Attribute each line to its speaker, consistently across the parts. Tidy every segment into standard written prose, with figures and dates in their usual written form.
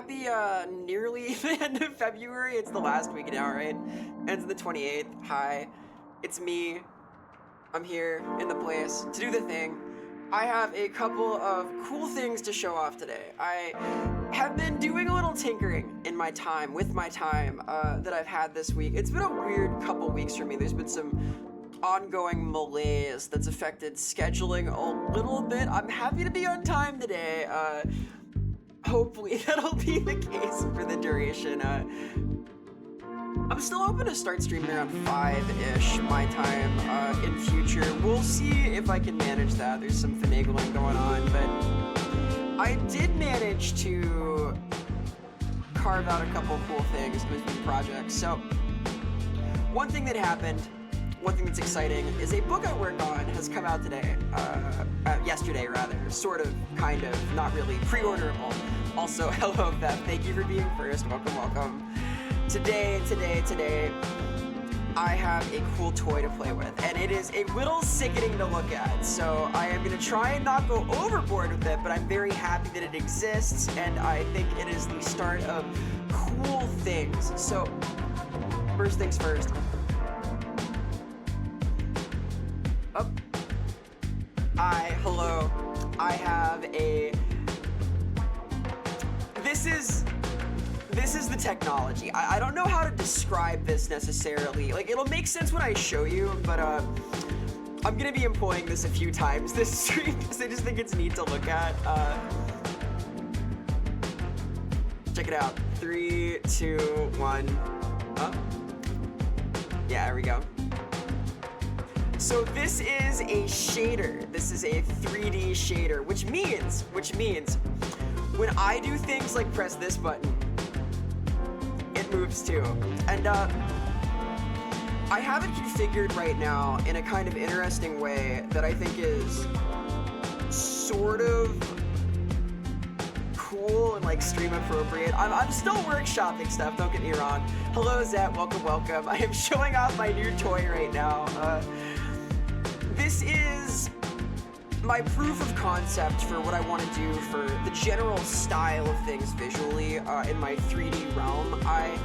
Speaker 1: happy nearly the end of February. It's the last week now, right? Ends the 28th. Hi, it's me. I'm here in the place to do the thing. I have a couple of cool things to show off today. I have been doing a little tinkering in my time, with my time that I've had this week. It's been a weird couple weeks for me. There's been some ongoing malaise that's affected scheduling a little bit. I'm happy to be on time today. Hopefully that'll be the case for the duration. I'm still hoping to start streaming around 5-ish my time in future. We'll see if I can manage that. There's some finagling going on, but I did manage to carve out a couple cool things between projects. So one thing that happened, one thing that's exciting, is a book I work on has come out today, yesterday rather, sort of, kind of, not really, pre-orderable. Also, hello Beth, thank you for being first, welcome. Today, I have a cool toy to play with, and it is a little sickening to look at, so I am going to try and not go overboard with it, but I'm very happy that it exists, and I think it is the start of cool things. So, first things first. Hello. I have a... This is the technology. I don't know how to describe this necessarily. Like, it'll make sense when I show you, but I'm gonna be employing this a few times this stream because I just think it's neat to look at. Check it out. 3, 2, 1. Yeah, there we go. So this is a shader. This is a 3D shader, which means when I do things like press this button, it moves too. And I have it configured right now in a kind of interesting way that I think is sort of cool and like stream appropriate. I'm still workshopping stuff, don't get me wrong. Hello Zet, welcome. I am showing off my new toy right now. This is my proof of concept for what I want to do for the general style of things visually in my 3D realm. I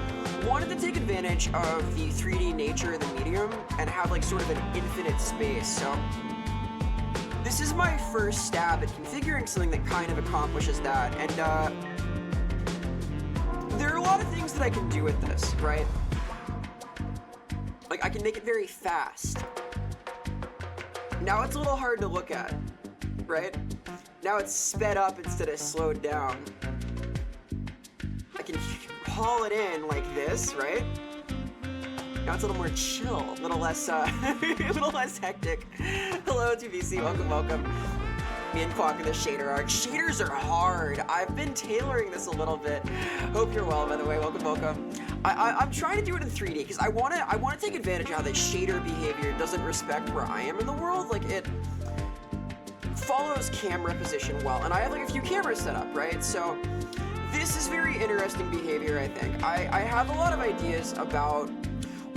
Speaker 1: wanted to take advantage of the 3D nature of the medium and have like sort of an infinite space. So this is my first stab at configuring something that kind of accomplishes that. And there are a lot of things that I can do with this, right? Like I can make it very fast. Now it's a little hard to look at, right? Now it's sped up instead of slowed down. I can haul it in like this, right? Now it's a little more chill, a little less, a little less hectic. Hello, 2VC, welcome. Me and Quack in the shader arc. Shaders are hard. I've been tailoring this a little bit. Hope you're well, by the way. Welcome. I'm trying to do it in 3D because I want to take advantage of how the shader behavior doesn't respect where I am in the world. Like it follows camera position well, and I have like a few cameras set up, right? So this is very interesting behavior, I think. I have a lot of ideas about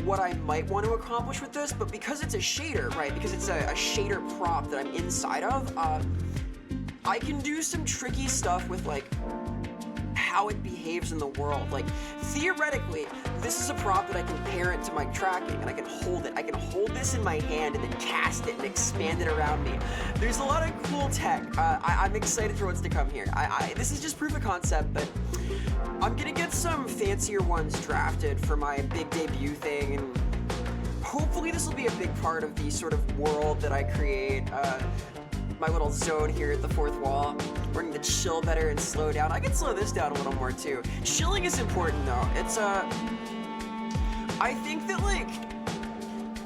Speaker 1: what I might want to accomplish with this, but because it's a shader, right? Because it's a shader prop that I'm inside of, I can do some tricky stuff with like how it behaves in the world. Like theoretically, this is a prop that I can parent to my tracking, and I can hold it. I can hold this in my hand and then cast it and expand it around me. There's a lot of cool tech. I'm excited for what's to come here. This is just proof of concept, but I'm gonna get some fancier ones drafted for my big debut thing, and hopefully this will be a big part of the sort of world that I create. My little zone here at the fourth wall. We're going to chill better and slow down. I can slow this down a little more too. Chilling is important though. It's I think that like,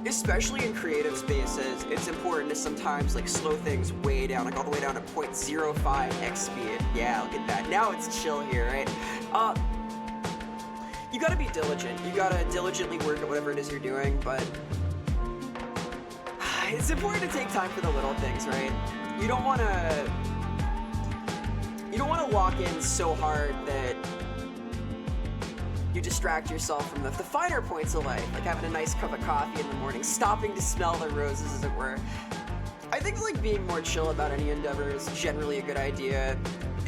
Speaker 1: especially in creative spaces, it's important to sometimes like slow things way down, like all the way down to 0.05 x speed. Yeah, look at that. Now it's chill here, right? You gotta be diligent. You gotta diligently work at whatever it is you're doing, but it's important to take time for the little things, right? You don't want to walk in so hard that you distract yourself from the finer points of life, like having a nice cup of coffee in the morning, stopping to smell the roses, as it were. I think like being more chill about any endeavor is generally a good idea,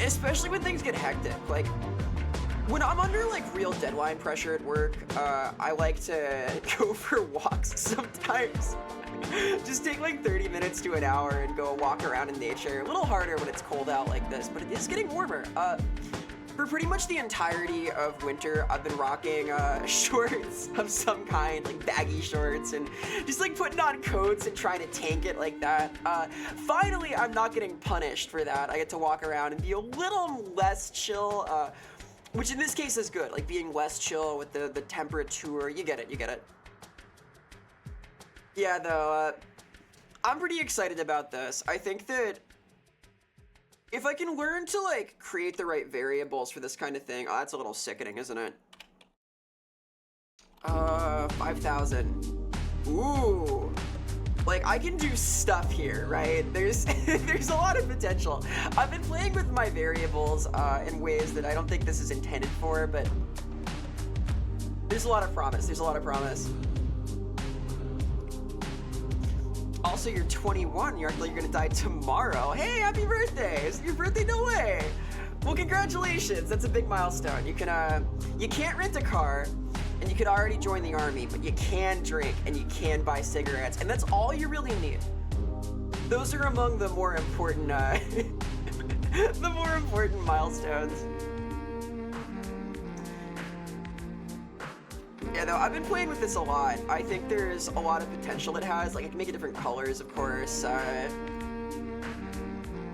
Speaker 1: especially when things get hectic. Like, When I'm under like real deadline pressure at work, I like to go for walks sometimes. Just take like 30 minutes to an hour and go walk around in nature. A little harder when it's cold out like this, but it is getting warmer. For pretty much the entirety of winter, I've been rocking shorts of some kind, like baggy shorts, and just like putting on coats and trying to tank it like that. Finally, I'm not getting punished for that. I get to walk around and be a little less chill, which in this case is good, like being less chill with the temperature. You get it, you get it. Yeah, though, I'm pretty excited about this. I think that if I can learn to, like, create the right variables for this kind of thing... Oh, that's a little sickening, isn't it? 5,000. Ooh. Like, I can do stuff here, right? There's a lot of potential. I've been playing with my variables in ways that I don't think this is intended for, but there's a lot of promise. There's a lot of promise. Also, you're 21. You act like you're gonna die tomorrow. Hey, happy birthday! Is it your birthday? No way! Well, congratulations. That's a big milestone. You can't rent a car, and you could already join the army, but you can drink and you can buy cigarettes, and that's all you really need. Those are among the more important, the more important milestones. Yeah, though, I've been playing with this a lot. I think there's a lot of potential it has. Like, I can make it different colors, of course. I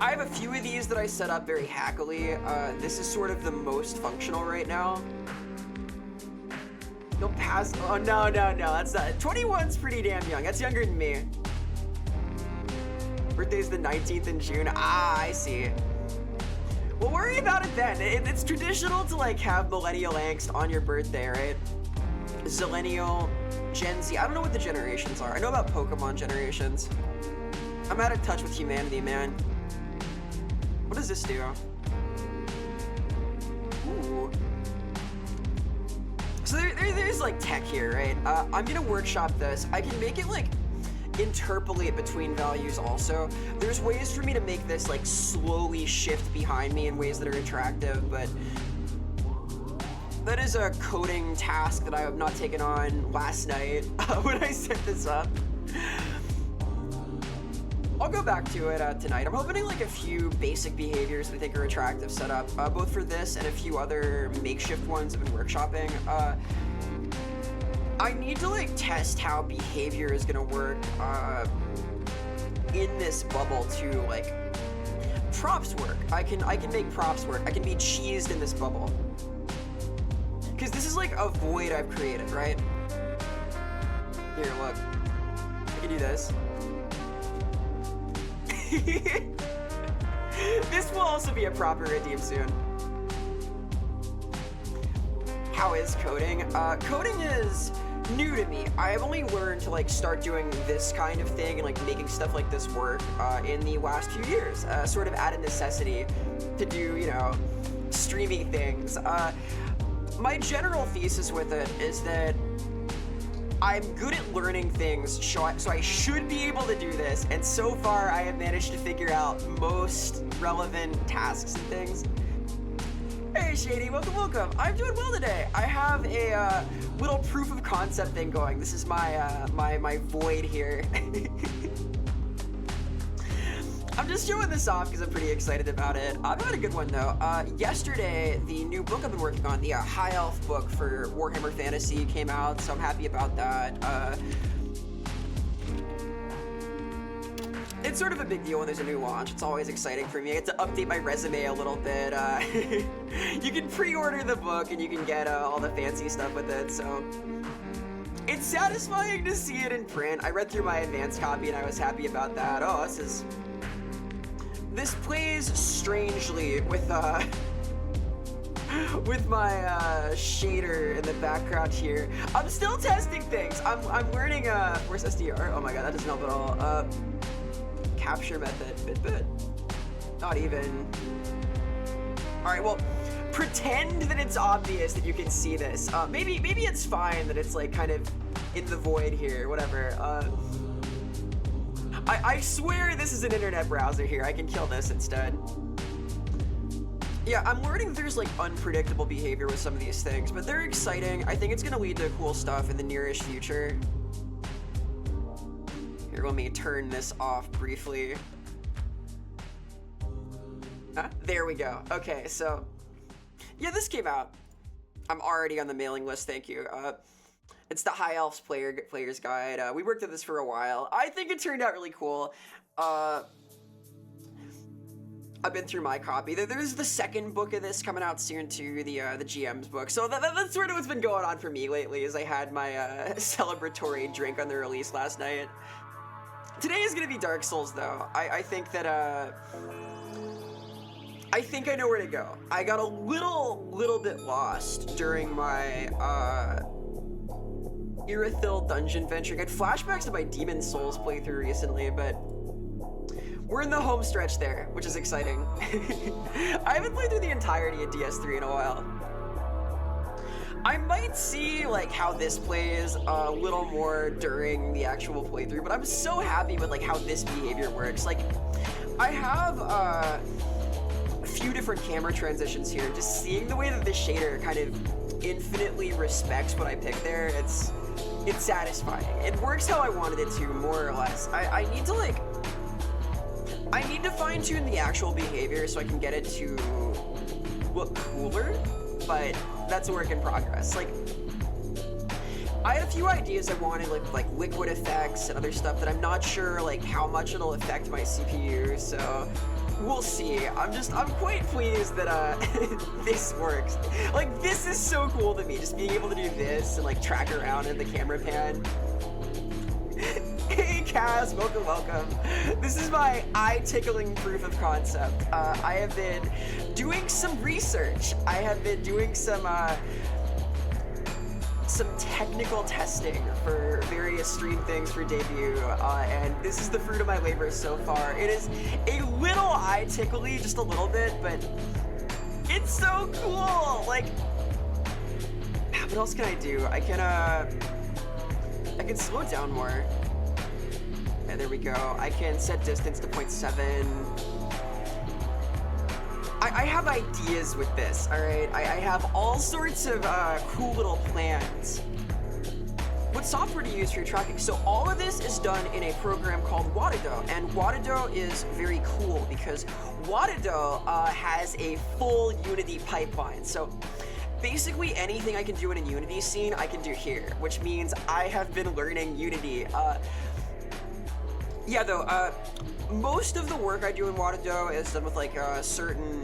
Speaker 1: have a few of these that I set up very hackily. This is sort of the most functional right now. You'll pass. Oh, no, that's not. 21's pretty damn young. That's younger than me. Birthday's the 19th in June. Ah, I see. Well, worry about it then. It's traditional to, like, have millennial angst on your birthday, right? Zillennial, Gen Z. I don't know what the generations are. I know about Pokemon generations. I'm out of touch with humanity, man. What does this do? Ooh. So there's like tech here, right? I'm gonna workshop this. I can make it like interpolate between values also. There's ways for me to make this like slowly shift behind me in ways that are attractive, but that is a coding task that I have not taken on last night when I set this up. I'll go back to it tonight. I'm hoping like a few basic behaviors that I think are attractive set up, both for this and a few other makeshift ones I've been workshopping. I need to like test how behavior is gonna work in this bubble to like props work. I can make props work. I can be cheesed in this bubble. Because this is like a void I've created, right? Here, look. I can do this. This will also be a proper redeem soon. How is coding? Coding is new to me. I have only learned to like start doing this kind of thing and like making stuff like this work in the last few years, sort of out of necessity to do, you know, streamy things. My general thesis with it is that I'm good at learning things, so I should be able to do this, and so far I have managed to figure out most relevant tasks and things. Hey Shady, welcome. I'm doing well today. I have a little proof of concept thing going. This is my my void here. I'm just showing this off because I'm pretty excited about it. I've had a good one though. Yesterday, the new book I've been working on, the High Elf book for Warhammer Fantasy came out, so I'm happy about that. It's sort of a big deal when there's a new launch. It's always exciting for me. I get to update my resume a little bit. You can pre-order the book and you can get all the fancy stuff with it, so it's satisfying to see it in print. I read through my advanced copy and I was happy about that. Oh, this plays strangely with my shader in the background here. I'm still testing things. I'm learning where's SDR? Oh my god, that doesn't help at all. Capture method, bit. Not even. All right, well, pretend that it's obvious that you can see this. Maybe it's fine that it's like kind of in the void here, whatever. I swear this is an internet browser here. I can kill this instead. Yeah, I'm learning there's like unpredictable behavior with some of these things, but they're exciting. I think it's gonna lead to cool stuff in the nearest future. Here, let me turn this off briefly. There we go. Okay, so yeah, this came out. I'm already on the mailing list, thank you. It's the High Elves Player's Guide. We worked at this for a while. I think it turned out really cool. I've been through my copy. There's the second book of this coming out soon too, the GM's book. So that's sort of what's been going on for me lately, is I had my celebratory drink on the release last night. Today is gonna be Dark Souls though. I think that I think I know where to go. I got a little bit lost during my Irithyll dungeon venture. I had flashbacks to my Demon Souls playthrough recently, but we're in the home stretch there, which is exciting. I haven't played through the entirety of DS3 in a while. I might see like how this plays a little more during the actual playthrough, but I'm so happy with like how this behavior works. Like, I have a few different camera transitions here. Just seeing the way that the shader kind of infinitely respects what I pick there, it's satisfying. It works how I wanted it to, more or less. I need to fine-tune the actual behavior so I can get it to look cooler, but that's a work in progress. Like, I had a few ideas I wanted, like liquid effects and other stuff that I'm not sure like how much it'll affect my CPU, so we'll see. I'm quite pleased that this works. Like, this is so cool to me, just being able to do this and like track around in the camera pan. Hey Kaz, welcome. This is my eye-tickling proof of concept. I have been doing some research. I have been doing some technical testing for various stream things for debut, and this is the fruit of my labor so far. It is a little eye-tickly, just a little bit, but it's so cool. Like, what else can I do? I can slow it down more. Yeah, there we go. I can set distance to 0.7. I have ideas with this, alright? I have all sorts of cool little plans. What software to use for your tracking? So all of this is done in a program called Watado, and Watado is very cool because Watado has a full Unity pipeline. So basically anything I can do in a Unity scene, I can do here, which means I have been learning Unity. Yeah, though, most of the work I do in Watado is done with like a certain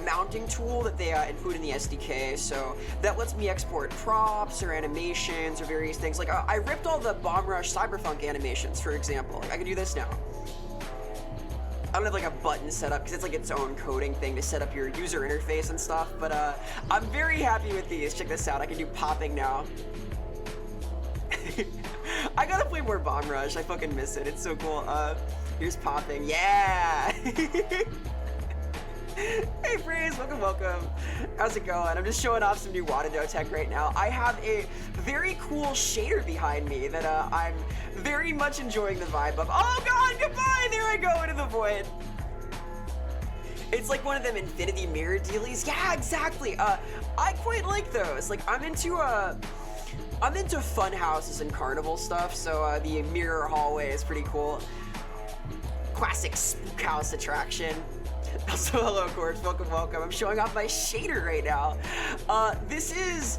Speaker 1: mounting tool that they include in the SDK, so that lets me export props or animations or various things. Like, I ripped all the Bomb Rush Cyberpunk animations, for example. Like, I can do this now. I don't have like a button set up because it's like its own coding thing to set up your user interface and stuff, but I'm very happy with these. Check this out. I can do popping now. I gotta play more Bomb Rush. I fucking miss it. It's so cool. Here's popping. Yeah! Hey Parries, welcome. How's it going? I'm just showing off some new Watado tech right now. I have a very cool shader behind me that I'm very much enjoying the vibe of. Oh god, goodbye! There I go into the void. It's like one of them infinity mirror dealies. Yeah, exactly. I quite like those. Like, I'm into fun houses and carnival stuff, so the mirror hallway is pretty cool. Classic spook house attraction. Also, hello, Corpse. Welcome. I'm showing off my shader right now. This is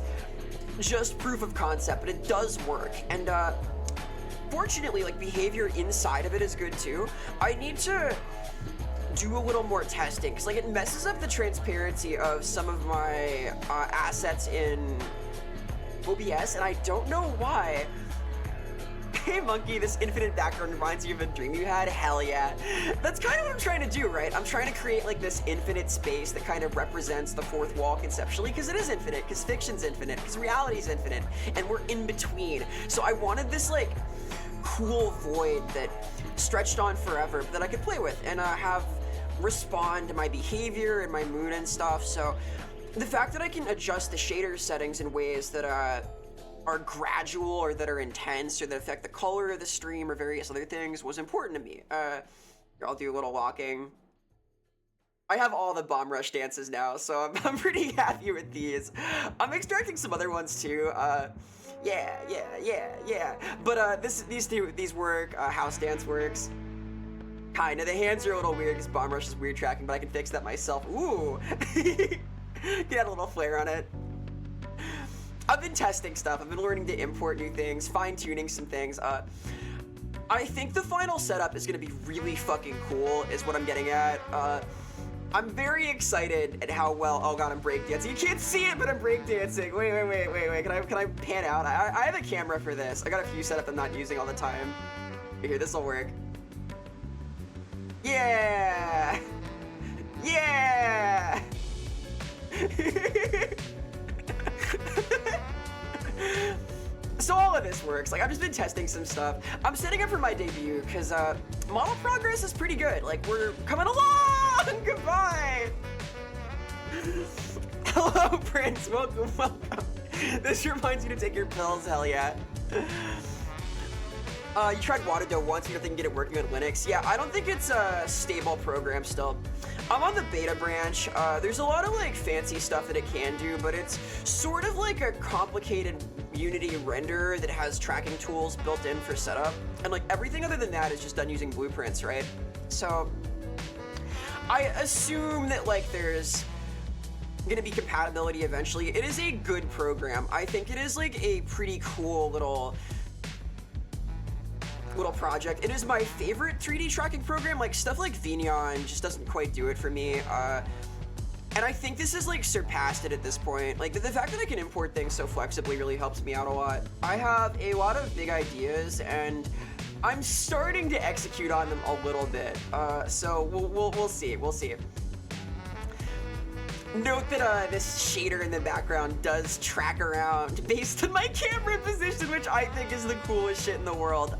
Speaker 1: just proof of concept, but it does work. And fortunately, like, behavior inside of it is good too. I need to do a little more testing because, like, it messes up the transparency of some of my assets in OBS, and I don't know why. Hey Monkey, this infinite background reminds you of a dream you had? Hell yeah. That's kind of what I'm trying to do, right? I'm trying to create like this infinite space that kind of represents the fourth wall conceptually, because it is infinite, because fiction's infinite, because reality's infinite, and we're in between. So I wanted this like cool void that stretched on forever that I could play with and have respond to my behavior and my mood and stuff. So the fact that I can adjust the shader settings in ways that are gradual or that are intense or that affect the color of the stream or various other things was important to me. I'll do a little walking. I have all the bomb rush dances now, so I'm pretty happy with these. I'm extracting some other ones too. Yeah. But these work. House dance works. Kinda. The hands are a little weird because bomb rush is weird tracking, but I can fix that myself. Ooh. Get a little flair on it. I've been testing stuff. I've been learning to import new things, fine-tuning some things. I think the final setup is gonna be really fucking cool, is what I'm getting at. I'm very excited at how well. Oh god, I'm breakdancing. You can't see it, but I'm breakdancing. Wait. Can I pan out? I have a camera for this. I got a few set up I'm not using all the time. Here, this will work. Yeah. Yeah. So all of this works. Like, I've just been testing some stuff. I'm setting up for my debut because model progress is pretty good. Like, we're coming along. Goodbye. Hello, Prince. Welcome. This reminds you to take your pills. Hell yeah. You tried Watado once, you don't think you can get it working on Linux? Yeah, I don't think it's a stable program still. I'm on the beta branch. There's a lot of like fancy stuff that it can do, but it's sort of like a complicated Unity renderer that has tracking tools built in for setup. And like everything other than that is just done using blueprints, right? So I assume that like there's gonna be compatibility eventually. It is a good program. I think it is like a pretty cool little project. It is my favorite 3D tracking program. Like stuff like Vignon just doesn't quite do it for me. And I think this has like surpassed it at this point. Like the fact that I can import things so flexibly really helps me out a lot. I have a lot of big ideas and I'm starting to execute on them a little bit. So we'll see. Note that this shader in the background does track around based on my camera position, which I think is the coolest shit in the world.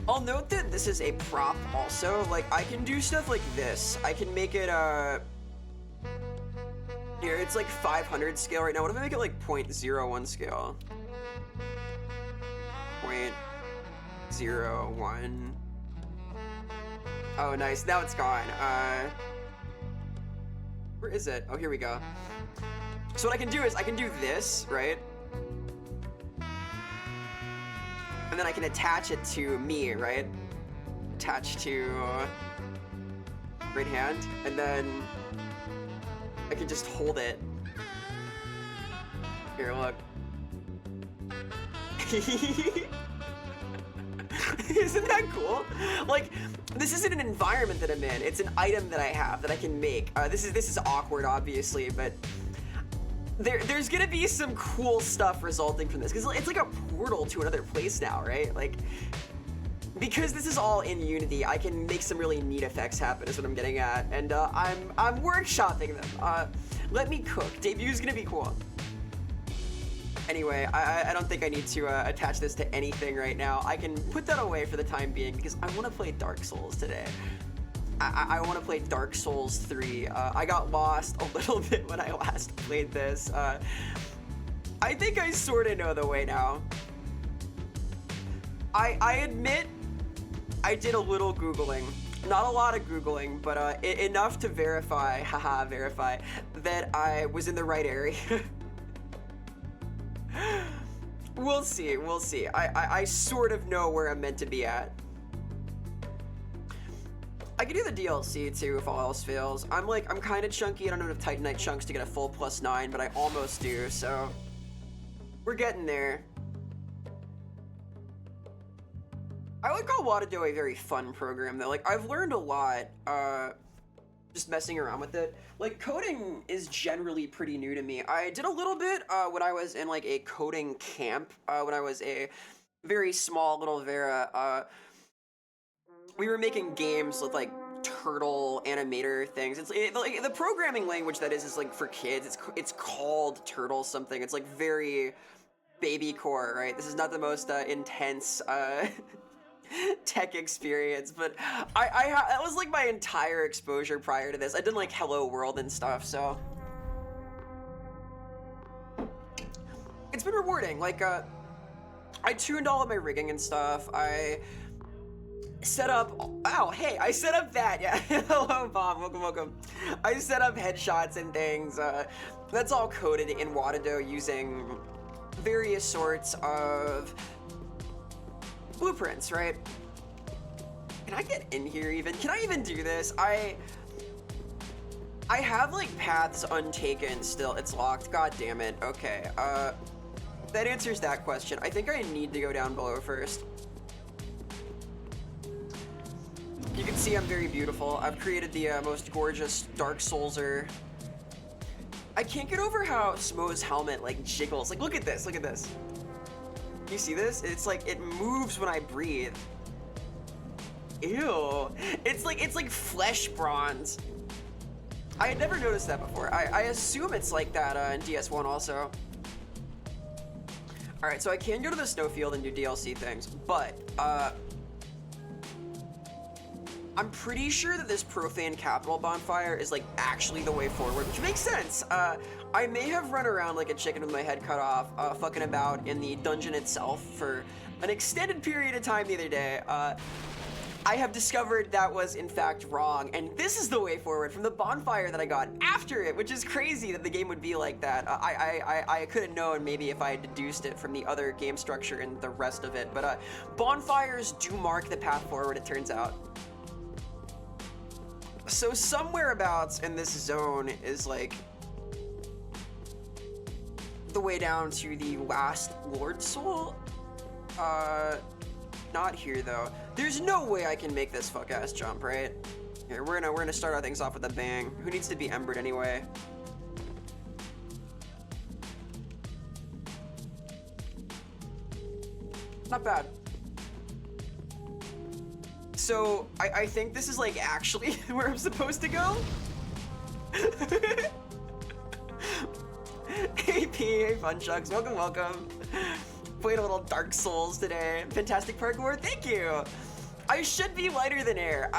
Speaker 1: I'll note that this is a prop also. Like, I can do stuff like this. I can make it, here, it's like 500 scale right now. What if I make it like 0.01 scale? 0.01. Oh, nice. Now it's gone. Where is it? Oh, here we go. So what I can do is I can do this, right? And then I can attach it to me, right? Attach to right hand, and then I can just hold it. Here, look. Isn't that cool? Like, this isn't an environment that I'm in. It's an item that I have that I can make. This is awkward, obviously, but there's gonna be some cool stuff resulting from this because it's like a portal to another place now, right? Like, because this is all in Unity, I can make some really neat effects happen. Is what I'm getting at, and I'm workshopping them. Let me cook. Debut's gonna be cool. Anyway, I don't think I need to attach this to anything right now. I can put that away for the time being because I want to play Dark Souls today. I want to play Dark Souls 3. I got lost a little bit when I last played this. I think I sort of know the way now. I admit I did a little Googling. Not a lot of Googling, but enough to verify, verify, that I was in the right area. We'll see. I sort of know where I'm meant to be at. I could do the DLC too if all else fails. I'm kind of chunky. I don't have enough Titanite chunks to get a full +9, but I almost do, so we're getting there. I would call Watado a very fun program though. Like, I've learned a lot just messing around with it. Like, coding is generally pretty new to me. I did a little bit when I was in like a coding camp when I was a very small little Vera. We were making games with like turtle animator things. Like the programming language that is like for kids. It's called Turtle something. It's like very baby core, right? This is not the most intense tech experience, but that was like my entire exposure prior to this. I did like Hello World and stuff, so it's been rewarding. Like I tuned all of my rigging and stuff. set up, ow, hey, I set up that, yeah. Hello, Bob, welcome, welcome. I set up headshots and things. That's all coded in Watado using various sorts of blueprints, right? Can I get in here even? Can I even do this? I have like paths untaken still. It's locked. God damn it. Okay. That answers that question. I think I need to go down below first. You can see I'm very beautiful. I've created the most gorgeous Dark Soulser. I can't get over how Smo's helmet like jiggles. Like, look at this. Look at this. You see this? It's like it moves when I breathe. Ew. It's like flesh bronze. I had never noticed that before. I assume it's like that in DS1 also. Alright, so I can go to the snowfield and do DLC things, but I'm pretty sure that this Profane Capital bonfire is like actually the way forward, which makes sense. I may have run around like a chicken with my head cut off, fucking about in the dungeon itself for an extended period of time the other day. I have discovered that was in fact wrong, and this is the way forward from the bonfire that I got after it, which is crazy that the game would be like that. I could have known maybe if I had deduced it from the other game structure and the rest of it, but bonfires do mark the path forward, it turns out. So somewhere abouts in this zone is like the way down to the last Lord Soul. Not here though. There's no way I can make this fuck-ass jump, right? Here, we're gonna start our things off with a bang. Who needs to be embered anyway? Not bad. So, I think this is like actually where I'm supposed to go? Hey P, hey Funchucks, welcome, welcome. Played a little Dark Souls today. Fantastic parkour, thank you. I should be lighter than air.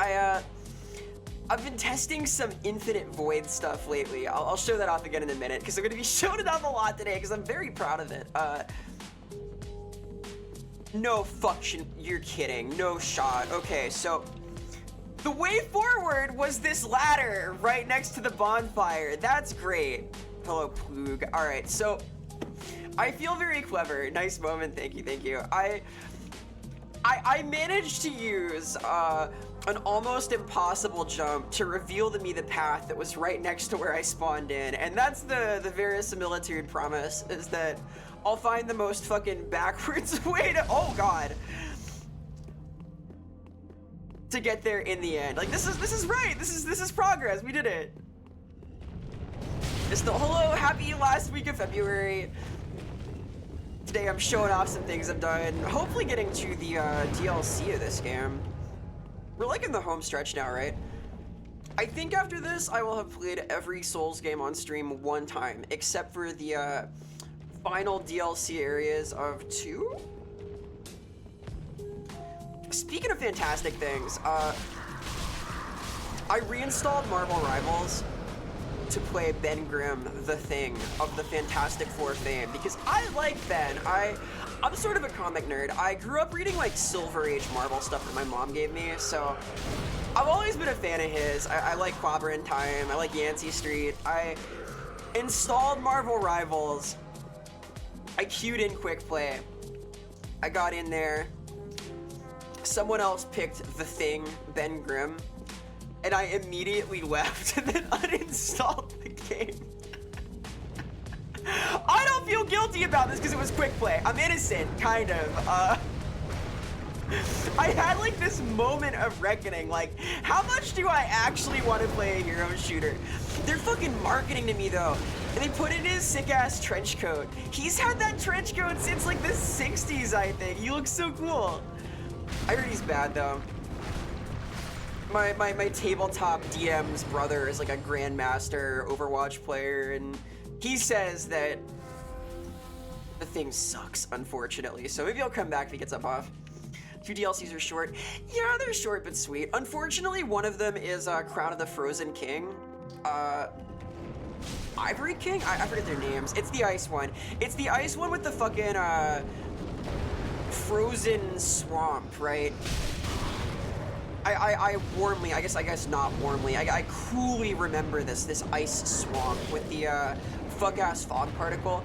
Speaker 1: I've been testing some Infinite Void stuff lately. I'll show that off again in a minute because I'm gonna be showing it off a lot today because I'm very proud of it. No function, you're kidding, no shot. Okay, so the way forward was this ladder right next to the bonfire. That's great. Hello, Plug. All right, so I feel very clever. Nice moment, thank you, thank you. I managed to use an almost impossible jump to reveal to me the path that was right next to where I spawned in, and that's the verisimilitude promise, is that I'll find the most fucking backwards way to, oh god, to get there in the end. Like this is right. This is progress. We did it. It's the hello, happy last week of February. Today I'm showing off some things I've done, hopefully getting to the DLC of this game. We're like in the home stretch now, right? I think after this I will have played every Souls game on stream one time, except for the final DLC areas of 2? Speaking of fantastic things, I reinstalled Marvel Rivals to play Ben Grimm, the Thing, of the Fantastic Four fame, because I like Ben. I'm sort of a comic nerd. I grew up reading like Silver Age Marvel stuff that my mom gave me, so I've always been a fan of his. I like Clobber in Time, I like Yancey Street. I installed Marvel Rivals, I queued in Quick Play, I got in there, someone else picked The Thing, Ben Grimm, and I immediately left and then uninstalled the game. I don't feel guilty about this because it was Quick Play. I'm innocent, kind of. I had like this moment of reckoning, like, how much do I actually want to play a hero shooter? They're fucking marketing to me though, and they put in his sick-ass trench coat. He's had that trench coat since like the 60s, I think. He looks so cool. I heard he's bad though. My tabletop DM's brother is like a grandmaster Overwatch player, and he says that the thing sucks, unfortunately. So maybe I'll come back if he gets up off. 2 DLCs are short. Yeah, they're short but sweet. Unfortunately, one of them is Crown of the Frozen King. Ivory King? I forget their names. It's the ice one. It's the ice one with the fucking frozen swamp, right? I warmly, I guess not warmly, I cruelly remember this ice swamp with the fuck-ass fog particle.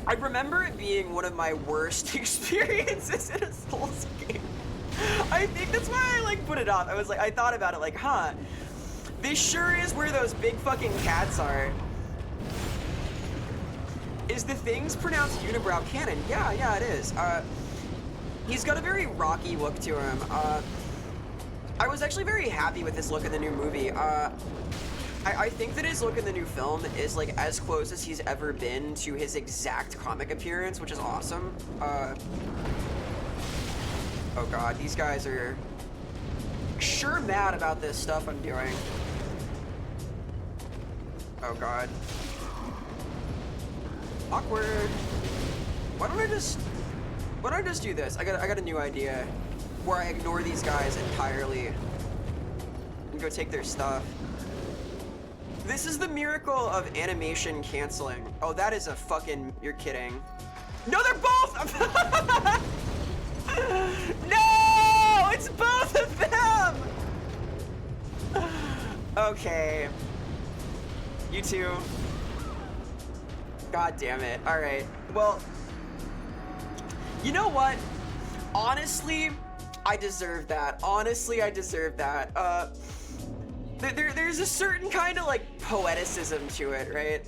Speaker 1: I remember it being one of my worst experiences in a Souls game. I think that's why I like put it up. I thought about it like, huh, this sure is where those big fucking cats are. Is the things pronounced unibrow canon? Yeah, it is. He's got a very rocky look to him. I was actually very happy with his look in the new movie. I think that his look in the new film is like as close as he's ever been to his exact comic appearance, which is awesome. Oh god, these guys are sure mad about this stuff I'm doing. Oh god. Awkward. Why don't I just do this? I got a new idea where I ignore these guys entirely and go take their stuff. This is the miracle of animation canceling. Oh, that is a fucking, you're kidding. No, they're both! No! It's both of them! Okay. You two. God damn it. Alright. Well, you know what? Honestly, I deserve that. Honestly, I deserve that. There's a certain kind of like poeticism to it, right?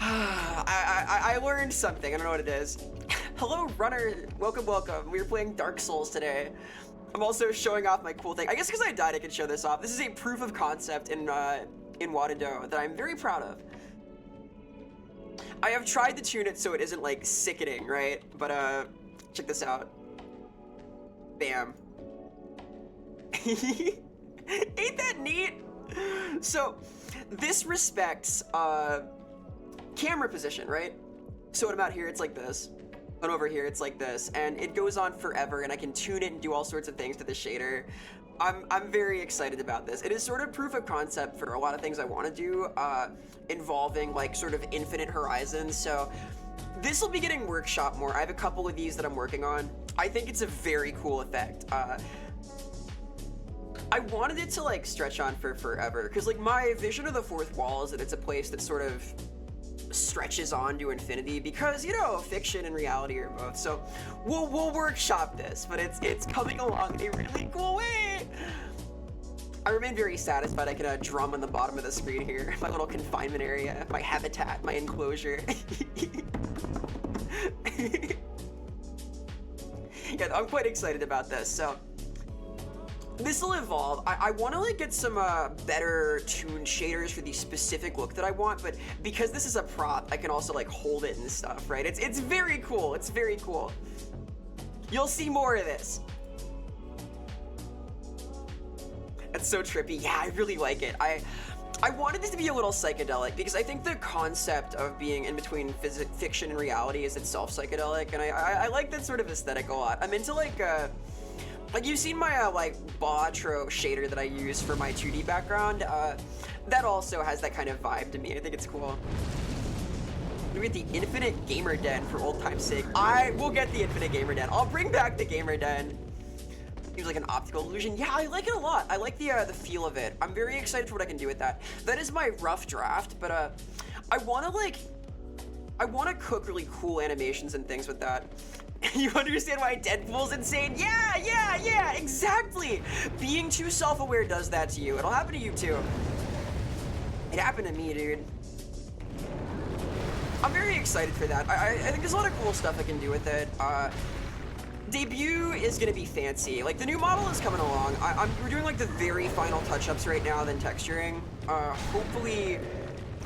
Speaker 1: I learned something. I don't know what it is. Hello, runner. Welcome. We were playing Dark Souls today. I'm also showing off my cool thing. I guess because I died, I can show this off. This is a proof of concept in Wadado that I'm very proud of. I have tried to tune it so it isn't like sickening, right? But check this out. Bam. Ain't that neat? So this respects camera position, right? So when I'm out here, it's like this. And over here, it's like this. And it goes on forever, and I can tune it and do all sorts of things to the shader. I'm very excited about this. It is sort of proof of concept for a lot of things I want to do, involving like sort of infinite horizons. So this will be getting workshop more. I have a couple of these that I'm working on. I think it's a very cool effect. I wanted it to like stretch on for forever, because like my vision of the fourth wall is that it's a place that sort of stretches on to infinity, because you know fiction and reality are both. So we'll workshop this, but it's coming along in a really cool way. I remain very satisfied I can drum on the bottom of the screen here, my little confinement area, my habitat, my enclosure. Yeah, I'm quite excited about this. So this will evolve. I want to like get some better tuned shaders for the specific look that I want, but because this is a prop, I can also like hold it and stuff, right? It's very cool. It's very cool. You'll see more of this. That's so trippy. Yeah, I really like it. I wanted this to be a little psychedelic because I think the concept of being in between fiction and reality is itself psychedelic, and I like that sort of aesthetic a lot. I'm into like you've seen my like Bautro shader that I use for my 2D background. That also has that kind of vibe to me. I think it's cool. We get the Infinite Gamer Den for old time's sake. I will get the Infinite Gamer Den. I'll bring back the Gamer Den. Seems like an optical illusion. Yeah, I like it a lot. I like the feel of it. I'm very excited for what I can do with that. That is my rough draft, but I want to cook really cool animations and things with that. You understand why Deadpool's insane? Yeah, exactly. Being too self-aware does that to you. It'll happen to you too. It happened to me, dude. I'm very excited for that. I think there's a lot of cool stuff I can do with it. Debut is gonna be fancy. Like the new model is coming along. We're doing like the very final touch-ups right now, then texturing. Hopefully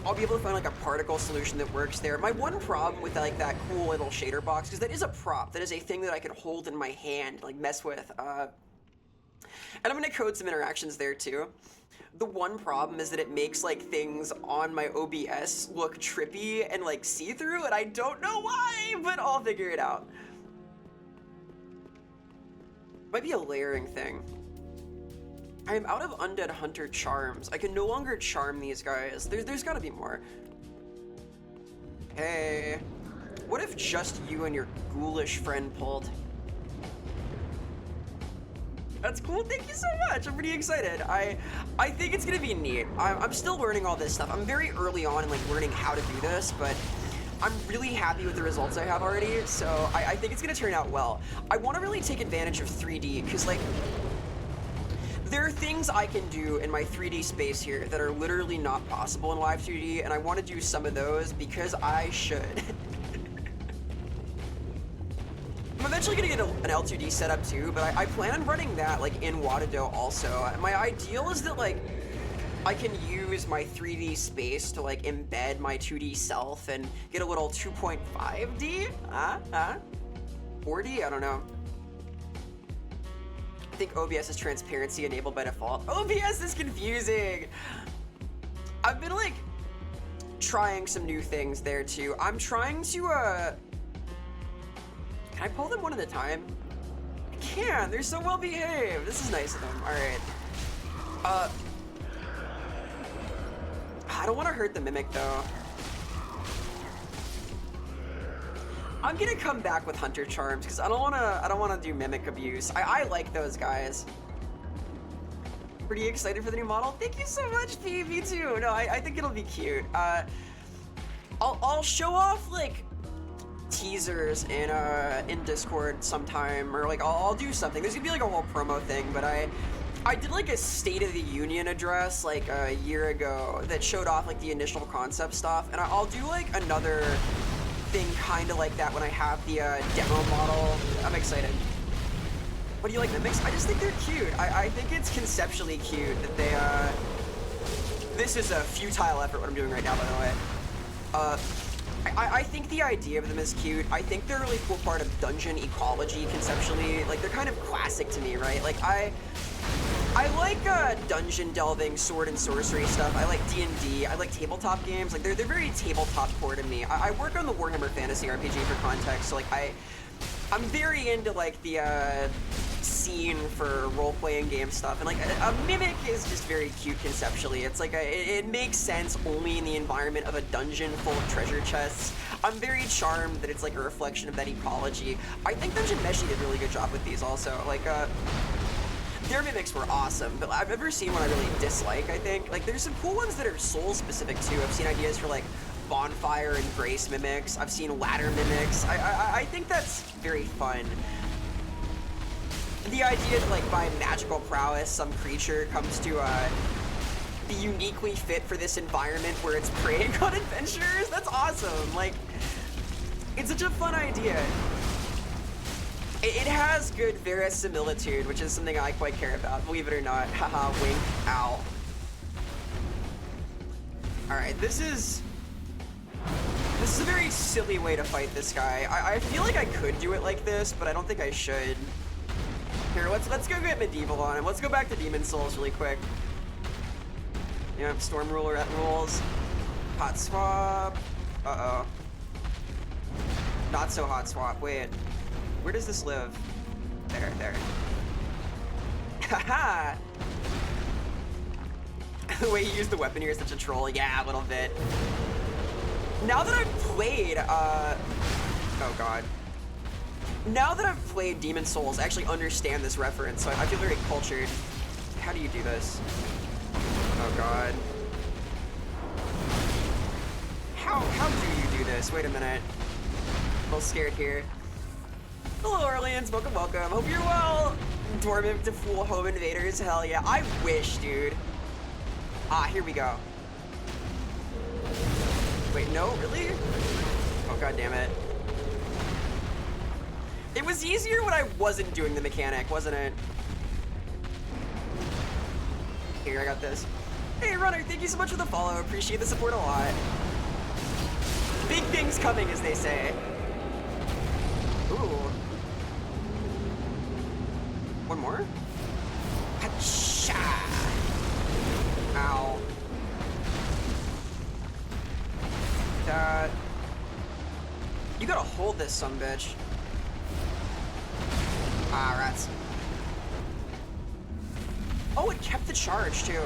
Speaker 1: I'll be able to find like a particle solution that works there. My one problem with like that cool little shader box, because that is a prop, that is a thing that I can hold in my hand, like mess with. And I'm gonna code some interactions there too. The one problem is that it makes like things on my OBS look trippy and like see-through, and I don't know why, but I'll figure it out. Might be a layering thing. I am out of Undead Hunter charms. I can no longer charm these guys. There's gotta be more. Hey, what if just you and your ghoulish friend pulled? That's cool. Thank you so much. I'm pretty excited. I think it's gonna be neat. I'm still learning all this stuff. I'm very early on in like learning how to do this, but I'm really happy with the results I have already. So I think it's gonna turn out well. I want to really take advantage of 3D because like there are things I can do in my 3D space here that are literally not possible in live 2D, and I want to do some of those because I should. I'm eventually gonna get an L2D setup too, but I plan on running that like in Watado also. My ideal is that like I can use my 3D space to like embed my 2D self and get a little 2.5D? 4D? I don't know. I think OBS is transparency enabled by default. OBS is confusing! I've been like trying some new things there too. I'm trying to can I pull them one at a time? I can, they're so well behaved. This is nice of them. Alright. I don't want to hurt the mimic though. I'm gonna come back with Hunter Charms because I don't wanna do mimic abuse. I like those guys. Pretty excited for the new model. Thank you so much, P. Me too. No, I think it'll be cute. I'll show off like teasers in Discord sometime, or like I'll do something. There's gonna be like a whole promo thing, but I did like a State of the Union address like a year ago that showed off like the initial concept stuff, and I'll do like another thing kind of like that when I have the demo model. I'm excited. What do you like, mimics? I just think they're cute. I think it's conceptually cute that they this is a futile effort what I'm doing right now, by the way. I think the idea of them is cute. I think they're a really cool part of dungeon ecology conceptually. Like, they're kind of classic to me, right? Like, I like dungeon delving, sword and sorcery stuff. I like D&D. I like tabletop games. Like, they're very tabletop core to me. I work on the Warhammer Fantasy RPG for context, so like I'm very into like the scene for role-playing game stuff, and like a mimic is just very cute conceptually. It's like it makes sense only in the environment of a dungeon full of treasure chests. I'm very charmed that it's like a reflection of that ecology. I think Dungeon Meshi did a really good job with these also. Like their mimics were awesome, but I've never seen one I really dislike. I think like there's some cool ones that are soul specific too. I've seen ideas for like bonfire and grace mimics. I've seen ladder mimics. I think that's very fun. The idea that like by magical prowess some creature comes to be uniquely fit for this environment where it's preying on adventurers, that's awesome. Like, it's such a fun idea. It has good verisimilitude, which is something I quite care about, believe it or not. Haha, wink, ow. Alright, this is a very silly way to fight this guy. I feel like I could do it like this, but I don't think I should. Here, let's go get Medieval on him. Let's go back to Demon Souls really quick. Yep, Storm Ruler at rules. Hot swap. Uh-oh. Not so hot swap. Wait. Where does this live? There. Haha! The way you use the weapon here is such a troll. Yeah, a little bit. Now that I've played, oh god. Now that I've played Demon Souls, I actually understand this reference, so I feel very cultured. How do you do this? Oh god. How do you do this? Wait a minute. A little scared here. Hello, Orleans. Welcome. Hope you're well. Dormant to fool home invaders. Hell yeah. I wish, dude. Ah, here we go. Wait, no? Really? Oh, god damn it. It was easier when I wasn't doing the mechanic, wasn't it? Here, I got this. Hey, Runner, thank you so much for the follow. Appreciate the support a lot. Big things coming, as they say. Ooh. One more? Hacha! Ow. That. You gotta hold this, sumbitch. Ah, rats. Oh, it kept the charge, too.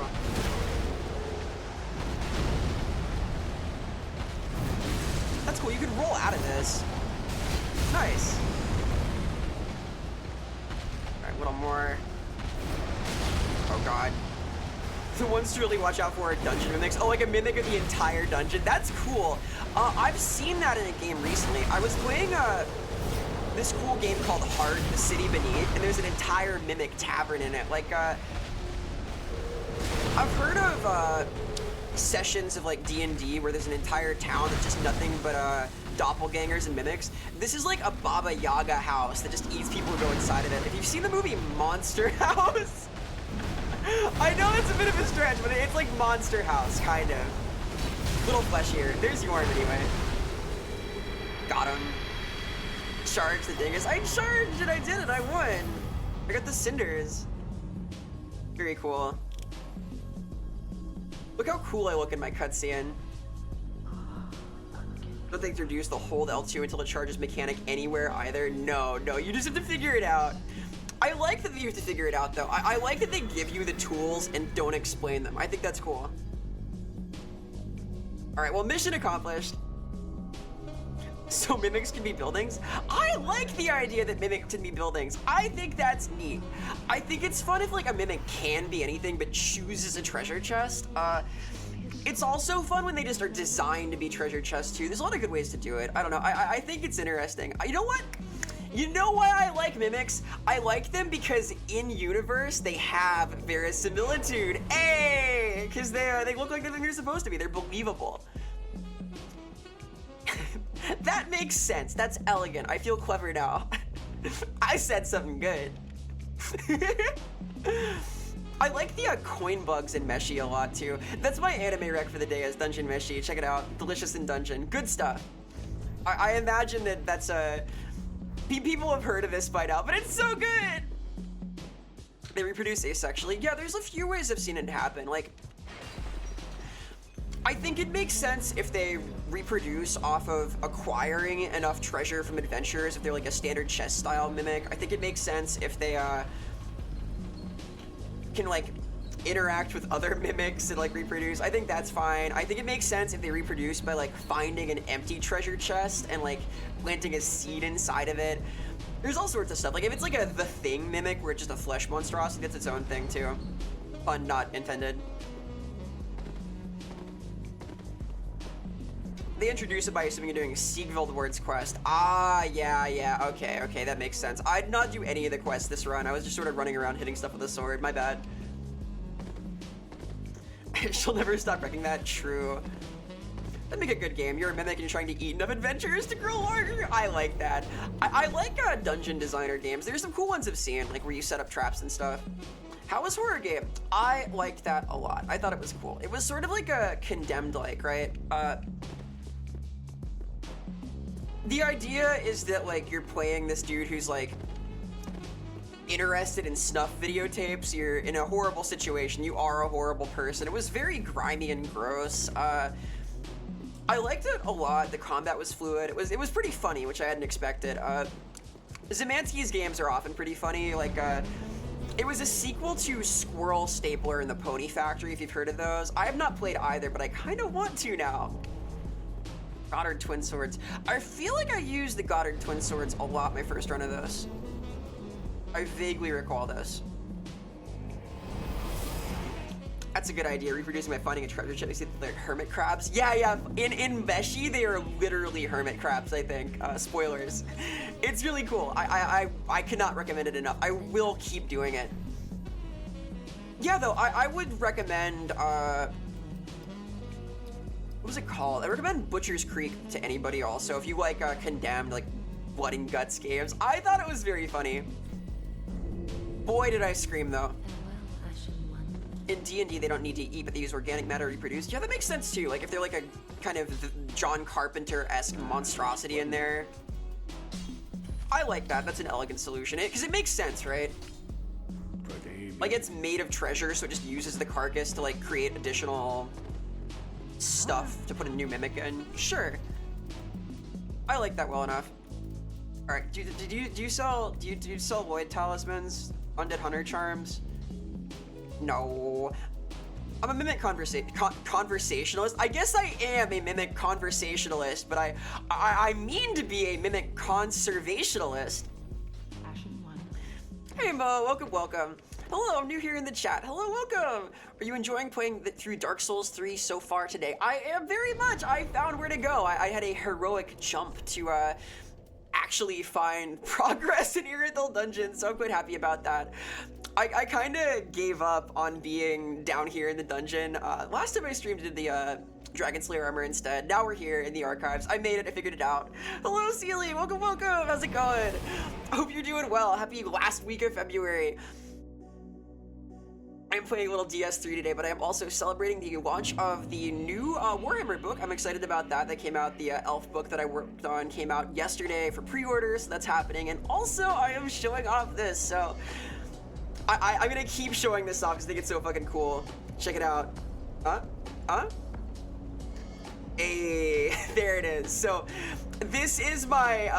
Speaker 1: That's cool. You can roll out of this. Nice. Alright, a little more. god. The ones to really watch out for are dungeon mimics. Oh, like a mimic of the entire dungeon. That's cool. I've seen that in a game recently. I was playing this cool game called Heart, The City Beneath, and there's an entire mimic tavern in it. Like, I've heard of sessions of like D&D where there's an entire town that's just nothing but doppelgangers and mimics. This is like a Baba Yaga house that just eats people who go inside of it. If you've seen the movie Monster House, I know it's a bit of a stretch, but it's like Monster House, kind of. Little fleshier. There's Yorm anyway. Got him. Charged the dingus. I charged and I did it. I won. I got the cinders. Very cool. Look how cool I look in my cutscene. Don't they introduce the hold L2 until it charges mechanic anywhere either? No, you just have to figure it out. I like that you have to figure it out though. I like that they give you the tools and don't explain them. I think that's cool. All right, well, mission accomplished. So mimics can be buildings? I like the idea that mimics can be buildings. I think that's neat. I think it's fun if like a mimic can be anything but chooses a treasure chest. It's also fun when they just are designed to be treasure chests too. There's a lot of good ways to do it. I don't know, I think it's interesting. You know what? You know why I like mimics? I like them because in universe they have verisimilitude. Hey, because they look like they're supposed to be. They're believable. That makes sense. That's elegant. I feel clever now. I said something good. I like the coin bugs in Meshi a lot too. That's my anime rec for the day, is Dungeon Meshi. Check it out. Delicious in Dungeon. Good stuff. I imagine that's people have heard of this by now, but it's so good. They reproduce asexually. Yeah, there's a few ways I've seen it happen. Like, I think it makes sense if they reproduce off of acquiring enough treasure from adventurers, if they're like a standard chest style mimic. I think it makes sense if they can like interact with other mimics and like reproduce. I think that's fine. I think it makes sense if they reproduce by like finding an empty treasure chest and like planting a seed inside of it. There's all sorts of stuff. Like if it's like the Thing mimic where it's just a flesh monstrosity, that's its own thing too. Pun not intended. They introduce it by assuming you're doing a Siegfried Ward's quest. Ah, yeah, okay, that makes sense. I did not do any of the quests this run. I was just sort of running around hitting stuff with a sword. My bad. She'll never stop wrecking that. True. That'd make a good game. You're a mimic and you're trying to eat enough adventurers to grow larger. I like that. I like dungeon designer games. There's some cool ones I've seen, like where you set up traps and stuff. How was horror game? I liked that a lot. I thought it was cool. It was sort of like a Condemned-like, right? The idea is that like you're playing this dude who's like interested in snuff videotapes. You're in a horrible situation. You are a horrible person. It was very grimy and gross. I liked it a lot. The combat was fluid. It was pretty funny, which I hadn't expected. Zemansky's games are often pretty funny. Like it was a sequel to Squirrel Stapler and the Pony Factory, if you've heard of those. I have not played either, but I kind of want to now. Goddard Twin Swords. I feel like I used the Goddard Twin Swords a lot my first run of this. I vaguely recall this. That's a good idea, reproducing by finding a treasure chest. You see they're hermit crabs? Yeah. In Meshi, they are literally hermit crabs, I think. Spoilers. It's really cool. I cannot recommend it enough. I will keep doing it. Yeah, though, I would recommend, what was it called? I recommend Butcher's Creek to anybody also. If you like Condemned, like blood and guts games. I thought it was very funny. Boy, did I scream though. In D&D, they don't need to eat, but they use organic matter to reproduce. Yeah, that makes sense too. Like if they're like a kind of John Carpenter-esque monstrosity in there. I like that. That's an elegant solution. Because it makes sense, right? Like it's made of treasure, so it just uses the carcass to like create additional stuff to put a new mimic in. Sure. I like that well enough. All right. Do you sell Lloyd talismans? Undead Hunter charms? No. I'm a mimic conversationalist. I guess I am a mimic conversationalist, but I mean to be a mimic conservationalist. Hey Mo, welcome. Hello, I'm new here in the chat. Hello, welcome. Are you enjoying playing through Dark Souls 3 so far today? I am very much. I found where to go. I had a heroic jump to actually find progress in Irithyll Dungeon, so I'm quite happy about that. I kind of gave up on being down here in the dungeon. Last time I streamed did the Dragon Slayer armor instead. Now we're here in the archives. I made it, I figured it out. Hello, Sealy, welcome, welcome. How's it going? I hope you're doing well. Happy last week of February. I'm playing a little DS3 today, but I am also celebrating the launch of the new Warhammer book. I'm excited about that. That came out, the Elf book that I worked on came out yesterday for pre-order, so that's happening. And also, I am showing off this, so I'm gonna keep showing this off because I think it's so fucking cool. Check it out. Hey, there it is. So this is my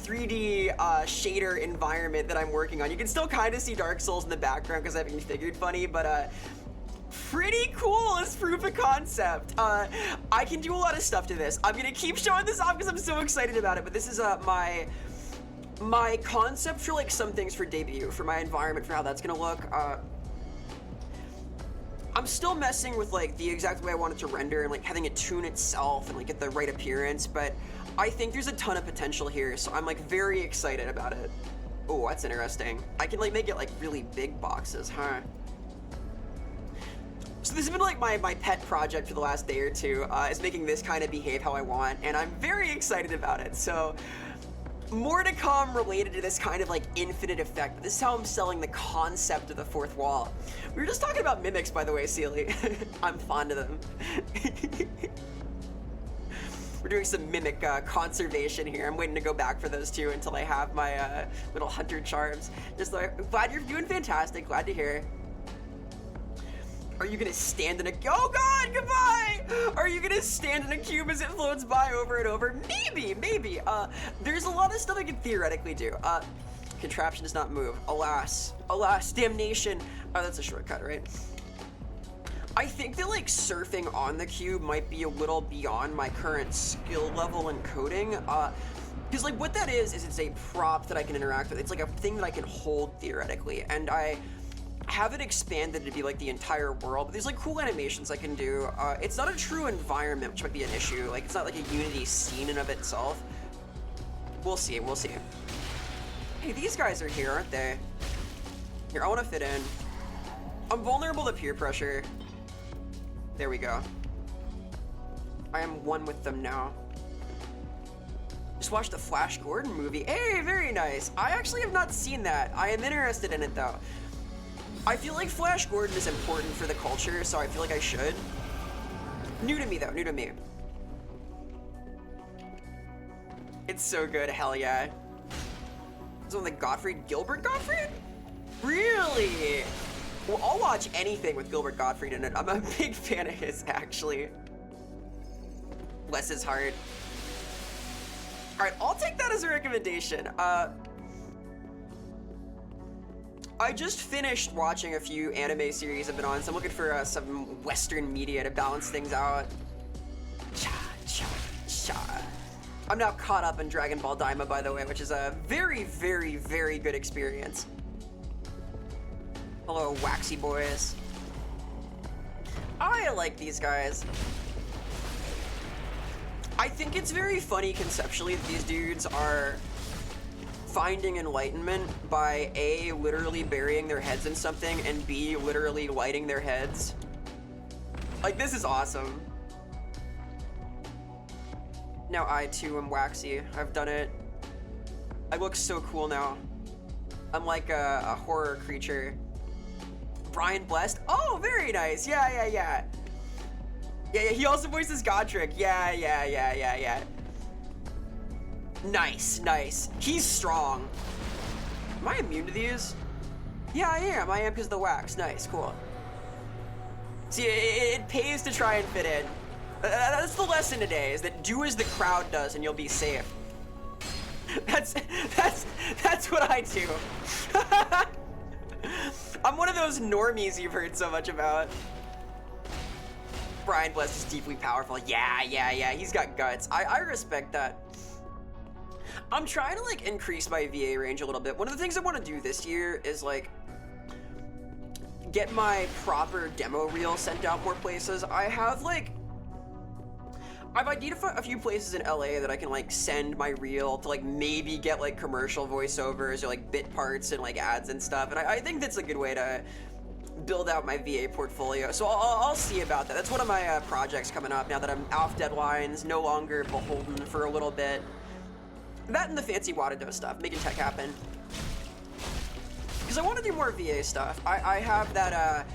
Speaker 1: 3D shader environment that I'm working on. You can still kind of see Dark Souls in the background because I haven't figured funny, but pretty cool as proof of concept. I can do a lot of stuff to this. I'm gonna keep showing this off because I'm so excited about it, but this is my concept for like some things for debut, for my environment, for how that's gonna look. I'm still messing with like the exact way I want it to render and like having it tune itself and like get the right appearance, but I think there's a ton of potential here, so I'm like very excited about it. Oh, that's interesting. I can like make it like really big boxes, huh? So this has been like my pet project for the last day or two, is making this kind of behave how I want, and I'm very excited about it. So more to come related to this kind of like infinite effect, but this is how I'm selling the concept of the fourth wall. We were just talking about mimics, by the way, Sealy. I'm fond of them. We're doing some mimic conservation here. I'm waiting to go back for those two until I have my little hunter charms. Just like, glad you're doing fantastic, glad to hear. Are you gonna stand in a, oh god, goodbye! Are you gonna stand in a cube as it floats by over and over? Maybe, maybe. There's a lot of stuff I can theoretically do. Contraption does not move. Alas, alas, damnation. Oh, that's a shortcut, right? I think that like surfing on the cube might be a little beyond my current skill level in coding. Because like what that is it's a prop that I can interact with. It's like a thing that I can hold theoretically, and I have it expanded to be like the entire world, but there's like cool animations I can do. It's not a true environment, which might be an issue. Like it's not like a Unity scene in of itself. We'll see, we'll see. Hey, these guys are here, aren't they? Here, I want to fit in. I'm vulnerable to peer pressure. There we go. I am one with them now. Just watched the Flash Gordon movie. Hey, very nice. I actually have not seen that. I am interested in it though. I feel like Flash Gordon is important for the culture, so I feel like I should. New to me though, new to me. It's so good, hell yeah. Is it on the Gottfried Gilbert Gottfried? Really? Well, I'll watch anything with Gilbert Gottfried in it. I'm a big fan of his, actually. Bless his heart. All right, I'll take that as a recommendation. I just finished watching a few anime series I've been on, so I'm looking for some Western media to balance things out. Cha, cha, cha. I'm now caught up in Dragon Ball Daima, by the way, which is a very, very, very good experience. Hello, waxy boys. I like these guys. I think it's very funny conceptually that these dudes are finding enlightenment by A, literally burying their heads in something, and B, literally lighting their heads. Like, this is awesome. Now I too am waxy. I've done it. I look so cool now. I'm like a horror creature. Brian Blessed? Oh, very nice. Yeah. Yeah, he also voices Godric. Yeah. Nice. He's strong. Am I immune to these? Yeah, I am because of the wax. Nice, cool. See, it pays to try and fit in. That's the lesson today, is that do as the crowd does and you'll be safe. That's what I do. I'm one of those normies you've heard so much about. Brian Bless is deeply powerful. Yeah, he's got guts. I respect that. I'm trying to like increase my VA range a little bit. One of the things I want to do this year is like get my proper demo reel sent out more places. I've identified a few places in LA that I can like send my reel to like maybe get like commercial voiceovers or like bit parts and like ads and stuff. And I think that's a good way to build out my VA portfolio. So I'll see about that. That's one of my projects coming up now that I'm off deadlines, no longer beholden for a little bit. That and the fancy Watado stuff, making tech happen. Because I want to do more VA stuff. I have that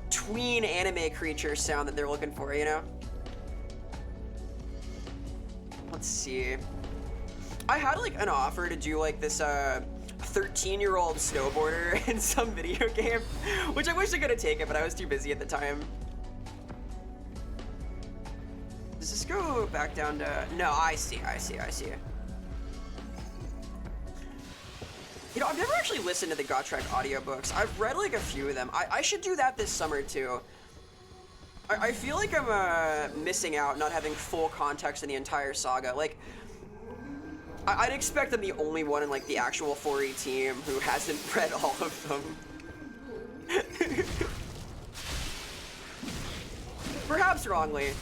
Speaker 1: tween anime creature sound that they're looking for, you know? Let's see. I had like an offer to do like this 13-year-old snowboarder in some video game, which I wish I could have taken, but I was too busy at the time. Does this go back down to... No, I see. You know, I've never actually listened to the Gotrek audiobooks. I've read like a few of them. I should do that this summer too. I feel like I'm missing out not having full context in the entire saga. Like, I'd expect I'm the only one in like the actual 4E team who hasn't read all of them. Perhaps wrongly.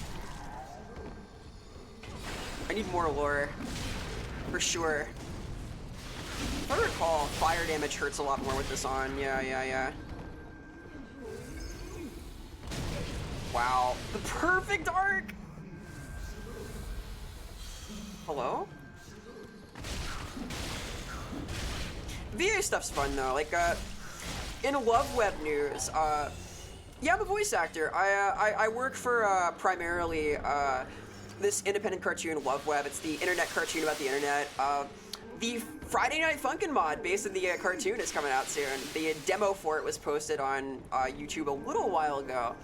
Speaker 1: I need more lore, for sure. If I recall, fire damage hurts a lot more with this on. Yeah. Wow, the perfect arc! Hello? VA stuff's fun though, like, in Love Web news, yeah, I'm a voice actor. I work for, primarily, this independent cartoon, Love Web. It's the internet cartoon about the internet. The Friday Night Funkin' mod based on the cartoon is coming out soon. The demo for it was posted on YouTube a little while ago.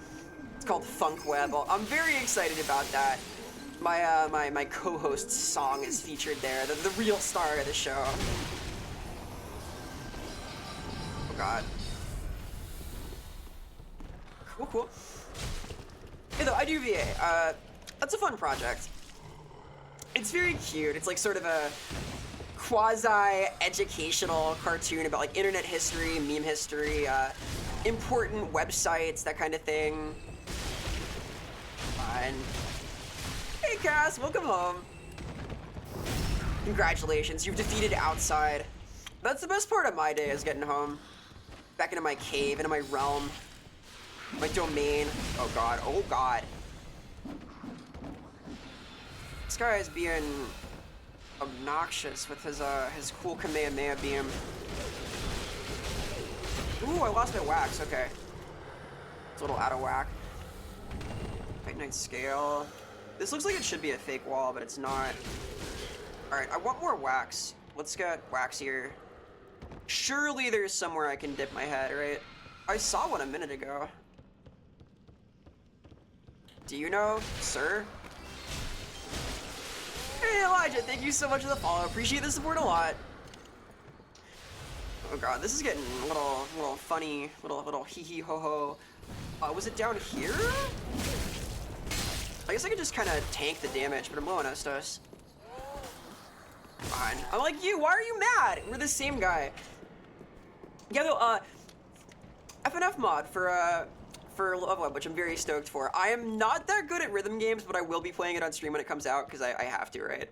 Speaker 1: It's called Funk Web. I'm very excited about that. My co-host's song is featured there, the real star of the show. Oh god. Cool. Hey though, I do VA. That's a fun project. It's very cute. It's like sort of a quasi-educational cartoon about like internet history, meme history, important websites, that kind of thing. Fine. Hey Cass, welcome home. Congratulations, you've defeated Outside. That's the best part of my day, is getting home. Back into my cave, into my realm. My domain. Oh god. This guy is being obnoxious with his cool Kamehameha beam. Ooh, I lost my wax, okay. It's a little out of whack. White Knight scale. This looks like it should be a fake wall, but it's not. Alright, I want more wax. Let's get wax here. Surely there's somewhere I can dip my head, right? I saw one a minute ago. Do you know, sir? Hey Elijah, thank you so much for the follow. Appreciate the support a lot. Oh god, this is getting a little funny, little hee hee ho ho. Was it down here? I guess I could just kind of tank the damage, but I'm low on Estos. Fine. I'm like you. Why are you mad? We're the same guy. Yeah, though. FNF mod for Love Web, which I'm very stoked for. I am not that good at rhythm games, but I will be playing it on stream when it comes out because I have to, right?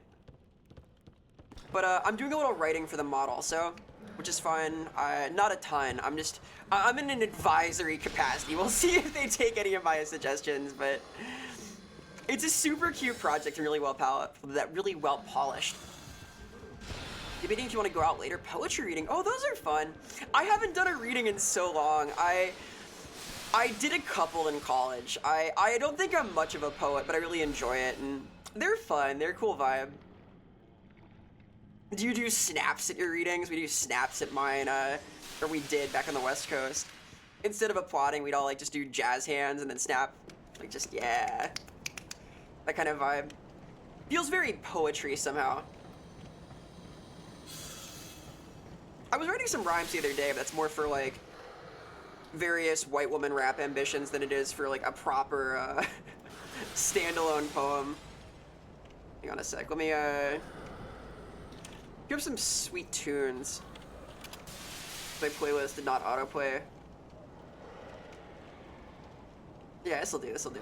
Speaker 1: But I'm doing a little writing for the mod also, which is fun. Not a ton. I'm in an advisory capacity. We'll see if they take any of my suggestions, but it's a super cute project and really well polished. Debating if you want to go out later. Poetry reading. Oh, those are fun. I haven't done a reading in so long. I did a couple in college. I don't think I'm much of a poet, but I really enjoy it, and they're fun. They're a cool vibe. Do you do snaps at your readings? We do snaps at mine, or we did back on the West Coast. Instead of applauding, we'd all like just do jazz hands and then snap. Like just, yeah. That kind of vibe. Feels very poetry somehow. I was writing some rhymes the other day, but that's more for like various white woman rap ambitions than it is for like a proper standalone poem. Hang on a sec. Let me give some sweet tunes. My playlist did not autoplay. Yeah, this'll do, this'll do.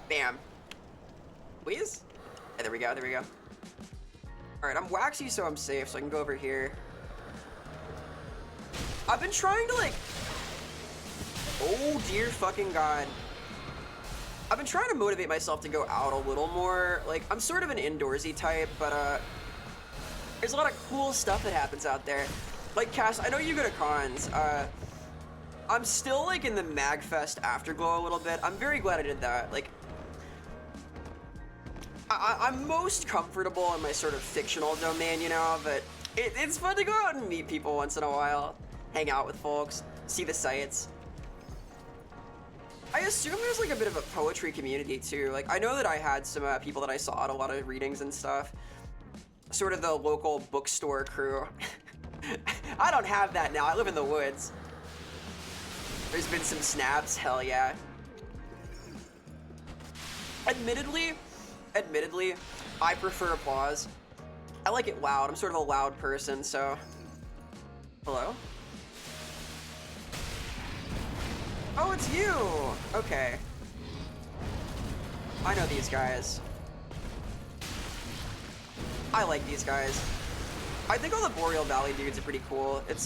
Speaker 1: Bam. Please? Yeah, there we go, there we go. Alright, I'm waxy so I'm safe, so I can go over here. I've been trying to, like... Oh, dear fucking God. I've been trying to motivate myself to go out a little more. Like, I'm sort of an indoorsy type, but, there's a lot of cool stuff that happens out there. Like, Cass, I know you go to cons. I'm still, like, in the MagFest afterglow a little bit. I'm very glad I did that. Like, I'm most comfortable in my sort of fictional domain, you know, but it's fun to go out and meet people once in a while. Hang out with folks, see the sights. I assume there's, like, a bit of a poetry community, too. Like, I know that I had some people that I saw at a lot of readings and stuff. Sort of the local bookstore crew. I don't have that now. I live in the woods. There's been some snaps. Hell yeah. Admittedly, I prefer applause. I like it loud. I'm sort of a loud person, so... Hello? Oh, it's you! Okay. I know these guys. I like these guys. I think all the Boreal Valley dudes are pretty cool. It's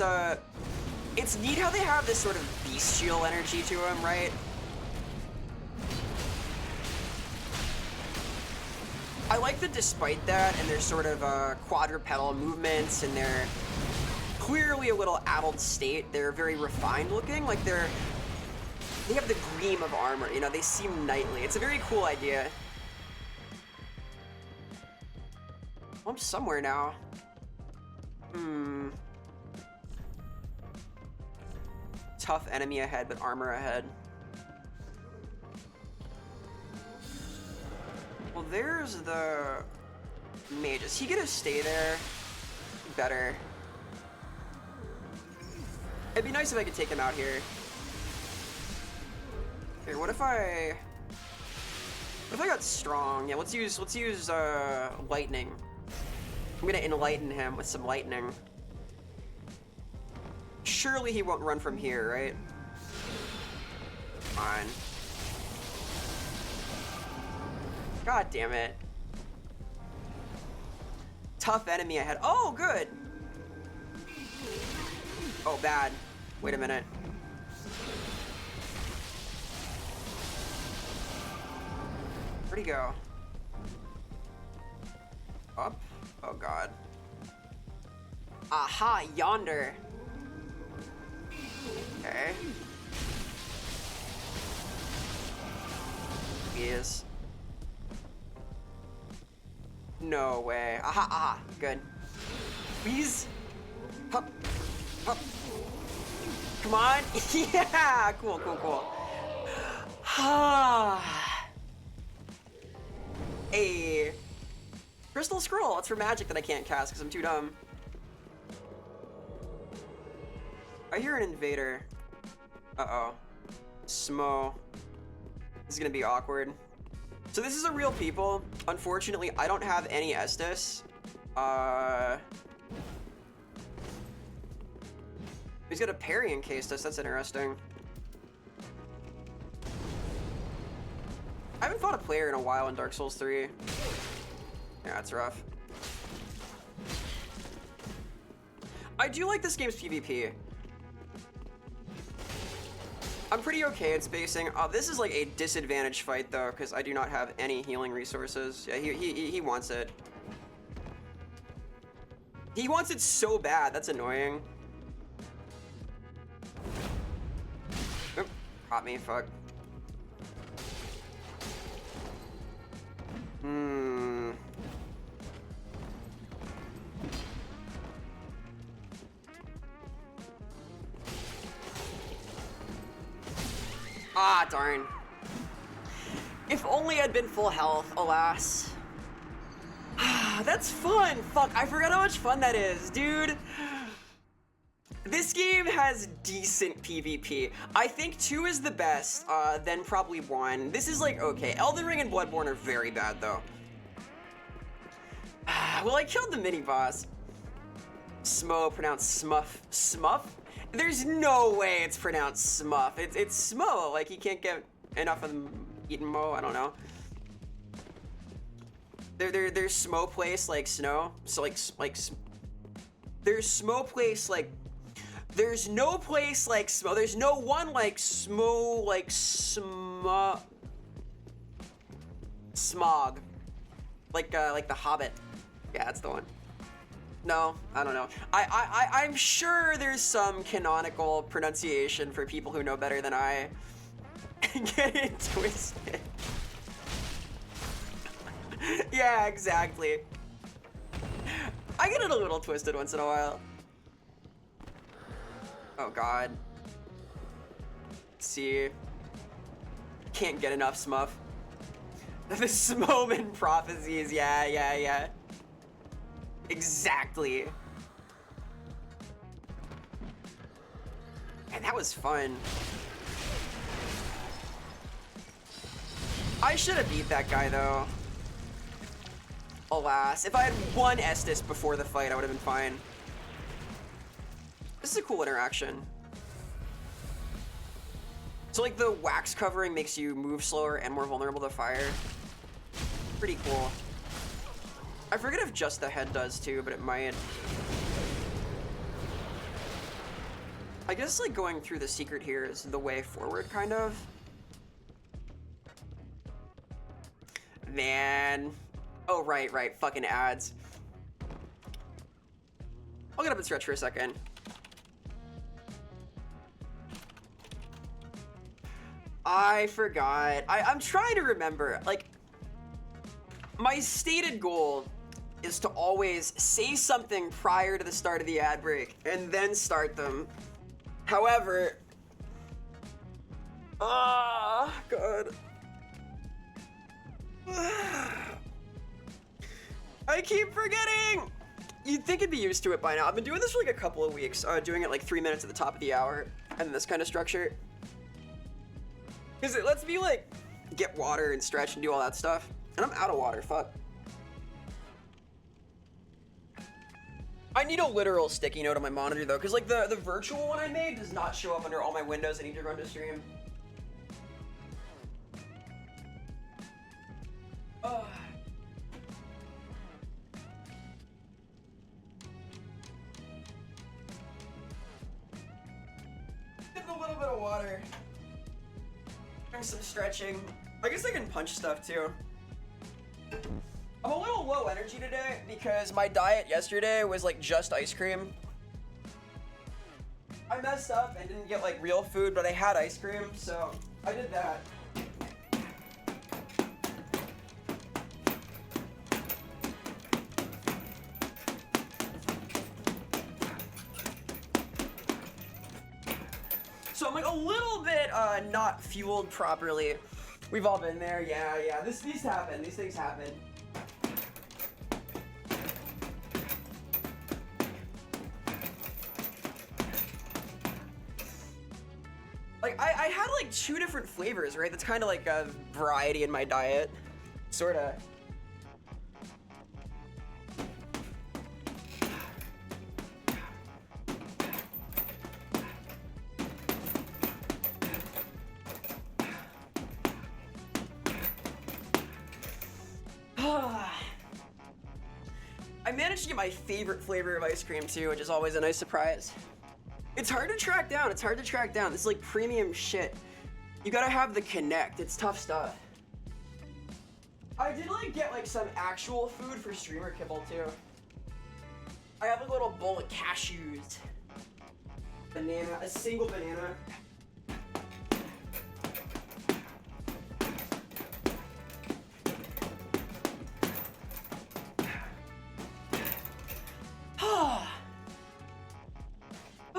Speaker 1: neat how they have this sort of bestial energy to them, right? I like that despite that and their sort of quadrupedal movements and their clearly a little addled state, they're very refined looking. Like they have the gleam of armor, you know, they seem knightly. It's a very cool idea. I'm somewhere now. Tough enemy ahead, but armor ahead. Well, there's the mage. Is he gonna stay there? Better. It'd be nice if I could take him out here. Here, what if I got strong? Yeah, let's use lightning. I'm gonna enlighten him with some lightning. Surely he won't run from here, right? Fine. God damn it. Tough enemy ahead. Oh, good. Oh, bad. Wait a minute. Where'd he go? Up? Oh, God. Aha, yonder. Okay. He is. No way. Aha, aha. Good. Please. Hup. Hup. Come on. Yeah. Cool, cool, cool. A crystal scroll. It's for magic that I can't cast because I'm too dumb. I hear an invader. Uh-oh. Smo. This is gonna be awkward. So this is a real people. Unfortunately, I don't have any Estus. He's got a parry encased us. That's interesting. I haven't fought a player in a while in Dark Souls 3. Yeah, that's rough. I do like this game's PvP. I'm pretty okay at spacing. This is like a disadvantaged fight though, because I do not have any healing resources. Yeah, he wants it. He wants it so bad. That's annoying. Oop, caught me. Fuck. Ah, darn. If only I'd been full health, alas. That's fun. Fuck, I forgot how much fun that is, dude. This game has decent PvP. I think 2 is the best, then probably 1. This is like, okay. Elden Ring and Bloodborne are very bad, though. Well, I killed the mini-boss. Smo, pronounced Smuff. Smuff? There's no way it's pronounced Smuff. It's Smo. Like, you can't get enough of them eating Mo. I don't know. There's Smo place like snow. So there's Smo place like. There's no place like Smo. There's no one like Smo like Smog. Like the Hobbit. Yeah, that's the one. No, I don't know. I'm sure there's some canonical pronunciation for people who know better than I. Get it twisted. Yeah, exactly. I get it a little twisted once in a while. Oh god. See. Can't get enough Smuff. The Smoman prophecies, yeah. Exactly. Man, that was fun. I should have beat that guy though. Alas, if I had one Estus before the fight, I would have been fine. This is a cool interaction. So like the wax covering makes you move slower and more vulnerable to fire. Pretty cool. I forget if just the head does too, but it might. I guess like going through the secret here is the way forward, kind of. Man. Oh, right, fucking ads. I'll get up and stretch for a second. I forgot. I'm trying to remember. Like, my stated goal is to always say something prior to the start of the ad break and then start them. However, God. I keep forgetting! You'd think I'd be used to it by now. I've been doing this for like a couple of weeks, doing it like 3 minutes at the top of the hour, and this kind of structure. Because it lets me like get water and stretch and do all that stuff. And I'm out of water, fuck. I need a literal sticky note on my monitor though, because like the virtual one I made does not show up under all my windows I need to run to stream. Getting a little bit of water. Doing some stretching. I guess I can punch stuff too. I'm a little low energy today because my diet yesterday was like just ice cream. I messed up and didn't get like real food, but I had ice cream, so I did that. So I'm like a little bit not fueled properly. We've all been there, yeah. These happen, these things happen. Like, I had like 2 different flavors, right? That's kind of like a variety in my diet, sorta. I managed to get my favorite flavor of ice cream too, which is always a nice surprise. It's hard to track down, This is like premium shit. You gotta have the connect, it's tough stuff. I did like get like some actual food for streamer kibble too. I have a little bowl of cashews. Banana, a single banana.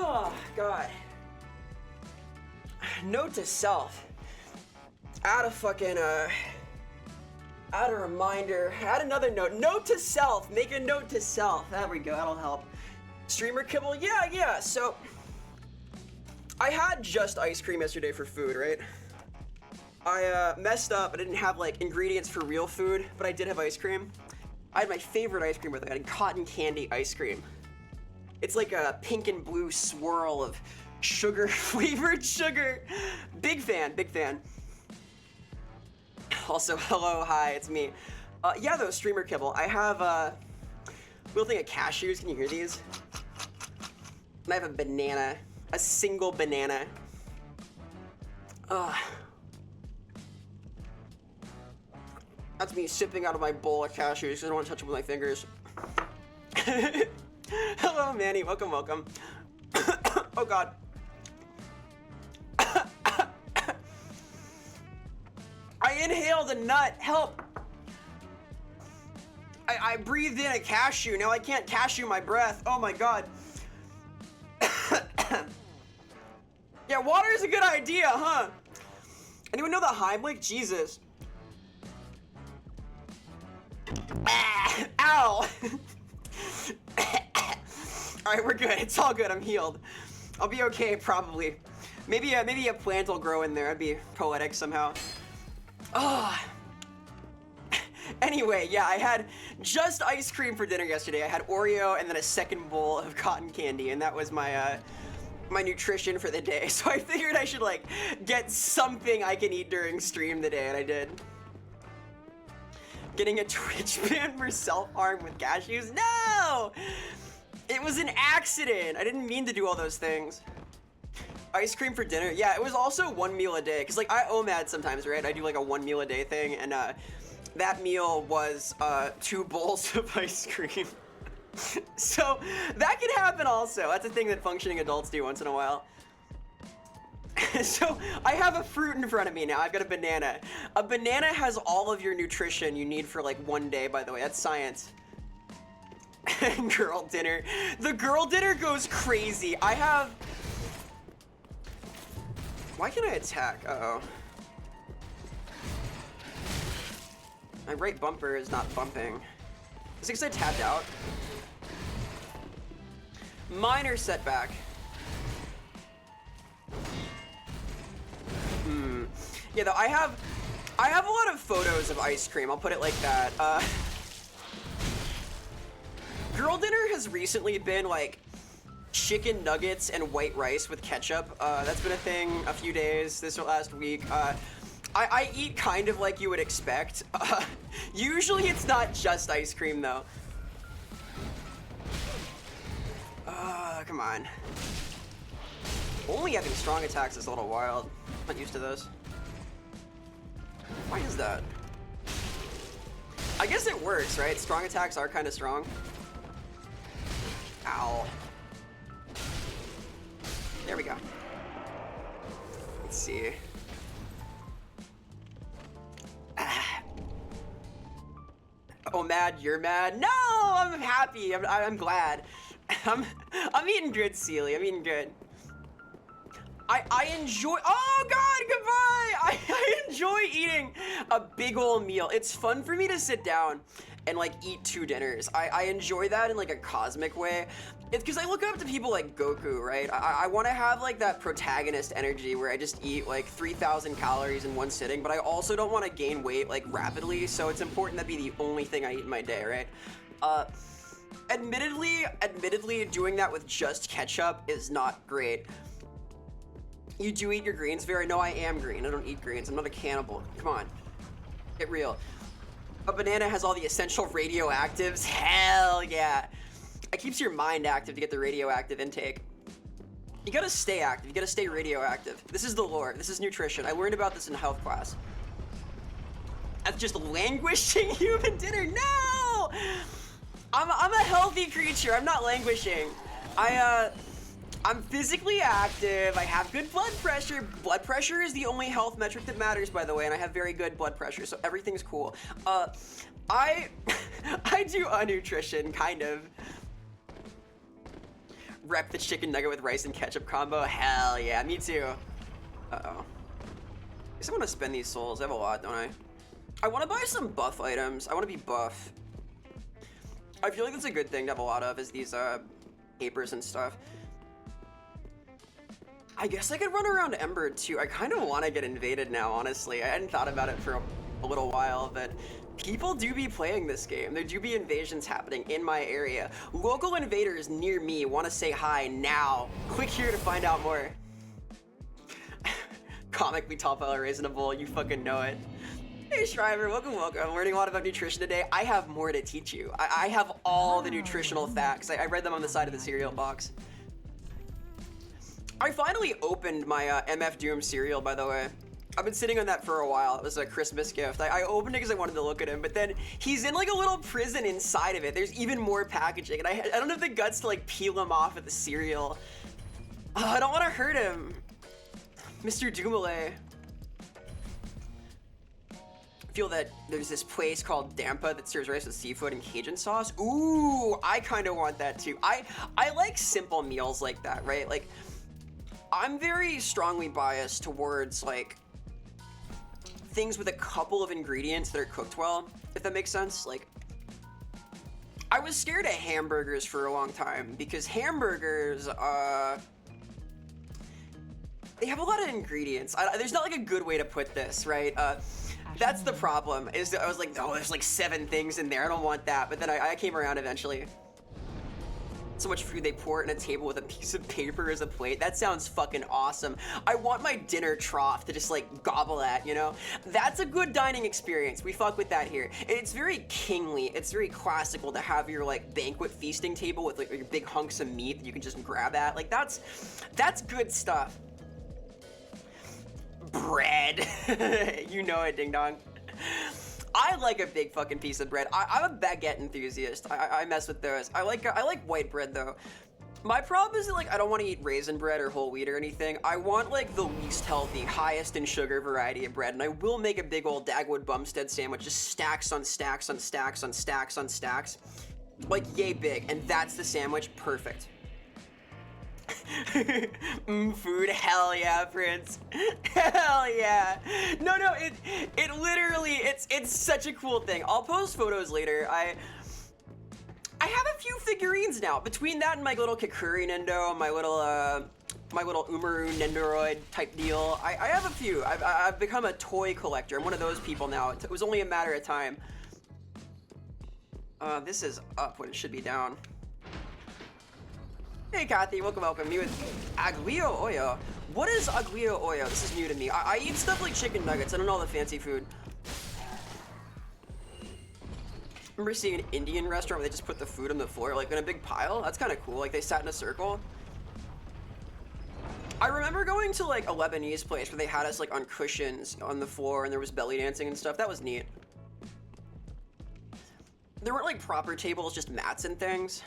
Speaker 1: Oh, God. Note to self. Add a fucking, add a reminder. Add another note. Note to self. Make a note to self. There we go. That'll help. Streamer kibble. Yeah. So, I had just ice cream yesterday for food, right? I messed up. I didn't have, like, ingredients for real food, but I did have ice cream. I had my favorite ice cream with it. I had cotton candy ice cream. It's like a pink and blue swirl of sugar, flavored sugar. Big fan, big fan. Also, hello, hi, it's me. Yeah, though, streamer kibble. I have a little thing of cashews. Can you hear these? And I have a banana, a single banana. That's me sipping out of my bowl of cashews because I don't want to touch them with my fingers. Hello, Manny. Welcome, welcome. Oh, God. I inhaled a nut. Help. I breathed in a cashew. Now I can't cashew my breath. Oh, my God. Yeah, water is a good idea, huh? Anyone know the Heimlich? Jesus. Ow! Alright, we're good. It's all good. I'm healed. I'll be okay, probably. Maybe a plant will grow in there. That'd be poetic somehow. Anyway, yeah, I had just ice cream for dinner yesterday. I had Oreo and then a second bowl of cotton candy, and that was my my nutrition for the day. So I figured I should like get something I can eat during stream today, and I did. Getting a Twitch ban for self-harm with cashews? No! It was an accident. I didn't mean to do all those things. Ice cream for dinner? Yeah, it was also 1 meal a day. Because, like, I OMAD sometimes, right? I do, like, a 1 meal a day thing. And, that meal was, 2 bowls of ice cream. So, that can happen also. That's a thing that functioning adults do once in a while. So, I have a fruit in front of me now. I've got a banana. A banana has all of your nutrition you need for, like, 1 day, by the way. That's science. Girl dinner. The girl dinner goes crazy. I have... Why can't I attack? Uh-oh. My right bumper is not bumping. Is it because I tapped out? Minor setback. Yeah, though, I have a lot of photos of ice cream. I'll put it like that. Girl dinner has recently been, like, chicken nuggets and white rice with ketchup. That's been a thing a few days, this last week. I eat kind of like you would expect. Usually it's not just ice cream, though. Come on. Only having strong attacks is a little wild. I'm not used to this. Why is that? I guess it works, right? Strong attacks are kind of strong. Ow. There we go. Let's see. Oh, mad? You're mad? No, I'm happy. I'm glad. I'm eating good, Sealy. I'm eating good. I enjoy. Oh God, goodbye. I enjoy eating a big old meal. It's fun for me to sit down and like eat 2 dinners. I enjoy that in like a cosmic way. It's because I look up to people like Goku, right? I want to have like that protagonist energy where I just eat like 3,000 calories in one sitting, but I also don't want to gain weight like rapidly, so it's important that be the only thing I eat in my day, right? Admittedly, doing that with just ketchup is not great. You do eat your greens, Vera? No, I am green. I don't eat greens. I'm not a cannibal. Come on. Get real. A banana has all the essential radioactives. Hell yeah. It keeps your mind active to get the radioactive intake. You gotta stay active. You gotta stay radioactive. This is the lore. This is nutrition. I learned about this in health class. That's just languishing human dinner. No! I'm a healthy creature. I'm not languishing. I'm physically active. I have good blood pressure. Blood pressure is the only health metric that matters, by the way, and I have very good blood pressure, so everything's cool. I do nutrition, kind of. Rep the chicken nugget with rice and ketchup combo. Hell yeah, me too. Uh-oh. I guess I want to spend these souls. I have a lot, don't I? I want to buy some buff items. I want to be buff. I feel like that's a good thing to have a lot of, is these papers and stuff. I guess I could run around Ember too. I kind of want to get invaded now, honestly. I hadn't thought about it for a little while, but people do be playing this game. There do be invasions happening in my area. Local invaders near me want to say hi now. Click here to find out more. Comically top out reasonable, you fucking know it. Hey Shriver, welcome, welcome. I'm learning a lot about nutrition today. I have more to teach you. I have all the nutritional facts. I read them on the side of the cereal box. I finally opened my MF Doom cereal, by the way. I've been sitting on that for a while. It was a Christmas gift. I opened it because I wanted to look at him, but then he's in like a little prison inside of it. There's even more packaging, and I don't have the guts to like peel him off at the cereal. Oh, I don't want to hurt him. Mr. Doomale. I feel that there's this place called Dampa that serves rice with seafood and Cajun sauce. Ooh, I kind of want that too. I like simple meals like that, right? Like, I'm very strongly biased towards like things with a couple of ingredients that are cooked well, if that makes sense. Like, I was scared of hamburgers for a long time because hamburgers, they have a lot of ingredients. There's not like a good way to put this, right? That's the problem, is that I was like, oh, there's like 7 things in there. I don't want that. But then I came around eventually. So much food they pour it in a table with a piece of paper as a plate. That sounds fucking awesome. I want my dinner trough to just like gobble at, you know? That's a good dining experience. We fuck with that here. It's very kingly. It's very classical to have your like banquet feasting table with like your big hunks of meat that you can just grab at. Like that's good stuff. Bread. You know it, ding dong. I like a big fucking piece of bread. I'm a baguette enthusiast. I mess with those. I like white bread though. My problem is that like I don't want to eat raisin bread or whole wheat or anything. I want like the least healthy, highest in sugar variety of bread, and I will make a big old Dagwood Bumstead sandwich, just stacks on stacks on stacks on stacks on stacks, like yay big, and that's the sandwich. Perfect. Food, hell yeah, Prince. Hell yeah. No, it literally, it's such a cool thing. I'll post photos later. I have a few figurines now. Between that and my little Kakuri Nendo, my little Umaru Nendoroid type deal, I have a few. I've become a toy collector. I'm one of those people now. It was only a matter of time. This is up when it should be down. Hey Kathy, welcome, welcome. Me with Aglio Olio. What is Aglio Olio? This is new to me. I eat stuff like chicken nuggets. I don't know all the fancy food. I remember seeing an Indian restaurant where they just put the food on the floor, like in a big pile. That's kind of cool. Like they sat in a circle. I remember going to like a Lebanese place where they had us like on cushions on the floor and there was belly dancing and stuff. That was neat. There weren't like proper tables, just mats and things.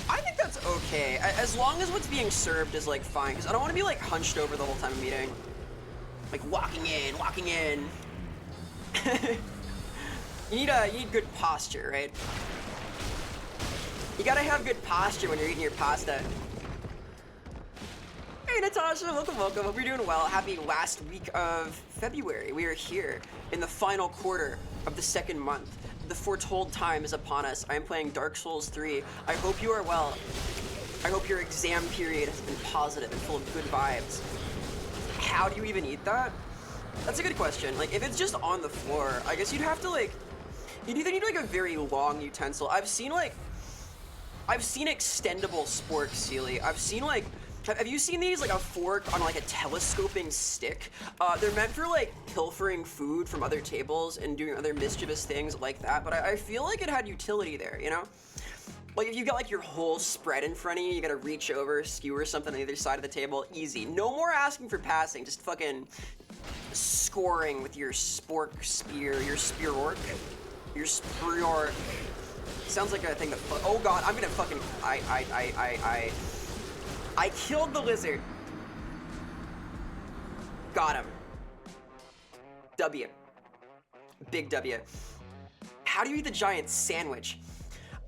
Speaker 1: I think that's okay, as long as what's being served is like fine, because I don't want to be like hunched over the whole time I'm eating. Like walking in. You need good posture, right? You gotta have good posture when you're eating your pasta. Hey Natasha, welcome, welcome. Hope you're doing well. Happy last week of February. We are here in the final quarter of the 2nd month. The foretold time is upon us. I am playing Dark Souls 3. I hope you are well. I hope your exam period has been positive and full of good vibes. How do you even eat that? That's a good question. Like, if it's just on the floor, I guess you'd have to like, you'd either need like a very long utensil. I've seen extendable sporks, Sealy. I've seen like, have you seen these, like a fork on like a telescoping stick? They're meant for like pilfering food from other tables and doing other mischievous things like that, but I feel like it had utility there, you know? Like if you got like your whole spread in front of you, you gotta reach over, skewer something on the other side of the table, easy. No more asking for passing, just fucking scoring with your spork spear, your spearork. Your spearork. Sounds like a thing that, oh god, I'm gonna fucking, I killed the lizard. Got him. W. Big W. How do you eat the giant sandwich?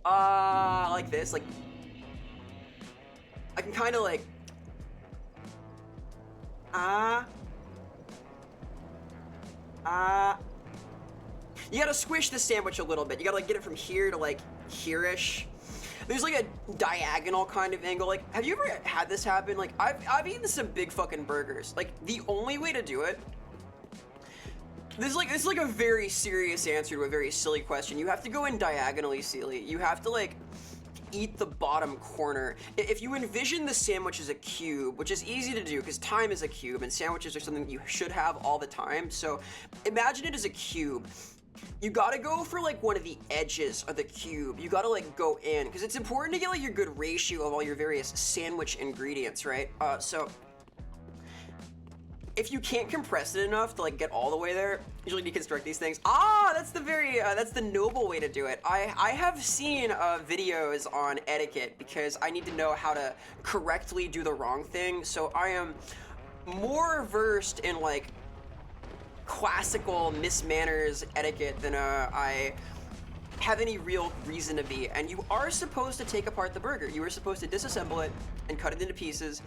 Speaker 1: Like this, like, I can kind of like, you gotta squish the sandwich a little bit. You gotta like get it from here to like here-ish. There's like a diagonal kind of angle. Like, have you ever had this happen? Like, I've eaten some big fucking burgers. Like, the only way to do it This is like a very serious answer to a very silly question. You have to go in diagonally, Sealy. You have to like eat the bottom corner. If you envision the sandwich as a cube, which is easy to do because time is a cube and sandwiches are something you should have all the time. So imagine it as a cube. You gotta go for like one of the edges of the cube. You gotta like go in because it's important to get like your good ratio of all your various sandwich ingredients, right? So if you can't compress it enough to like get all the way there, usually deconstruct these things. That's the noble way to do it. I have seen videos on etiquette because I need to know how to correctly do the wrong thing. So I am more versed in like classical mismanners etiquette than I have any real reason to be. And you are supposed to take apart the burger. You are supposed to disassemble it and cut it into pieces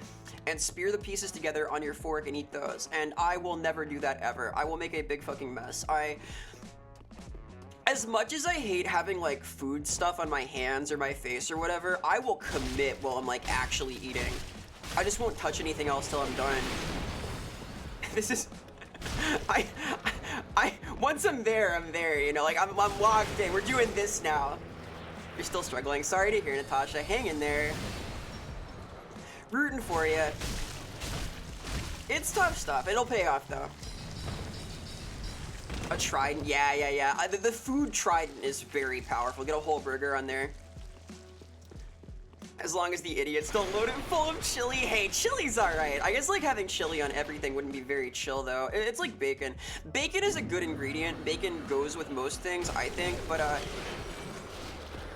Speaker 1: and spear the pieces together on your fork and eat those. And I will never do that ever. I will make a big fucking mess. As much as I hate having like food stuff on my hands or my face or whatever, I will commit while I'm like actually eating. I just won't touch anything else till I'm done. This is, once I'm there, you know, like I'm locked in. We're doing this now. You're still struggling. Sorry to hear, Natasha. Hang in there. Rooting for you. It's tough stuff. It'll pay off though. A trident, yeah. The food trident is very powerful. Get a whole burger on there. As long as the idiots don't load it full of chili. Hey, chili's alright. I guess like having chili on everything wouldn't be very chill though. It's like bacon. Bacon is a good ingredient. Bacon goes with most things, I think, but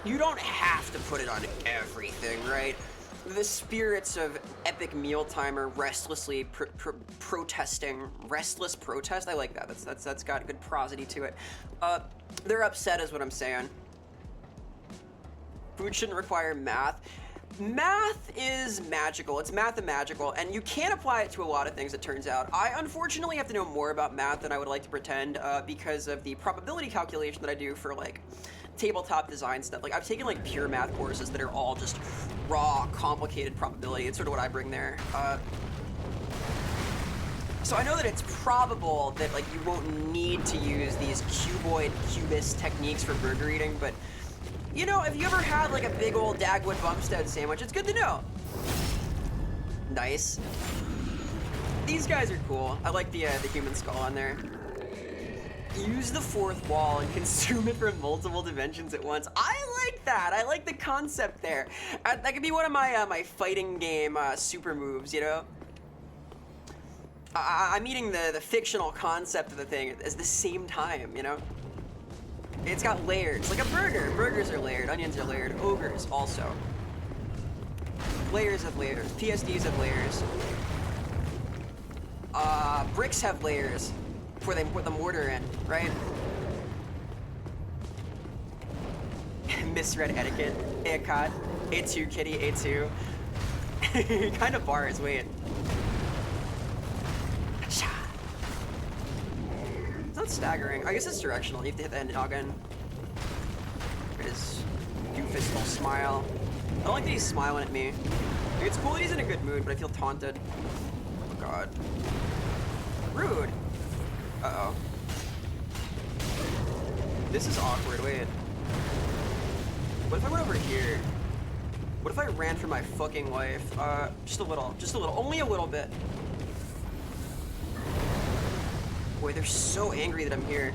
Speaker 1: you don't have to put it on everything, right? The spirits of epic mealtime are restlessly protesting. Restless protest? I like that. That's got good prosody to it. They're upset is what I'm saying. Food shouldn't require math. Math is magical. It's mathemagical, and you can apply it to a lot of things, it turns out. I unfortunately have to know more about math than I would like to pretend because of the probability calculation that I do for like tabletop design stuff. Like I've taken like pure math courses that are all just raw, complicated probability. It's sort of what I bring there. So I know that it's probable that like you won't need to use these cuboid, cubist techniques for burger eating, but you know, if you ever had like a big old Dagwood Bumstead sandwich, it's good to know. Nice. These guys are cool. I like the human skull on there. Use the fourth wall and consume it from multiple dimensions at once. I like that. I like the concept there. That could be one of my my fighting game super moves, you know? I'm eating the fictional concept of the thing at the same time, you know? It's got layers, like a burger. Burgers are layered, onions are layered, ogres also. Layers have layers, PSDs have layers. Bricks have layers before they put the mortar in, right? Misread etiquette. A-cod. A2, kitty, A2. Kind of bars, wait. It's not staggering. I guess it's directional. You have to hit the end noggin. His doofus little smile. I don't like that he's smiling at me. Like, it's cool that he's in a good mood, but I feel taunted. Oh god. Rude. Uh-oh. This is awkward. Wait. What if I went over here? What if I ran for my fucking life? Just a little. Just a little. Only a little bit. Boy, they're so angry that I'm here.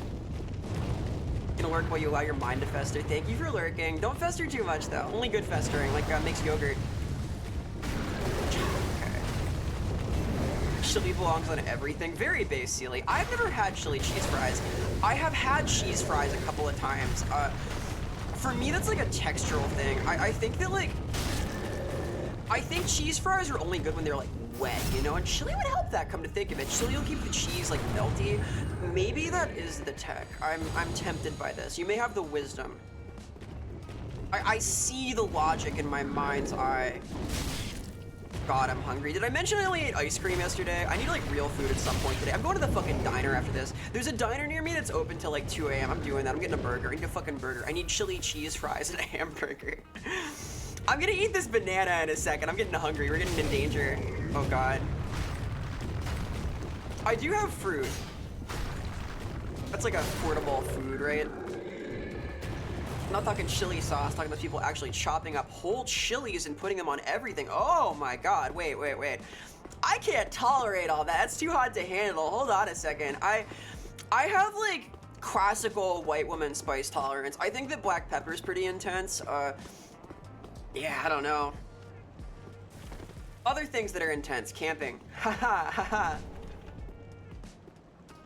Speaker 1: Gonna lurk while you allow your mind to fester. Thank you for lurking. Don't fester too much, though. Only good festering, like mixed yogurt. Okay. Chili belongs on everything. Very base, Sealy. I've never had chili cheese fries. I have had cheese fries a couple of times. For me, that's like a textural thing. I think that like... I think cheese fries are only good when they're like wet, you know? And chili would help that, come to think of it. Chili will keep the cheese like melty. Maybe that is the tech. I'm tempted by this. You may have the wisdom. I see the logic in my mind's eye. God, I'm hungry. Did I mention I only ate ice cream yesterday? I need like real food at some point today. I'm going to the fucking diner after this. There's a diner near me that's open till like 2 a.m. I'm doing that. I'm getting a burger. I need a fucking burger. I need chili cheese fries and a hamburger. I'm gonna eat this banana in a second. I'm getting hungry. We're getting in danger. Oh god. I do have fruit. That's like a portable food, right? I'm not talking chili sauce, I'm talking about people actually chopping up whole chilies and putting them on everything. Oh my god, wait. I can't tolerate all that. That's too hot to handle. Hold on a second. I have like classical white woman spice tolerance. I think that black pepper is pretty intense. Yeah, I don't know. Other things that are intense, camping. Haha.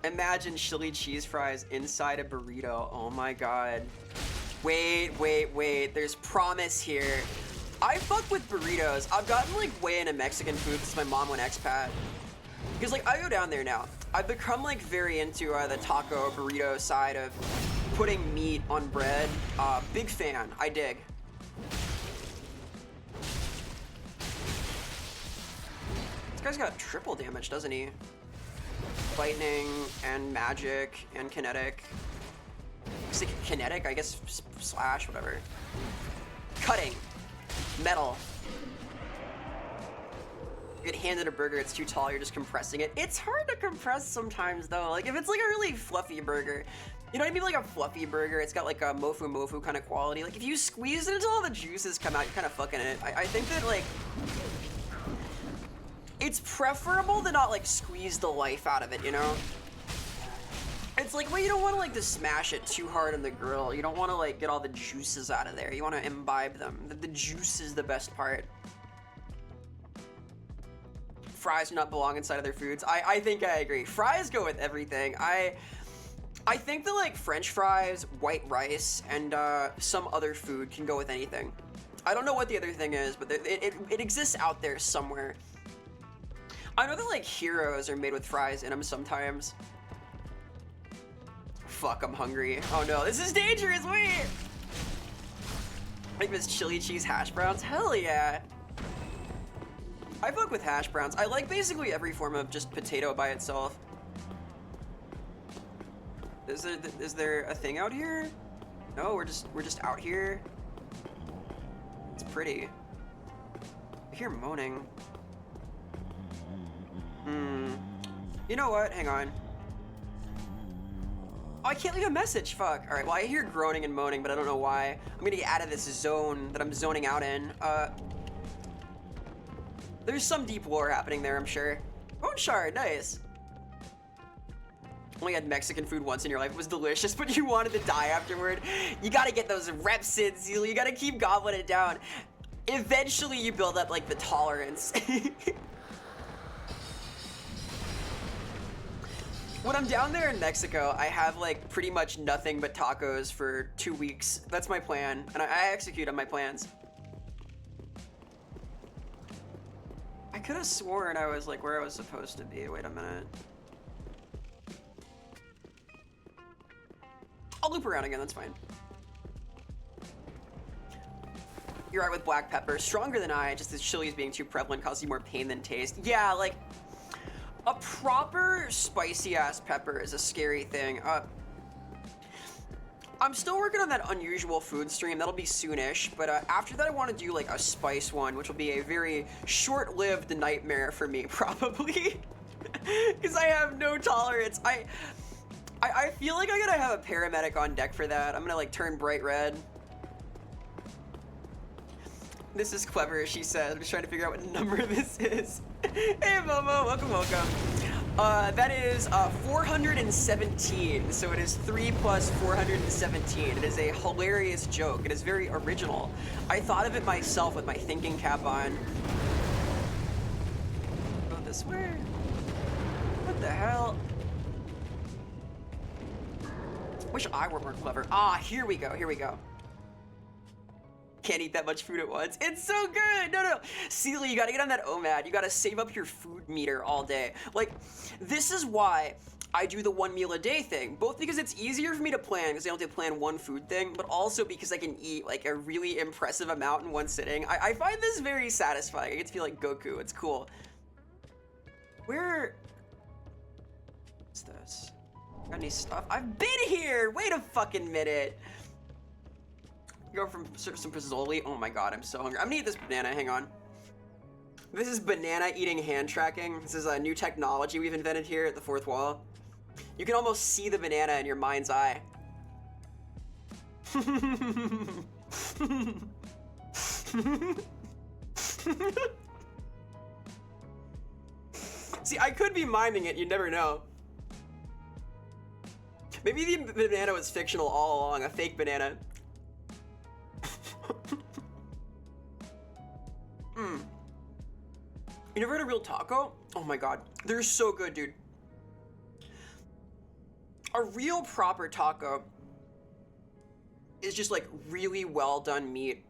Speaker 1: Imagine chili cheese fries inside a burrito. Oh my god. Wait. There's promise here. I fuck with burritos. I've gotten like way into Mexican food since my mom went expat. Because like I go down there now. I've become like very into the taco burrito side of putting meat on bread. Big fan. I dig. This guy's got triple damage, doesn't he? Lightning and magic and kinetic. Is it kinetic? I guess slash, whatever. Cutting. Metal. You get handed a burger, it's too tall, you're just compressing it. It's hard to compress sometimes though. Like if it's like a really fluffy burger, you know what I mean? Like a fluffy burger, it's got like a mofu kind of quality. Like if you squeeze it until all the juices come out, you're kind of fucking it. I think that like, it's preferable to not like squeeze the life out of it, you know? It's like, well, you don't want to like to smash it too hard on the grill. You don't want to like get all the juices out of there. You want to imbibe them. The juice is the best part. Fries do not belong inside other foods. I think I agree. Fries go with everything. I think that like French fries, white rice, and some other food can go with anything. I don't know what the other thing is, but it exists out there somewhere. I know that like heroes are made with fries in them sometimes. Fuck, I'm hungry. Oh no, this is dangerous, wait! Like this chili cheese hash browns? Hell yeah! I fuck with hash browns. I like basically every form of just potato by itself. Is there a thing out here? No, we're just out here. It's pretty. I hear moaning. You know what? Hang on. Oh, I can't leave a message, fuck. All right, well, I hear groaning and moaning, but I don't know why. I'm gonna get out of this zone that I'm zoning out in. There's some deep lore happening there, I'm sure. Bone shard, nice. Only had Mexican food once in your life. It was delicious, but you wanted to die afterward. You gotta get those reps in, Seal. You gotta keep gobbling it down. Eventually, you build up, like, the tolerance. When I'm down there in Mexico, I have like pretty much nothing but tacos for 2 weeks. That's my plan, and I execute on my plans. I could have sworn I was like where I was supposed to be. Wait a minute. I'll loop around again, that's fine. You're right with black pepper. Stronger than I, just the chilies being too prevalent causes you more pain than taste. Yeah, like, a proper spicy ass pepper is a scary thing. I'm still working on that unusual food stream. That'll be soonish, but after that I want to do like a spice one, which will be a very short-lived nightmare for me, probably. Because I have no tolerance. I feel like I gotta have a paramedic on deck for that. I'm gonna like turn bright red. This is clever, she says. I'm just trying to figure out what number this is. Hey, Momo, welcome. That is 417, so it is 3 plus 417. It is a hilarious joke. It is very original. I thought of it myself with my thinking cap on. Go this way? What the hell? Wish I were more clever. Ah, here we go. Can't eat that much food at once. It's so good. No. Sealy, you gotta get on that OMAD. You gotta save up your food meter all day. Like, this is why I do the 1 meal a day thing. Both because it's easier for me to plan because I don't have to plan one food thing, but also because I can eat like a really impressive amount in one sitting. I find this very satisfying. I get to feel like Goku. It's cool. What's this? Got any stuff? I've been here. Wait a fucking minute. Go from some Pizzoli. Oh my god, I'm so hungry. I'm gonna eat this banana, hang on. This is banana eating hand tracking. This is a new technology we've invented here at the Fourth Wall. You can almost see the banana in your mind's eye. See, I could be miming it, you never know. Maybe the banana was fictional all along, a fake banana. You never had a real taco? Oh my god, they're so good, dude. A real proper taco is just like really well done meat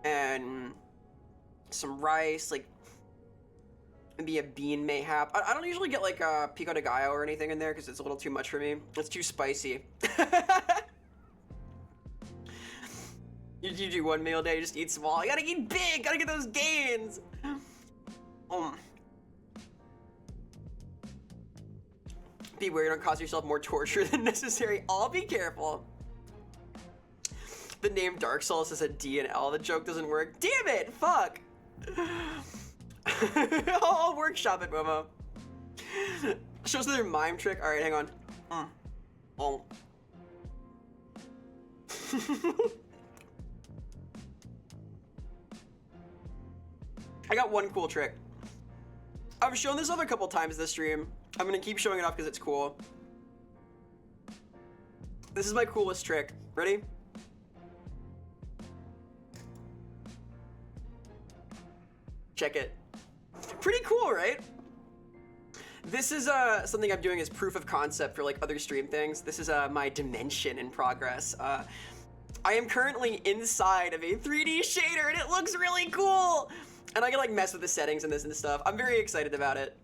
Speaker 1: and some rice, like maybe a bean mayhap. I don't usually get like a pico de gallo or anything in there because it's a little too much for me. It's too spicy. You do one meal a day, you just eat small. You gotta eat big, gotta get those gains. Beware, don't cause yourself more torture than necessary. I'll be careful. The name Dark Souls is a D and L. The joke doesn't work. Damn it! Fuck! I'll workshop it, Momo. Shows their mime trick. Alright, hang on. Oh. I got one cool trick. I've shown this off a couple times this stream. I'm gonna keep showing it off because it's cool. This is my coolest trick. Ready? Check it. Pretty cool, right? This is something I'm doing as proof of concept for like other stream things. This is my dimension in progress. I am currently inside of a 3D shader and it looks really cool. And I can like mess with the settings and this and stuff. I'm very excited about it.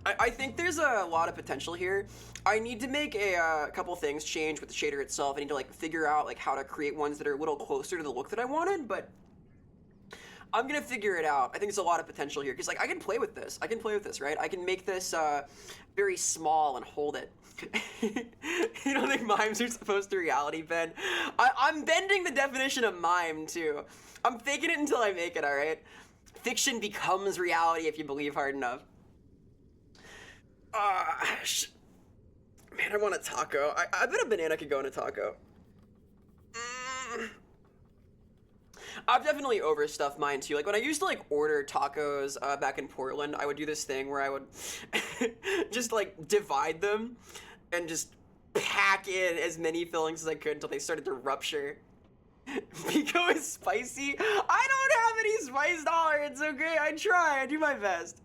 Speaker 1: I think there's a lot of potential here. I need to make a couple things change with the shader itself. I need to like figure out like how to create ones that are a little closer to the look that I wanted, but I'm gonna figure it out. I think there's a lot of potential here because like I can play with this. I can play with this, right? I can make this very small and hold it. You don't think mimes are supposed to reality bend? I'm bending the definition of mime too. I'm faking it until I make it, all right? Fiction becomes reality if you believe hard enough. Man, I want a taco. I bet a banana could go in a taco. I've definitely overstuffed mine too. Like when I used to like order tacos back in Portland, I would do this thing where I would just like divide them and just pack in as many fillings as I could until they started to rupture. Pico is spicy. I don't have any spice tolerance, okay? I try, I do my best.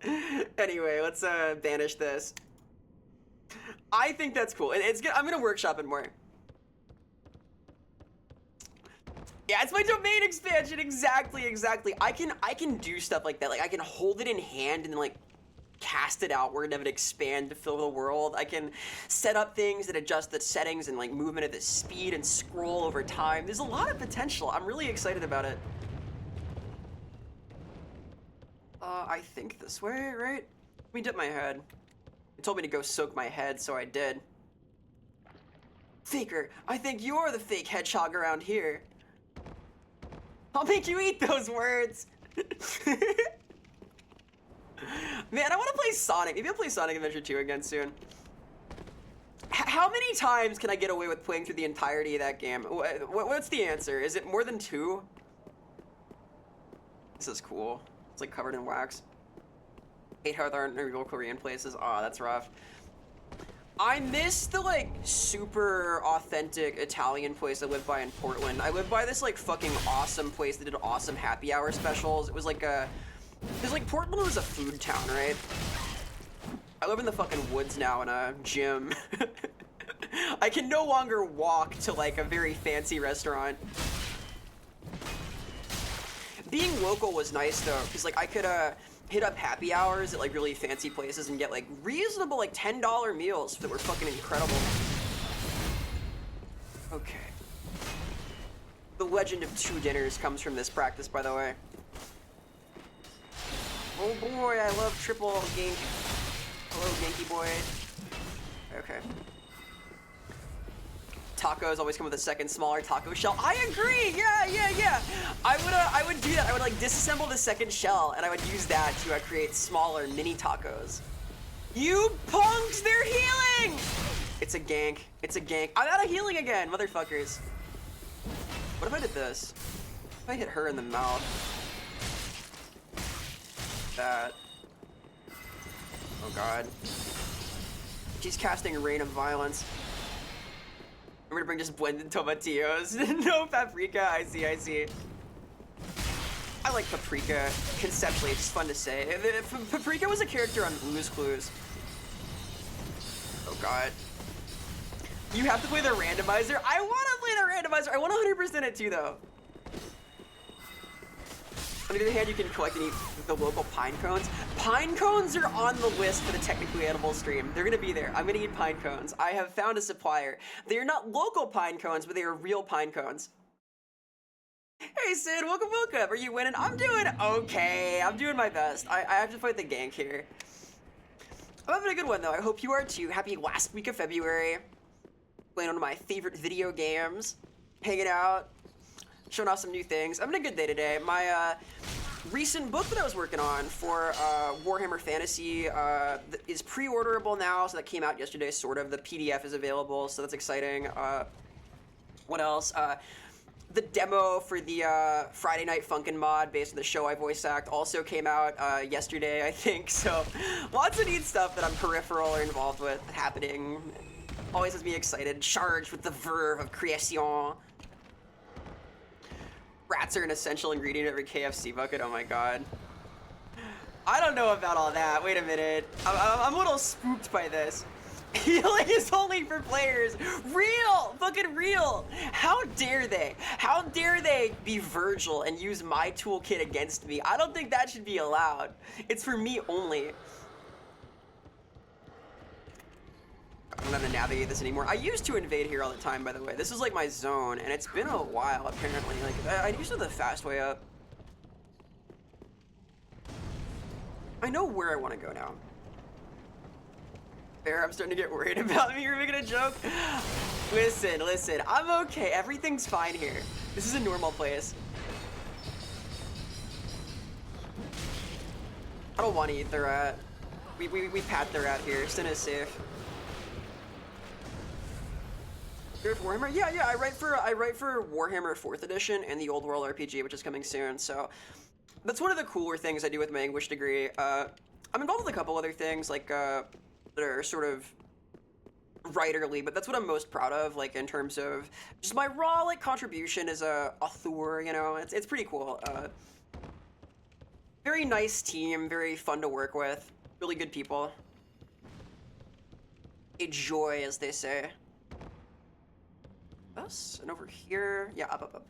Speaker 1: Anyway, let's banish this. I think that's cool, and it's good. I'm gonna workshop it more. Yeah, it's my domain expansion, exactly. I can do stuff like that. Like I can hold it in hand and then like cast it outward and have it expand to fill the world. I can set up things that adjust the settings and like movement at the speed and scroll over time. There's a lot of potential. I'm really excited about it. I think this way, right? Let me dip my head. It told me to go soak my head, so I did. Faker, I think you're the fake hedgehog around here. I'll make you eat those words. Man, I want to play Sonic. Maybe I'll play Sonic Adventure 2 again soon. How many times can I get away with playing through the entirety of that game? What's the answer? Is it more than 2? This is cool. It's like covered in wax. Hate how there aren't real Korean places. Aw, that's rough. I miss the like super authentic Italian place I live by in Portland. I live by this like fucking awesome place that did awesome happy hour specials. It was like because like Portland was a food town, right? I live in the fucking woods now in a gym. I can no longer walk to like a very fancy restaurant. Being local was nice though, because like I could hit up happy hours at like really fancy places and get like reasonable like $10 meals that were fucking incredible. Okay. The legend of 2 dinners comes from this practice, by the way. Oh boy, I love triple gank. Hello, Yankee boy. Okay. Tacos always come with a second smaller taco shell. I agree. Yeah. I would do that. I would like disassemble the second shell and I would use that to create smaller mini tacos. You punks, they're healing! It's a gank. It's a gank. I'm out of healing again, motherfuckers. What if I did this? If I hit her in the mouth? That. Oh god. She's casting Rain of Violence. I'm gonna bring just blended tomatillos. No paprika, I see, I see. I like paprika, conceptually, it's just fun to say. Paprika was a character on Blue's Clues. Oh god. You have to play the randomizer? I wanna play the randomizer! I wanna 100% it too, though. On the other hand, you can collect and eat the local pine cones. Pine cones are on the list for the Technically Edible stream. They're gonna be there. I'm gonna eat pine cones. I have found a supplier. They are not local pine cones, but they are real pine cones. Hey Sid, welcome, welcome. Are you winning? I'm doing okay. I'm doing my best. I have to fight the gank here. I'm having a good one though. I hope you are too. Happy last week of February. Playing one of my favorite video games. Hanging out. Showing off some new things. I'm having a good day today. My recent book that I was working on for Warhammer Fantasy is pre-orderable now. So that came out yesterday, sort of. The PDF is available, so that's exciting. What else? The demo for the Friday Night Funkin' mod based on the show I voice act also came out yesterday, I think. So lots of neat stuff that I'm peripheral or involved with happening. Always has me excited, charged with the verve of creation. Rats are an essential ingredient of every KFC bucket, oh my god. I don't know about all that, wait a minute. I'm a little spooked by this. Healing is only for players. Real! Fucking real! How dare they? How dare they be Virgil and use my toolkit against me? I don't think that should be allowed. It's for me only. I'm not gonna navigate this anymore. I used to invade here all the time, by the way. This is like my zone, and it's been a while, apparently. Like, I used to the fast way up. I know where I want to go now. Vera, I'm starting to get worried about me. You're making a joke? Listen, listen. I'm okay. Everything's fine here. This is a normal place. I don't want to eat the rat. We pat the rat here. Sin is safe. You're for Warhammer? Yeah, I write for Warhammer 4th edition and the Old World RPG, which is coming soon. So that's one of the cooler things I do with my English degree. I'm involved with a couple other things like that are sort of writerly, but that's what I'm most proud of, like in terms of just my raw like contribution as a author. You know, it's pretty cool. Very nice team, very fun to work with, really good people. A joy, as they say. Us and over here, yeah, up.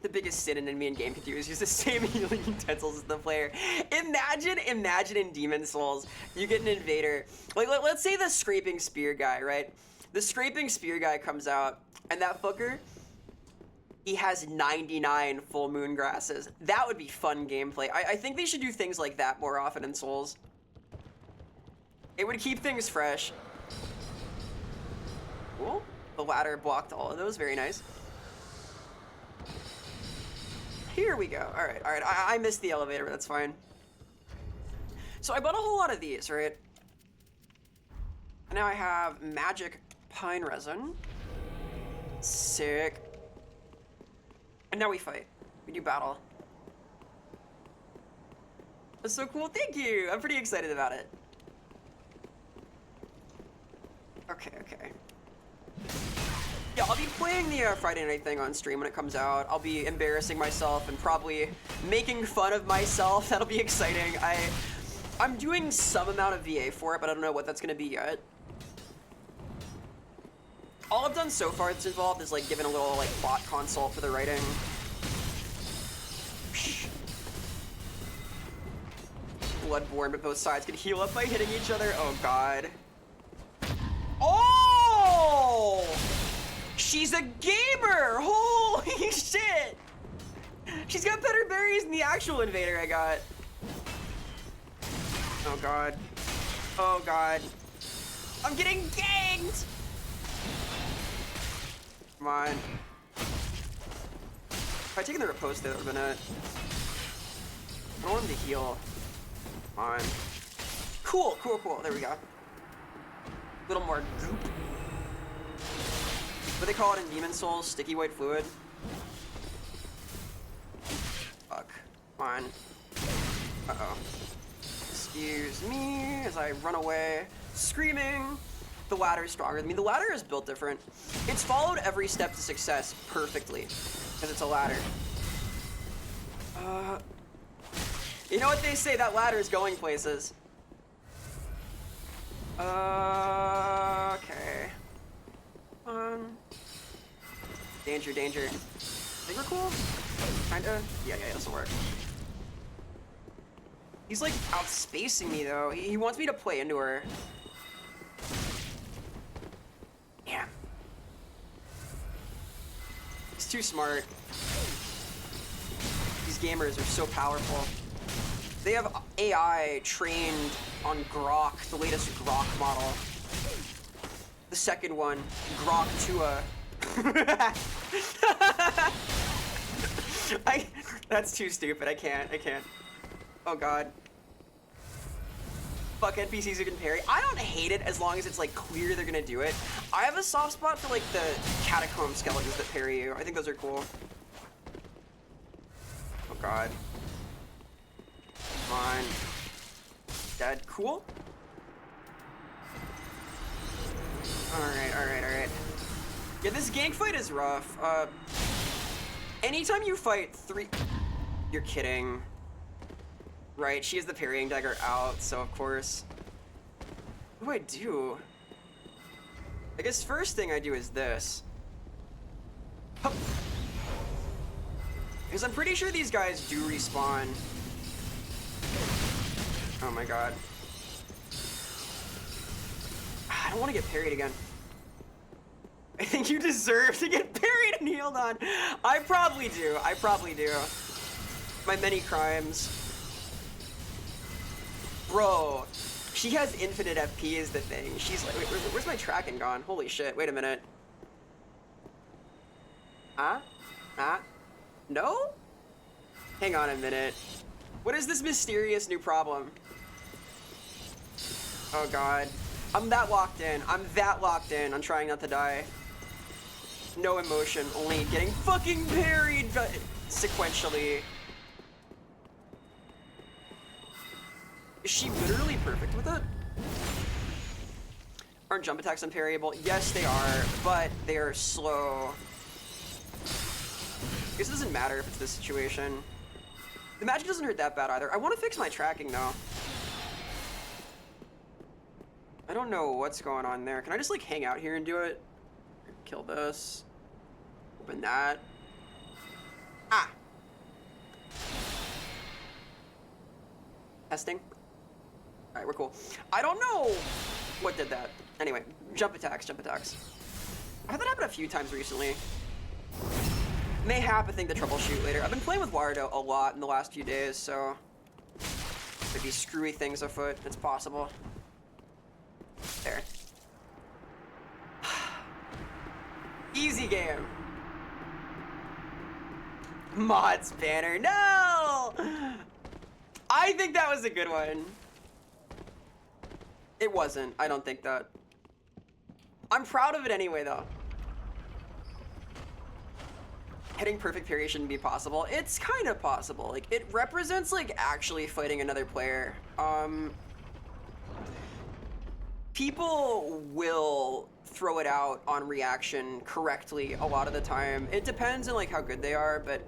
Speaker 1: The biggest sin an enemy in game can do is use the same healing utensils as the player. Imagine in Demon Souls, you get an invader. Like, let's say the Scraping Spear guy, right? The Scraping Spear guy comes out, and that fucker, he has 99 full moon grasses. That would be fun gameplay. I think they should do things like that more often in Souls. It would keep things fresh. Cool. The ladder blocked all of those. Very nice. Here we go. All right. I missed the elevator, but that's fine. So I bought a whole lot of these, right? And now I have magic pine resin. Sick. And now we fight. We do battle. That's so cool. Thank you. I'm pretty excited about it. Okay. Yeah, I'll be playing the Friday night thing on stream when it comes out. I'll be embarrassing myself and probably making fun of myself. That'll be exciting. I'm doing some amount of VA for it, but I don't know what that's gonna be yet. All I've done so far that's involved is like giving a little like bot consult for the writing. Bloodborne, but both sides can heal up by hitting each other. Oh god. Oh! She's a gamer! Holy shit! She's got better berries than the actual invader I got. Oh god. Oh god. I'm getting ganked! Come on. If I'd taken the riposte, that would have been it. I don't want him to heal. Come on. Cool, cool, cool. There we go. A little more goop. What they call it in Demon Souls, sticky white fluid. Fuck. Come on. Uh-oh. Excuse me as I run away, screaming. The ladder is stronger than me. The ladder is built different. It's followed every step to success perfectly, because it's a ladder. You know what they say, that ladder is going places. Okay. Danger, danger. Think we're cool? Kinda? Yeah, this will work. He's like outspacing me though. He wants me to play into her. Damn. He's too smart. These gamers are so powerful. They have AI trained on Grok, the latest Grok model. The second one, Grok 2A. That's too stupid. I can't. Oh god. Fuck NPCs who can parry. I don't hate it as long as it's like clear they're gonna do it. I have a soft spot for like the catacomb skeletons that parry you. I think those are cool. Oh god. Come on. Dead. Cool. Alright. Yeah, this gank fight is rough. Anytime you fight three... You're kidding. Right, she has the parrying dagger out, so of course. What do I do? I guess first thing I do is this. Hup. Because I'm pretty sure these guys do respawn. Oh my god. I don't want to get parried again. I think you deserve to get parried and healed on. I probably do. My many crimes. Bro, she has infinite FP is the thing. She's like, wait, where's my tracking gone? Holy shit, wait a minute. No? Hang on a minute. What is this mysterious new problem? Oh god. I'm that locked in. I'm trying not to die. No emotion, only getting fucking parried sequentially. Is she literally perfect with it? Aren't jump attacks unparryable? Yes, they are, but they are slow. I guess it doesn't matter if it's this situation. The magic doesn't hurt that bad either. I want to fix my tracking though. I don't know what's going on there. Can I just like hang out here and do it? Kill this. Open that. Ah! Testing. Alright, we're cool. I don't know what did that. Anyway, jump attacks. I've had that happen a few times recently. Mayhap a thing to troubleshoot later. I've been playing with Wardo a lot in the last few days, so could be screwy things afoot. It's possible. There. Easy game. Mods banner. No! I think that was a good one. It wasn't. I don't think that. I'm proud of it anyway, though. Hitting perfect parry shouldn't be possible. It's kind of possible. Like, it represents, like, actually fighting another player. People will throw it out on reaction correctly a lot of the time. It depends on, like, how good they are, but...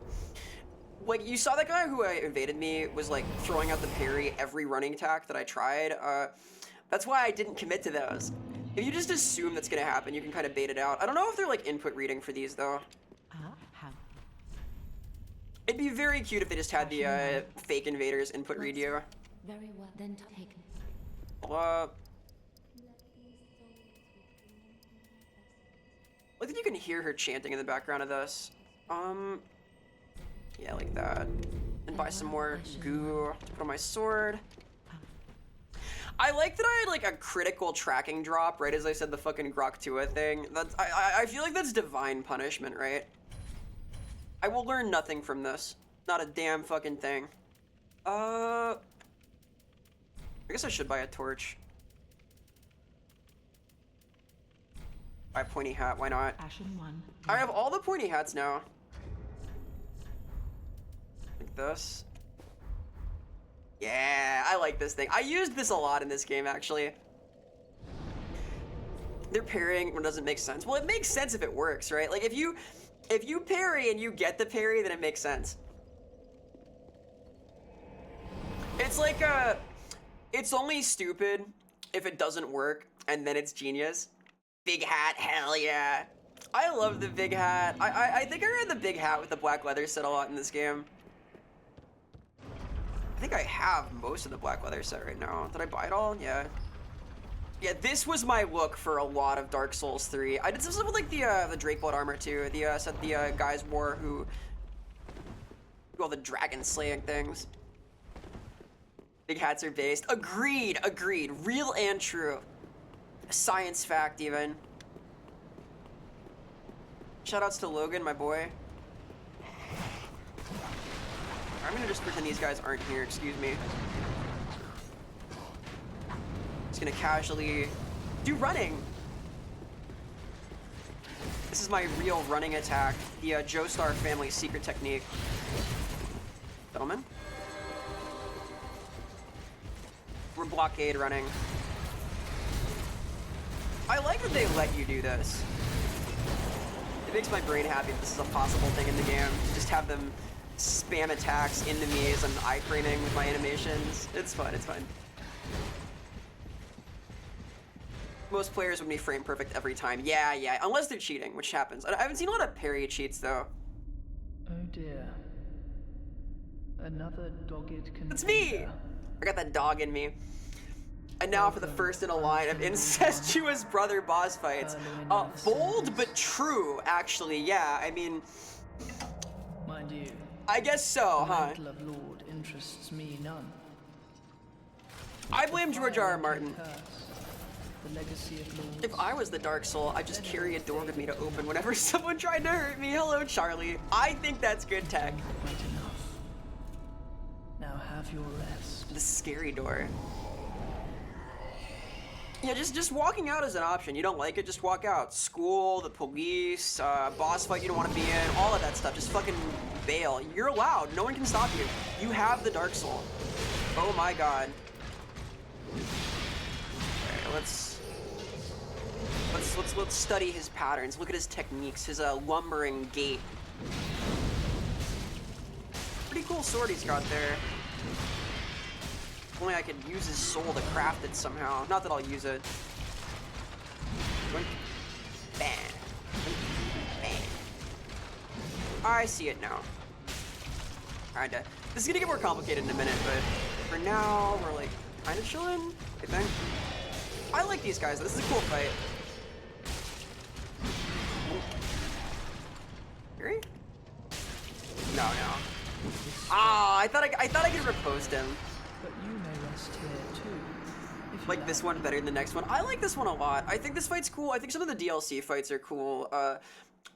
Speaker 1: Like, you saw that guy who invaded me was, like, throwing out the parry every running attack that I tried. That's why I didn't commit to those. If you just assume that's gonna happen, you can kind of bait it out. I don't know if they're, like, input reading for these, though. It'd be very cute if they just had the fake invaders input read you.
Speaker 2: Very well, then taken.
Speaker 1: Hello? I think you can hear her chanting in the background of this. Yeah, like that. And buy some more goo to put on my sword. I like that I had like a critical tracking drop right as I said the fucking Grok 2A thing. That's I feel like that's divine punishment, right? I will learn nothing from this. Not a damn fucking thing. I I guess I should buy a torch. Buy a pointy hat, why not?
Speaker 2: Ashen 1.
Speaker 1: I have all the pointy hats now. Like this. Yeah, I like this thing. I used this a lot in this game, actually. They're parrying when it doesn't make sense. Well, it makes sense if it works, right? Like, if you parry and you get the parry, then it makes sense. It's like, it's only stupid if it doesn't work, and then it's genius. Big hat, hell yeah. I love the big hat. I think I ran the big hat with the black leather set a lot in this game. I think I have most of the black leather set right now. Did I buy it all? Yeah. Yeah, this was my look for a lot of Dark Souls 3. I did some stuff with like the Drake Blood armor too. The set the guys wore who do all the dragon slaying things. Big hats are based. Agreed, agreed. Real and true. Science fact even. Shoutouts to Logan, my boy. I'm gonna just pretend these guys aren't here, excuse me. Just gonna casually do running. This is my real running attack, the Joestar family secret technique. Gentlemen. We're blockade running. I like that they let you do this. It makes my brain happy that this is a possible thing in the game. Just have them spam attacks into me as I'm iframing with my animations. It's fun, it's fun. Most players would be frame perfect every time. Yeah, yeah, unless they're cheating, which happens. I haven't seen a lot of parry cheats though.
Speaker 3: Oh dear. Another dogged contender.
Speaker 1: It's me! I got that dog in me. And now for the first in a line of incestuous brother boss fights. Bold but true, actually, yeah. I mean,
Speaker 3: mind you,
Speaker 1: I guess so, huh?
Speaker 3: the title of Lord interests me none.
Speaker 1: I blame George R. R. Martin.
Speaker 3: The legacy of lords.
Speaker 1: If I was the Dark Soul, I'd just carry a door with me to open whenever someone tried to hurt me. Hello, Charlie. I think that's good tech.
Speaker 3: Quite enough. Now have your rest.
Speaker 1: The scary door. Yeah, just walking out is an option. You don't like it, just walk out. School, the police, boss fight you don't want to be in, all of that stuff. Just fucking bail. You're allowed. No one can stop you. You have the Dark Soul. Oh my god. Alright, let's study his patterns. Look at his techniques, his lumbering gait. Pretty cool sword he's got there. If only I could use his soul to craft it somehow. Not that I'll use it. Bang. Bang. I see it now. Kinda. This is gonna get more complicated in a minute, but for now, we're like kinda chilling, I think. I like these guys. This is a cool fight. Fury? No. Ah, I thought I could riposte him.
Speaker 3: But you may rest here too. If you
Speaker 1: Like this one better than the next one. I like this one a lot. I think this fight's cool. I think some of the DLC fights are cool.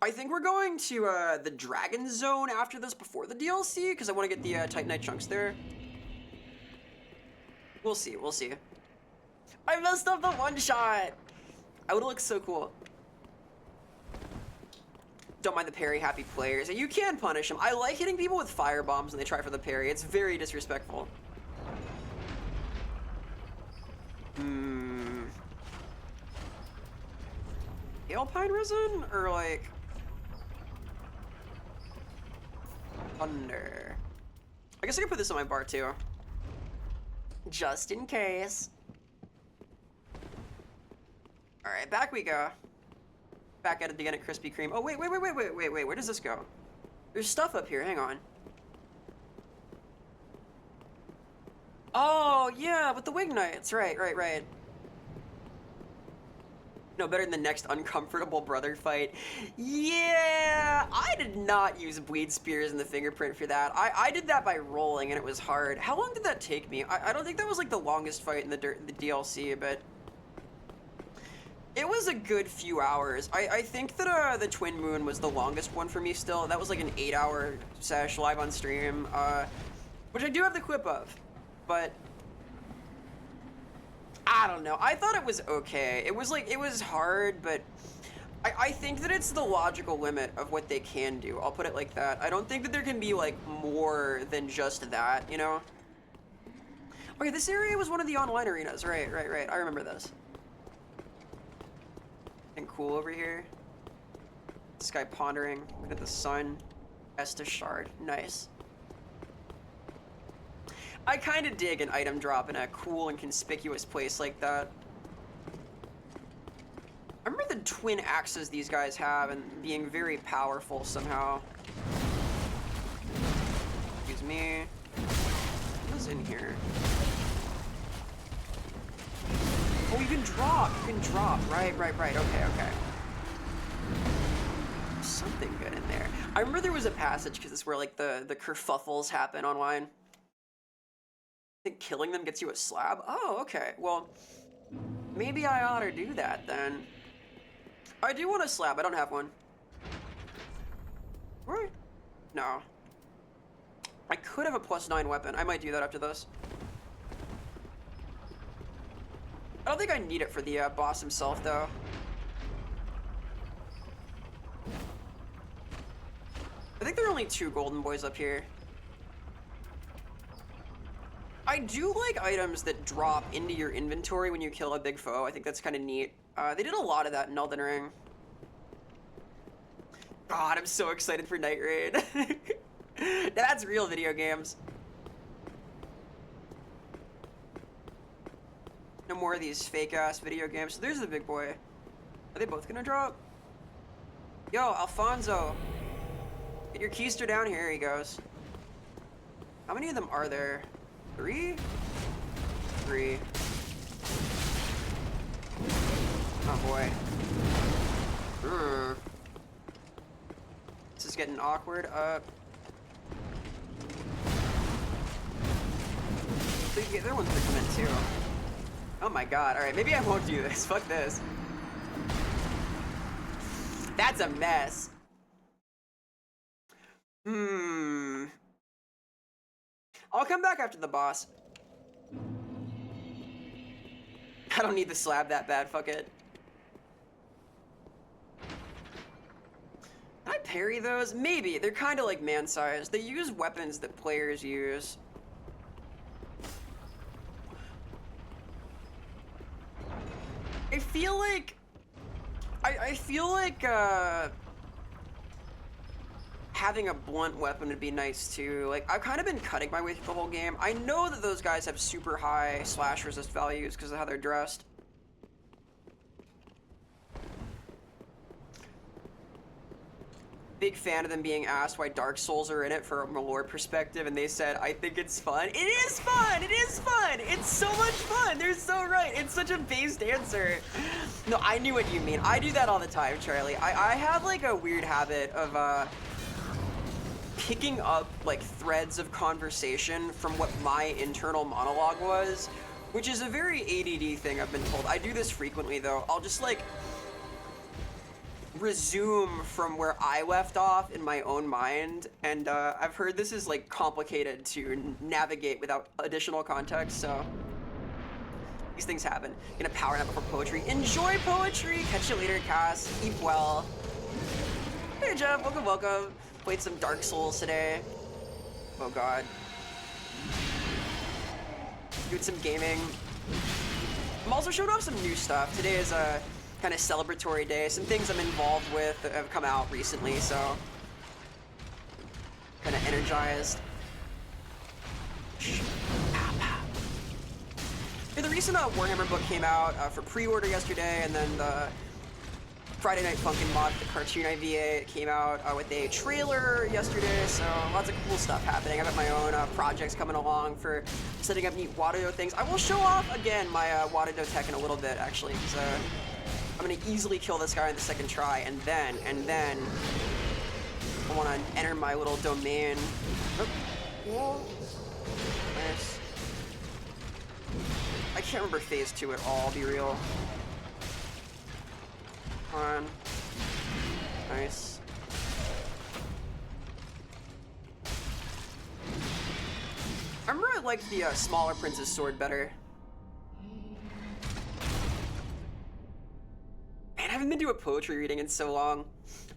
Speaker 1: I think we're going to the Dragon Zone after this before the DLC because I want to get the Titanite chunks there. We'll see. We'll see. I messed up the one shot. I would look so cool. Don't mind the parry, happy players. And you can punish them. I like hitting people with fire bombs when they try for the parry. It's very disrespectful. Alpine resin or like thunder? I guess I can put this on my bar too. Just in case. Alright, back we go. Back at it again at Krispy Kreme. Oh wait, where does this go? There's stuff up here, hang on. Oh yeah, with the wing knights, right. No, better than the next uncomfortable brother fight. Yeah, I did not use bleed spears in the fingerprint for that. I did that by rolling and it was hard. How long did that take me? I don't think that was like the longest fight in the DLC, but it was a good few hours. I think that the Twin Moon was the longest one for me still. That was like an 8-hour sesh live on stream, which I do have the clip of, but I don't know. I thought it was okay. It was like, it was hard, but I think that it's the logical limit of what they can do. I'll put it like that. I don't think that there can be like more than just that, you know? Okay, this area was one of the online arenas. Right. I remember this. And cool over here. This guy pondering. Look at the sun. Estus shard. Nice. I kind of dig an item drop in a cool and conspicuous place like that. I remember the twin axes these guys have and being very powerful somehow. Excuse me. What's in here? Oh, you can drop. You can drop. Right. Okay. Something good in there. I remember there was a passage because it's where like the kerfuffles happen online. I think killing them gets you a slab. Oh, okay. Well, maybe I ought to do that then. I do want a slab. I don't have one. Right? No. I could have a +9 weapon. I might do that after this. I don't think I need it for the boss himself, though. I think there are only 2 golden boys up here. I do like items that drop into your inventory when you kill a big foe. I think that's kind of neat. They did a lot of that in Elden Ring. God, I'm so excited for Night Raid. That's real video games. No more of these fake-ass video games. So there's the big boy. Are they both gonna drop? Yo, Alfonso. Get your keister down here. He goes. How many of them are there? 3? 3. Oh boy. This is getting awkward. The other one's gonna come in too. Oh my god. Alright, maybe I won't do this. Fuck this. That's a mess. I'll come back after the boss. I don't need the slab that bad, fuck it. Can I parry those? Maybe. They're kind of like man-sized. They use weapons that players use. I feel like... I feel like, having a blunt weapon would be nice too. Like, I've kind of been cutting my way through the whole game. I know that those guys have super high slash resist values because of how they're dressed. Big fan of them being asked why Dark Souls are in it from a lore perspective, and they said, I think it's fun. It is fun! It is fun! It's so much fun! They're so right! It's such a based answer. No, I knew what you mean. I do that all the time, Charlie. I have like a weird habit of picking up like threads of conversation from what my internal monologue was, which is a very ADD thing I've been told. I do this frequently though. I'll just like resume from where I left off in my own mind, and I've heard this is like complicated to navigate without additional context, so these things happen. Gonna power nap before poetry. Enjoy poetry! Catch you later, Cass. Keep well. Hey Jeff, welcome. Played some Dark Souls today. Oh god. Doing some gaming. I'm also showing off some new stuff. Today is a kind of celebratory day. Some things I'm involved with that have come out recently, so kind of energized. Yeah, the recent Warhammer book came out for pre-order yesterday, and then the Friday Night Funkin' mod, the cartoon IVA, came out with a trailer yesterday, so lots of cool stuff happening. I've got my own projects coming along for setting up neat Wadado things. I will show off again my Wadado tech in a little bit, actually, because I'm gonna easily kill this guy on the second try, and then I want to enter my little domain. Oh. Nice. I can't remember phase 2 at all, I'll be real. Come on. Nice. I remember I liked the smaller Prince's sword better. a poetry reading in so long.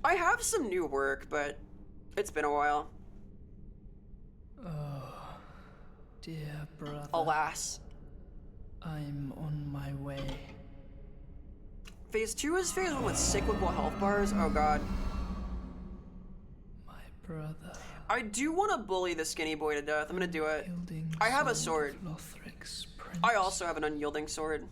Speaker 1: I have some new work, but it's been a while.
Speaker 3: Oh, dear brother.
Speaker 1: Alas.
Speaker 3: I'm on my way.
Speaker 1: Phase 2 is phase 1 with cyclical health bars. Oh god.
Speaker 3: My brother.
Speaker 1: I do want to bully the skinny boy to death. I'm gonna do it.
Speaker 3: Unyielding
Speaker 1: I have a
Speaker 3: soul
Speaker 1: sword.
Speaker 3: of Lothric's prince.
Speaker 1: I also have an unyielding sword.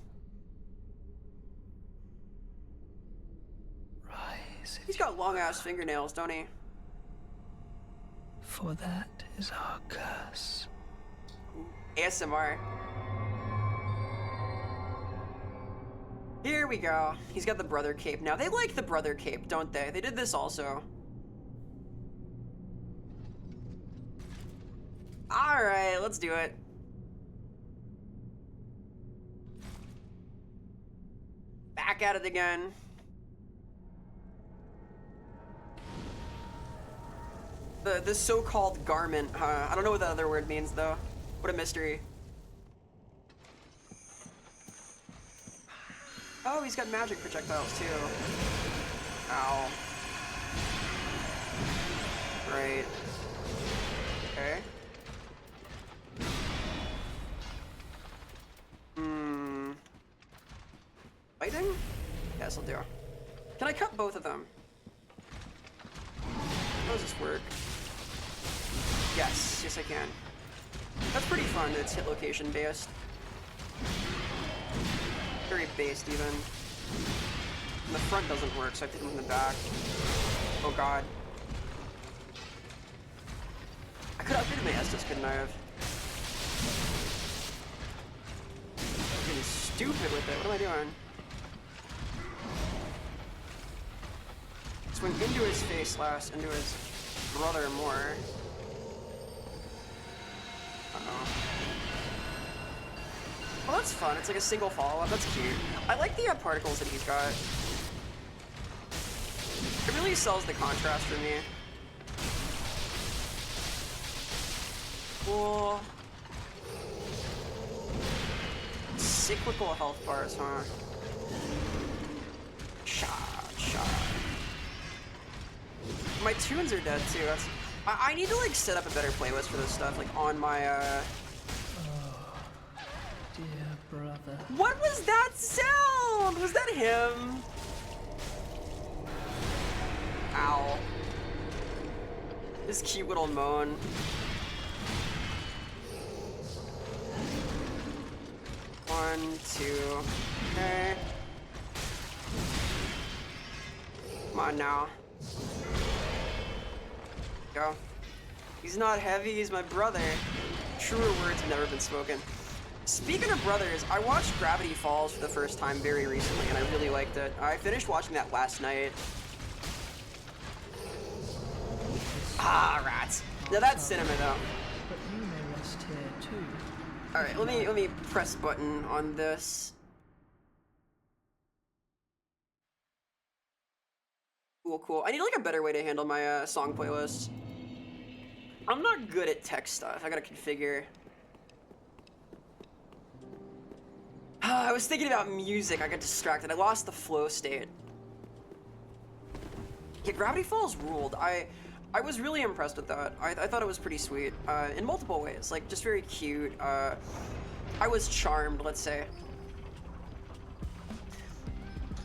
Speaker 3: Rise.
Speaker 1: He's got long ass fingernails, don't he?
Speaker 3: For that is our curse.
Speaker 1: ASMR. Here we go. He's got the brother cape now. They like the brother cape, don't they? They did this also. Alright, let's do it. Back at it again. The so-called garment, huh? I don't know what the other word means, though. What a mystery. Oh, he's got magic projectiles, too. Ow. Right. Okay. Fighting? Yes, I'll do. Can I cut both of them? How does this work? Yes, yes I can. That's pretty fun, it's hit location based. Very based even. And the front doesn't work, so I have to do it in the back. Oh god. I could have upgraded my Estus, couldn't I have? I'm getting stupid with it, what am I doing? Swing into his face last, into his brother more. Uh-oh. Well, that's fun. It's like a single follow-up. That's cute. I like the particles that he's got. It really sells the contrast for me. Cool. Cyclical health bars, huh? Shot. My tunes are dead too. That's. I need to like set up a better playlist for this stuff, like on my
Speaker 3: Oh, dear brother.
Speaker 1: What was that sound? Was that him? Ow. This cute little moan. One, two. Okay. Come on now. Go. He's not heavy, he's my brother. Truer words have never been spoken. Speaking of brothers, I watched Gravity Falls for the first time very recently, and I really liked it. I finished watching that last night. Ah, rats. Now that's cinema, though.
Speaker 3: But you may rest here too.
Speaker 1: All right, let me press button on this. Cool. I need like a better way to handle my song playlists. I'm not good at tech stuff. I gotta configure. I was thinking about music. I got distracted. I lost the flow state. Yeah, Gravity Falls ruled. I was really impressed with that. I thought it was pretty sweet in multiple ways. Like, just very cute. I was charmed, let's say.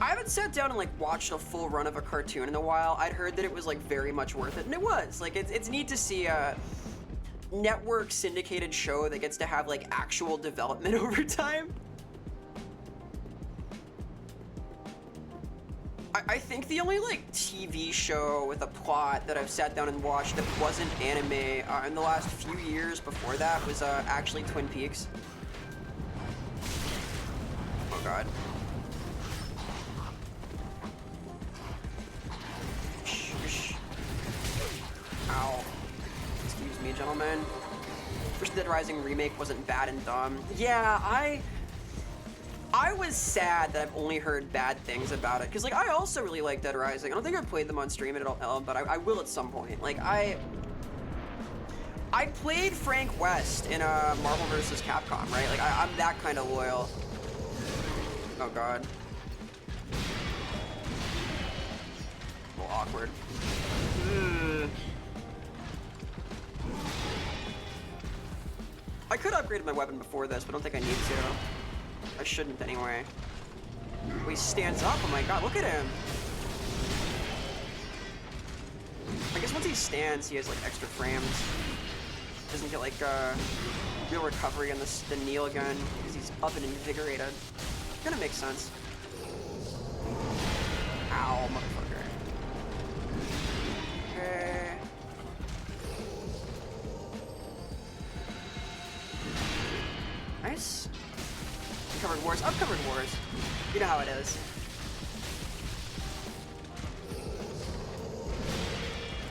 Speaker 1: I haven't sat down and like watched a full run of a cartoon in a while. I'd heard that it was like very much worth it, and it was. Like, it's neat to see a network syndicated show that gets to have like actual development over time. I think the only like TV show with a plot that I've sat down and watched that wasn't anime in the last few years before that was actually Twin Peaks. Oh god. Ow. Excuse me, gentlemen. Wish the Dead Rising remake wasn't bad and dumb. Yeah, I was sad that I've only heard bad things about it, because like I also really like Dead Rising. I don't think I've played them on stream at all, but I will at some point. Like I played Frank West in Marvel vs. Capcom, right? Like I'm that kind of loyal. Oh god. a little awkward. I could upgrade my weapon before this, but I don't think I need to. I shouldn't anyway. Oh, he stands up. Oh my god, look at him. I guess once he stands, he has like extra frames. Doesn't get like real recovery on the kneel gun because he's up and invigorated. Kinda makes sense. Ow, motherfucker. Okay. Nice. Covered wars. I've covered wars. You know how it is.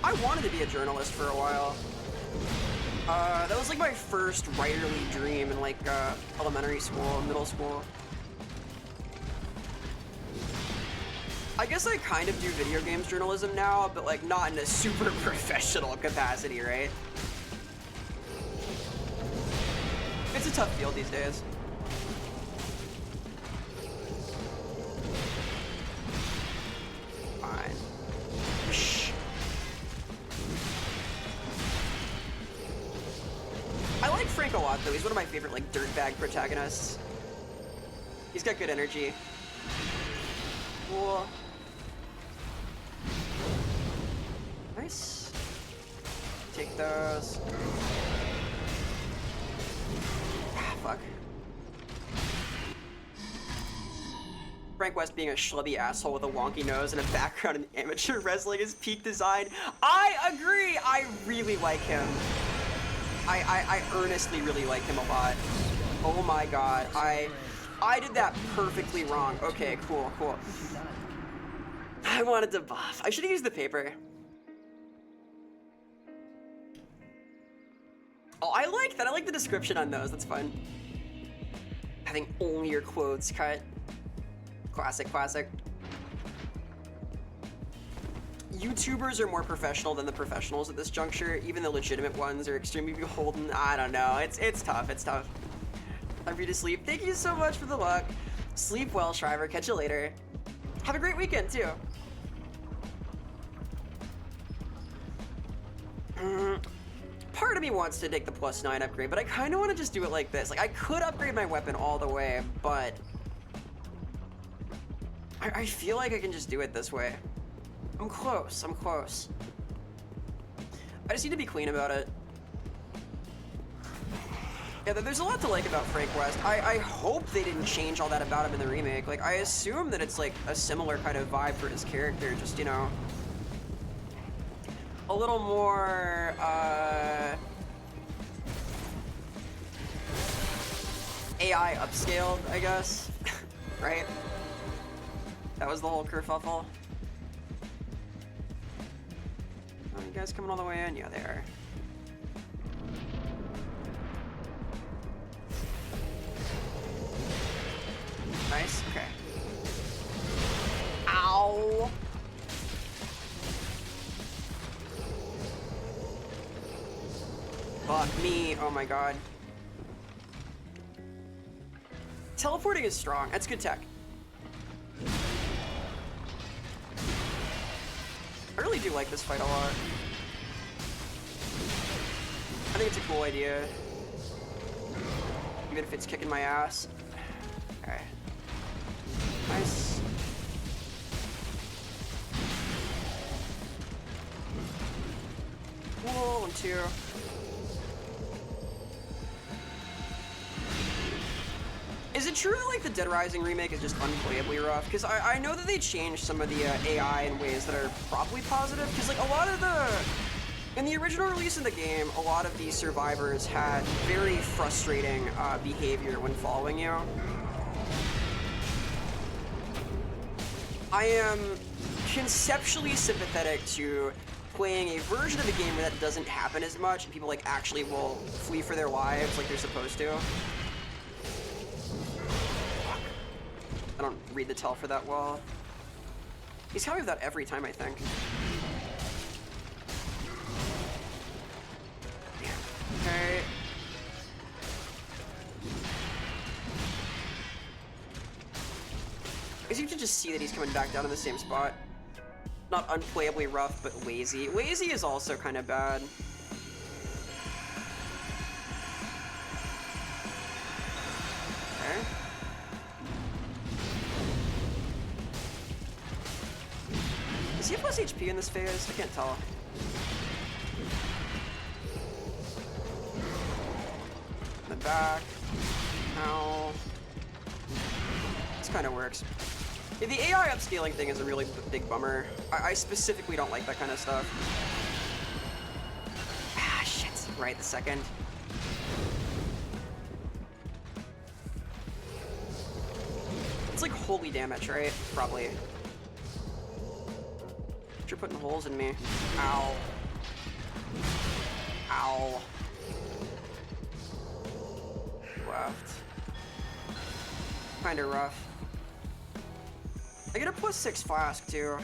Speaker 1: I wanted to be a journalist for a while. That was like my first writerly dream in like elementary school, middle school. I guess I kind of do video games journalism now, but like not in a super professional capacity, right? It's a tough field these days. Fine. Shh. I like Frank a lot though. He's one of my favorite like dirtbag protagonists. He's got good energy. Cool. Nice. Take those. Ah, fuck. Frank West being a schlubby asshole with a wonky nose and a background in amateur wrestling is peak design. I agree! I really like him. I earnestly really like him a lot. Oh my god. I did that perfectly wrong. Okay, cool, cool. I wanted to buff. I should have used the paper. Oh, I like that. I like the description on those. That's fun. Having only your quotes cut. Classic, classic. YouTubers are more professional than the professionals at this juncture. Even the legitimate ones are extremely beholden. I don't know. It's tough. It's tough. I'm free to sleep. Thank you so much for the luck. Sleep well, Shriver. Catch you later. Have a great weekend, too. Part of me wants to take the +9 upgrade, but I kind of want to just do it like this. Like, I could upgrade my weapon all the way, but I feel like I can just do it this way. I'm close. I'm close. I just need to be clean about it. Yeah, there's a lot to like about Frank West. I hope they didn't change all that about him in the remake. Like, I assume that it's like a similar kind of vibe for his character, just, you know, a little more, AI upscaled, I guess, right? That was the whole kerfuffle. Oh, you guys coming all the way in? Yeah, they are. Nice, okay. Ow! Fuck me, oh my god. Teleporting is strong, that's good tech. I really do like this fight a lot. I think it's a cool idea. Even if it's kicking my ass. Okay. Nice. Cool, 1, 2. Is it true that like the Dead Rising remake is just unplayably rough? Because I know that they changed some of the AI in ways that are probably positive. Because like a lot of in the original release of the game, a lot of the survivors had very frustrating behavior when following you. I am conceptually sympathetic to playing a version of the game where that doesn't happen as much and people like actually will flee for their lives like they're supposed to. I don't read the tell for that well. He's coming with that every time, I think. Okay. I guess you can just see that he's coming back down in the same spot. Not unplayably rough, but lazy. Lazy is also kind of bad. Okay. Is he plus HP in this phase? I can't tell. In the back. Ow. This kind of works. Yeah, the AI upscaling thing is a really big bummer. I specifically don't like that kind of stuff. Ah, shit. Right, the second. It's like holy damage, right? Probably. You're putting holes in me. Ow. Ow. Left. Kinda rough. I get a +6 flask too.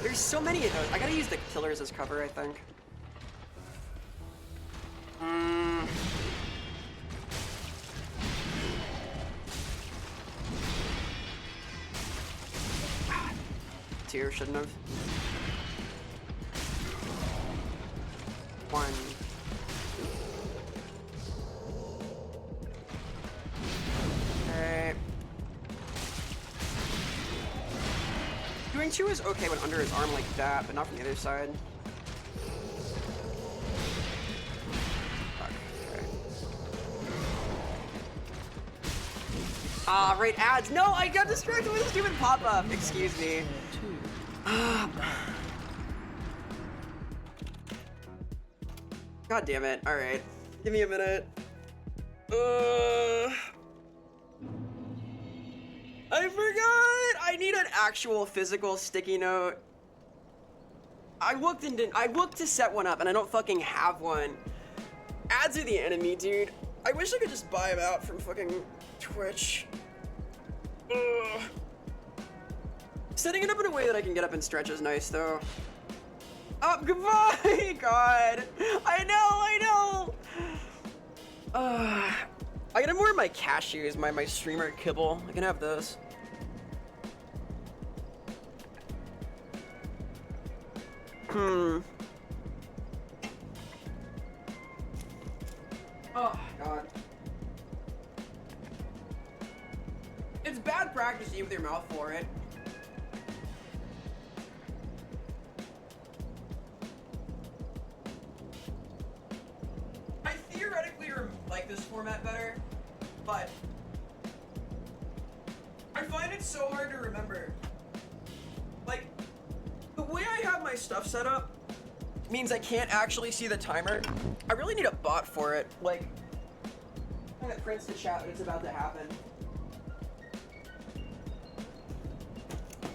Speaker 1: There's so many of those. I gotta use the killers as cover, I think. Two, shouldn't have. One. Okay. Doing two is okay when under his arm like that, but not from the other side. Fuck, okay. Ah, right, ads. No, I got distracted with a stupid pop-up. Excuse me. God damn it. Alright. Give me a minute. I forgot! I need an actual physical sticky note. I looked to set one up and I don't fucking have one. Ads are the enemy, dude. I wish I could just buy them out from fucking Twitch. Ugh. Setting it up in a way that I can get up and stretch is nice, though. Oh, goodbye! God! I know! I gotta more of my cashews, my streamer kibble. I can have those. Oh, God. It's bad practice to eat with your mouth full, right? I theoretically like this format better, but I find it so hard to remember. Like, the way I have my stuff set up means I can't actually see the timer. I really need a bot for it. Like, I'm gonna print the chat that it's about to happen.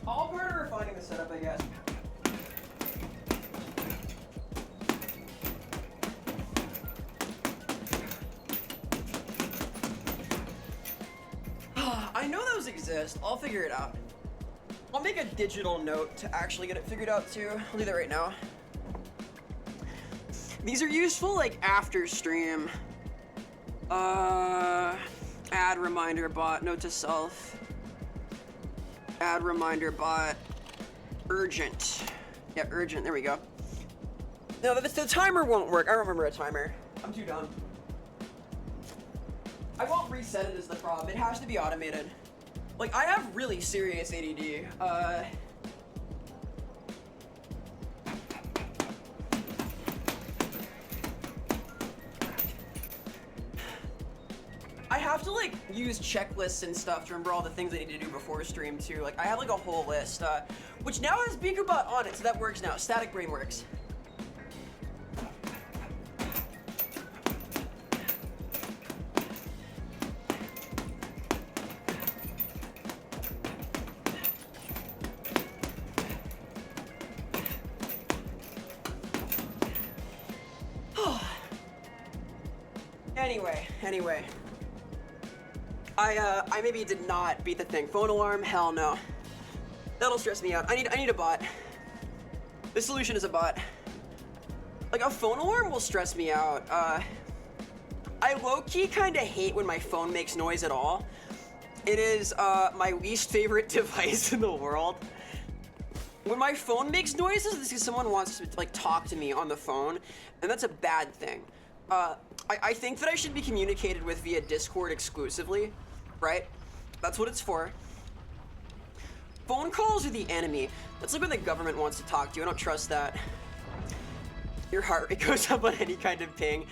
Speaker 1: All part of refining the setup, I guess. I know those exist. I'll figure it out. I'll make a digital note to actually get it figured out too. I'll do that right now. These are useful like after stream. Add reminder bot, note to self. Add reminder bot. Urgent. Yeah, urgent, there we go. No, the timer won't work. I don't remember a timer. I'm too dumb. I won't reset it is the problem. It has to be automated. Like, I have really serious ADD. I have to, like, use checklists and stuff to remember all the things I need to do before stream, too. Like, I have, like, a whole list, which now has BikuBot on it, so that works now. Static Brain works. Anyway. I maybe did not beat the thing. Phone alarm? Hell no. That'll stress me out. I need a bot. The solution is a bot. Like, a phone alarm will stress me out. I low-key kind of hate when my phone makes noise at all. It is my least favorite device in the world. When my phone makes noises, this is someone wants to like talk to me on the phone, and that's a bad thing. I think that I should be communicated with via Discord exclusively, right? That's what it's for. Phone calls are the enemy. That's like when the government wants to talk to you. I don't trust that. Your heart rate goes up on any kind of ping.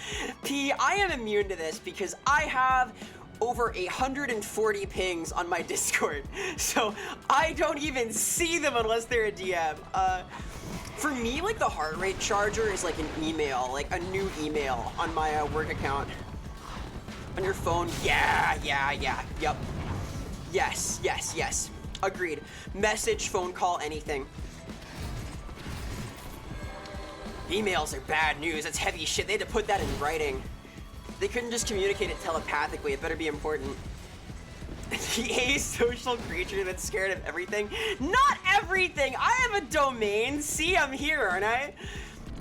Speaker 1: P, I am immune to this because I have over 140 pings on my Discord. So I don't even see them unless they're a DM. For me, like the heart rate charger is like an email, like a new email on my work account. On your phone, yeah, yep. Yes. Agreed. Message, phone call, anything. Emails are bad news. That's heavy shit. They had to put that in writing. They couldn't just communicate it telepathically. It better be important. The asocial creature that's scared of everything. Not everything! I have a domain. See, I'm here, aren't I?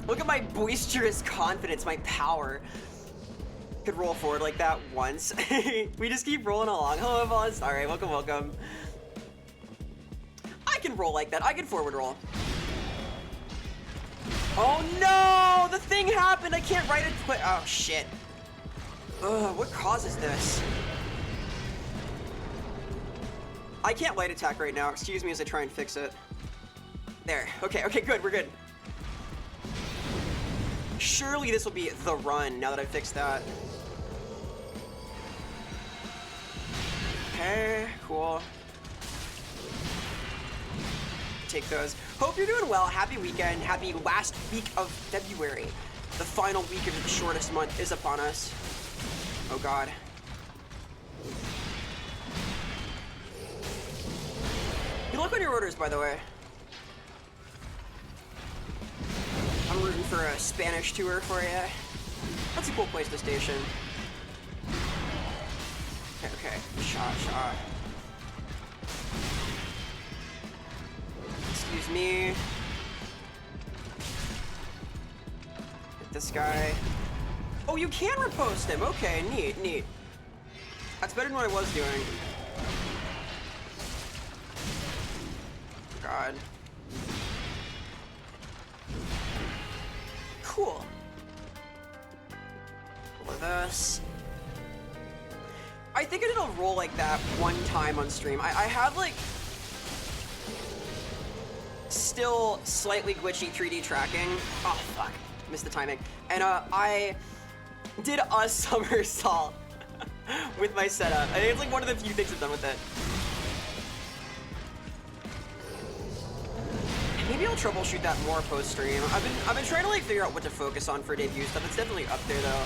Speaker 1: Look at my boisterous confidence, my power. Could roll forward like that once. We just keep rolling along. Hello, boss. Alright, welcome. I can roll like that. I can forward roll. Oh no! The thing happened! I can't write it quick. Oh shit. Ugh, what causes this? I can't light attack right now. Excuse me as I try and fix it. There. Okay, good. We're good. Surely this will be the run now that I fixed that. Okay, cool. Take those. Hope you're doing well. Happy weekend. Happy last week of February. The final week of the shortest month is upon us. Oh god. Good luck on your orders, by the way. I'm rooting for a Spanish tour for you. That's a cool place to station. Okay. Shot. Excuse me. Hit this guy. Oh, you can repost him. Okay, neat. That's better than what I was doing. God. Cool. With this. I think it'll roll like that one time on stream. I have like still slightly glitchy 3D tracking. Oh fuck, missed the timing. And I did a somersault with my setup. I think it's like one of the few things I've done with it. Maybe I'll troubleshoot that more post-stream. I've been trying to like figure out what to focus on for debut stuff. It's definitely up there though.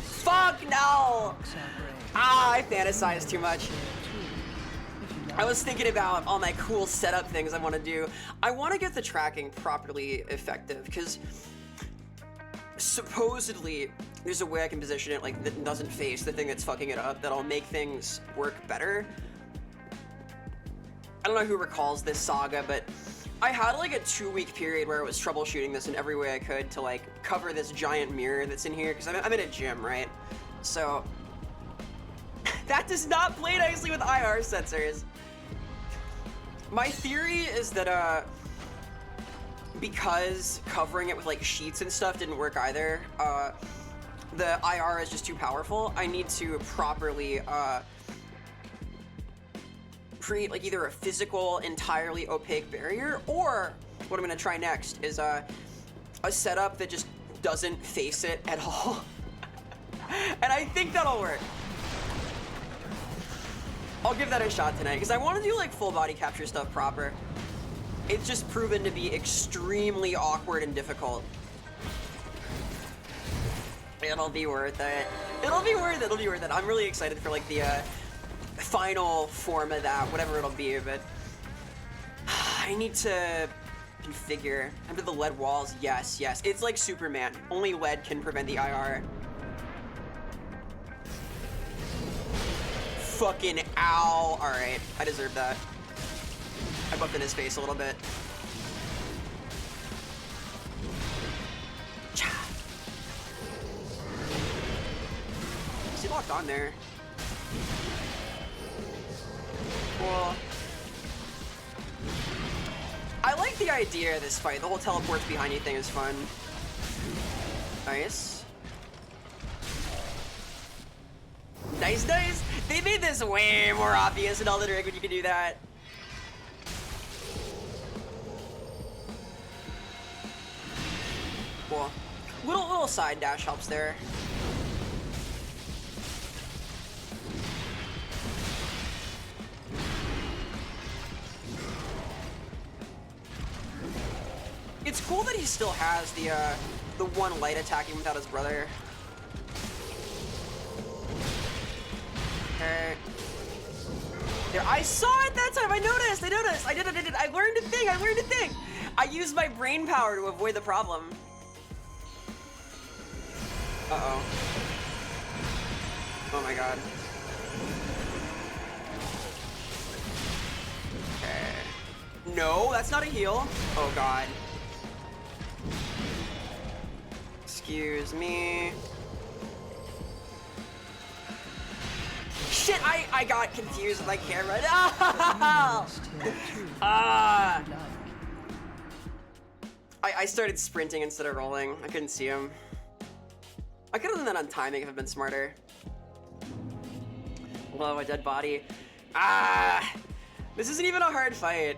Speaker 1: Fuck no! I fantasize too much. I was thinking about all my cool setup things I want to do. I want to get the tracking properly effective because supposedly there's a way I can position it like that doesn't face the thing that's fucking it up, that'll make things work better. I don't know who recalls this saga, but I had like a 2-week period where I was troubleshooting this in every way I could to like cover this giant mirror that's in here, because I'm in a gym, right? So that does not play nicely with IR sensors. My theory is that because covering it with like sheets and stuff didn't work either, the IR is just too powerful. I need to properly create like either a physical, entirely opaque barrier, or what I'm gonna try next is a setup that just doesn't face it at all. And I think that'll work. I'll give that a shot tonight, because I want to do like full body capture stuff proper. It's just proven to be extremely awkward and difficult. It'll be worth it. It'll be worth it. I'm really excited for like the final form of that, whatever it'll be, but I need to configure. Under the lead walls, yes. It's like Superman. Only lead can prevent the IR. Fucking ow. Alright, I deserve that. I bumped in his face a little bit. actually locked on there. Cool. I like the idea of this fight. The whole teleports behind you thing is fun. Nice. Nice, nice. They made this way more obvious in Elden Ring when you can do that. Cool. Little side dash helps there. It's cool that he still has the one light attacking without his brother. Okay. There, I saw it that time. I noticed. I did. I learned a thing. I used my brain power to avoid the problem. Uh-oh. Oh my god. Okay. No, that's not a heal. Oh god. Excuse me. Shit, I got confused with my camera. No! I started sprinting instead of rolling. I couldn't see him. I could have done that on timing if I'd been smarter. Whoa, a dead body. This isn't even a hard fight.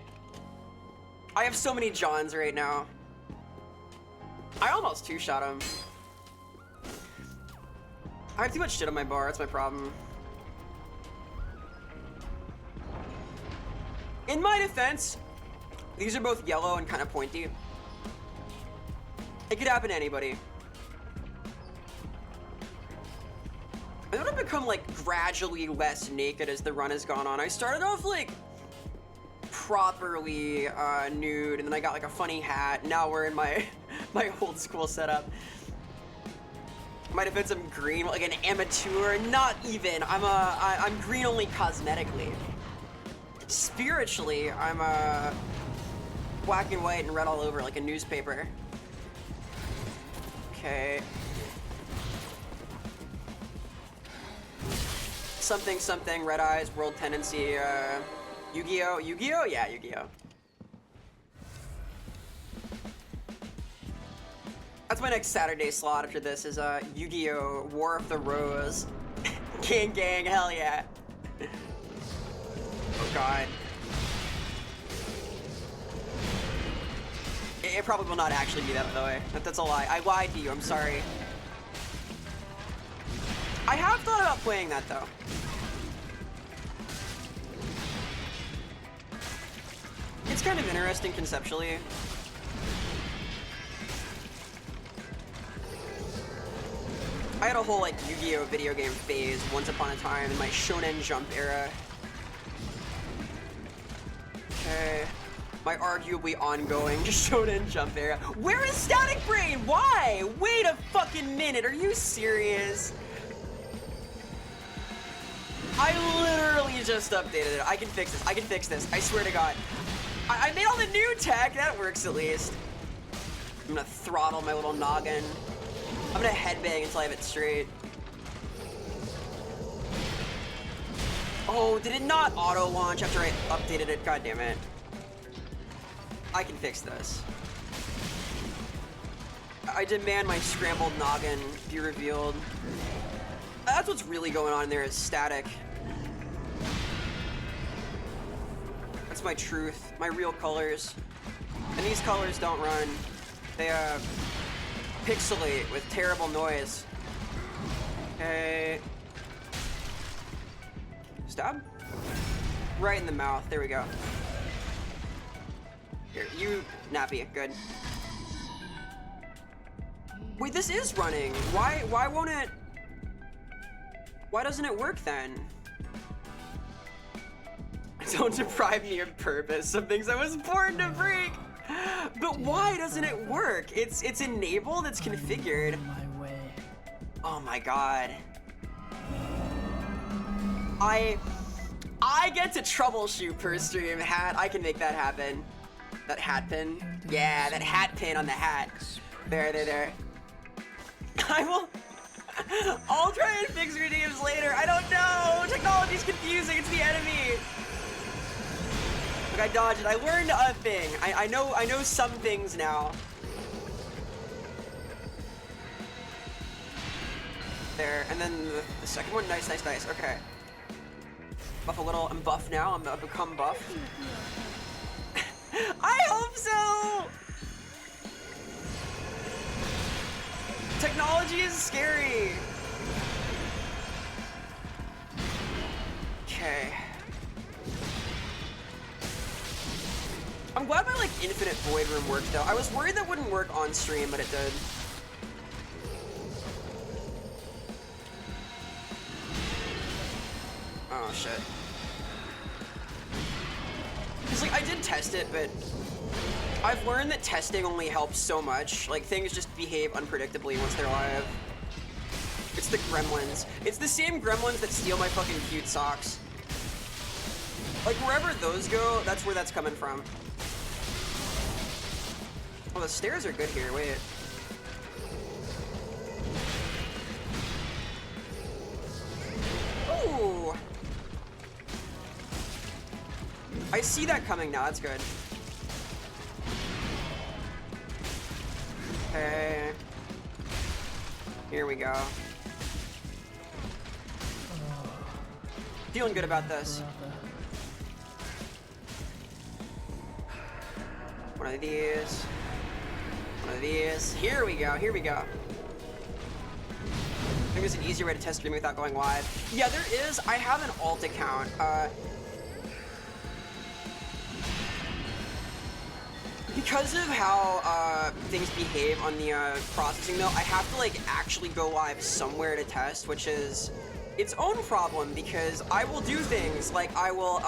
Speaker 1: I have so many Johns right now. I almost two-shot him. I have too much shit on my bar, that's my problem. In my defense, these are both yellow and kind of pointy. It could happen to anybody. I don't become like gradually less naked as the run has gone on. I started off like properly nude, and then I got like a funny hat. Now we're in my my old school setup. My defense, I'm green, like an amateur. Not even. I'm green only cosmetically. Spiritually, I'm black and white and red all over like a newspaper. Okay. Something, red eyes, world tendency, Yu-Gi-Oh? Yu-Gi-Oh? Yeah, Yu-Gi-Oh. That's my next Saturday slot after this is Yu-Gi-Oh! War of the Rose. Gang, hell yeah. Oh god. It probably will not actually be that, by the way. That's a lie. I lied to you, I'm sorry. I have thought about playing that, though. It's kind of interesting conceptually. I had a whole, like, Yu-Gi-Oh! Video game phase once upon a time in my Shonen Jump era. Okay. My arguably ongoing Shonen Jump era. Where is Static Brain? Why? Wait a fucking minute. Are you serious? I literally just updated it. I can fix this. I swear to God. I made all the new tech. That works at least. I'm gonna throttle my little noggin. I'm gonna headbang until I have it straight. Oh, did it not auto launch after I updated it? God damn it. I can fix this. I demand my scrambled noggin be revealed. That's what's really going on there is static. That's my truth, my real colors. And these colors don't run. They pixelate with terrible noise. Okay. Stab? Right in the mouth, there we go. Here, you nappy, good. Wait, this is running. Why won't it? Why doesn't it work then? Don't deprive me of purpose, some things I was born to break. But why doesn't it work? It's enabled, it's configured. Oh my god. I get to troubleshoot per stream. I can make that happen. That hat pin. Yeah, that hat pin on the hat. There. I I'll try and fix redeems later. I don't know. Technology's confusing. It's the enemy. Look, I dodged it. I learned a thing. I know some things now. There, and then the second one. Nice, nice, nice. Okay. Buff a little. I'm buff now. I've become buff. I hope so. Technology is scary. Okay. I'm glad my like infinite void room worked though. I was worried that wouldn't work on stream, but it did. Oh shit. Cause like I did test it, but I've learned that testing only helps so much. Like things just behave unpredictably once they're live. It's the gremlins. It's the same gremlins that steal my fucking cute socks. Like wherever those go, that's where that's coming from. Oh, the stairs are good here. Wait. Ooh. I see that coming now. That's good. Okay. Here we go. Feeling good about this. One of these. One of these. Here we go. Here we go. I think there's an easier way to test streaming without going live. Yeah, there is. I have an alt account. Because of how things behave on the processing though, I have to like actually go live somewhere to test, which is its own problem because I will do things like I will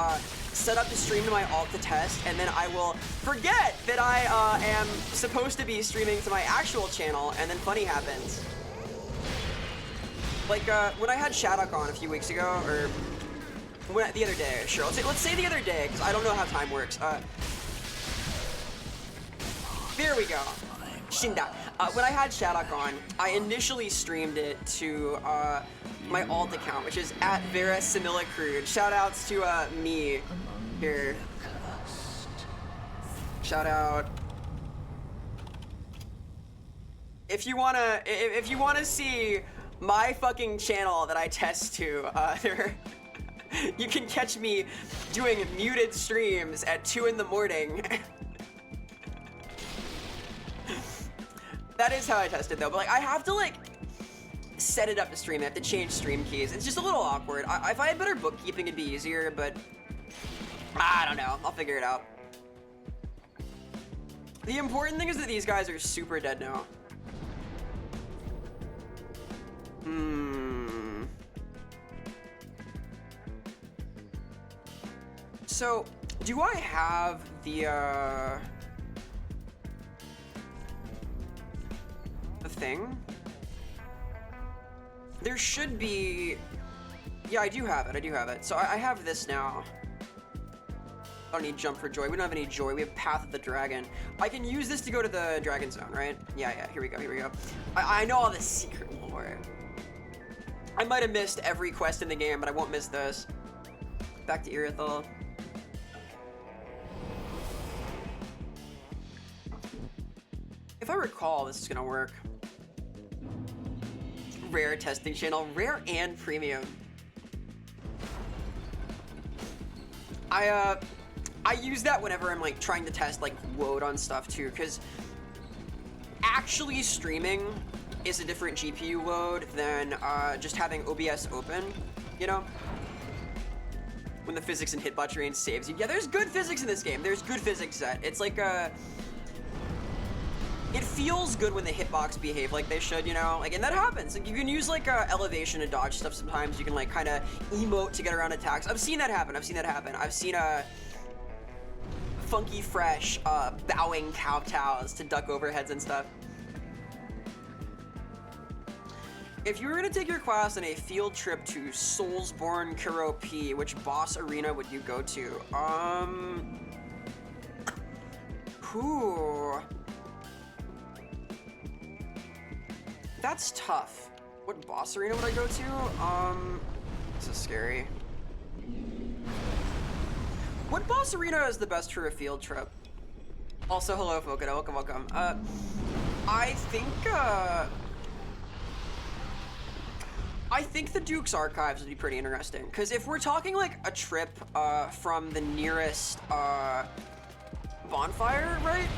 Speaker 1: set up the stream to my alt to test, and then I will forget that I am supposed to be streaming to my actual channel, and then funny happens. Like when I had Shadok on a few weeks ago, or the other day, sure, let's say the other day, because I don't know how time works. There we go. Shinda. When I had Shadok on, I initially streamed it to my alt account, which is at Vera critically-acclaimed. Shoutouts to me here. Shout out. If you wanna see my fucking channel that I test to, you can catch me doing muted streams at 2 in the morning. That is how I test it though, but like I have to like set it up to stream. I have to change stream keys. It's just a little awkward. If I had better bookkeeping, it'd be easier, but I don't know. I'll figure it out. The important thing is that these guys are super dead now. So, do I have the thing? There should be... Yeah, I do have it. I do have it. So I have this now. I don't need Jump for Joy. We don't have any joy. We have Path of the Dragon. I can use this to go to the Dragon Zone, right? Yeah. Here we go. Here we go. I know all the secret lore. I might have missed every quest in the game, but I won't miss this. Back to Irithel. If I recall, this is gonna work. Rare testing channel, rare and premium. I use that whenever I'm like trying to test like load on stuff too, because actually streaming is a different GPU load than just having OBS open, you know? When the physics and hitbox range saves you. Yeah, there's good physics in this game. There's good physics set. It's like it feels good when the hitbox behave like they should, you know? Like, and that happens. Like, you can use, like, elevation to dodge stuff sometimes. You can, like, kind of emote to get around attacks. I've seen that happen. I've seen, Funky Fresh, bowing kowtows to duck overheads and stuff. If you were going to take your class on a field trip to Soulsborne Kuro P, which boss arena would you go to? That's tough. What boss arena would I go to? This is scary. What boss arena is the best for a field trip? Also, hello, Fokada. Welcome, welcome. I think the Duke's Archives would be pretty interesting, because if we're talking like a trip from the nearest bonfire, right?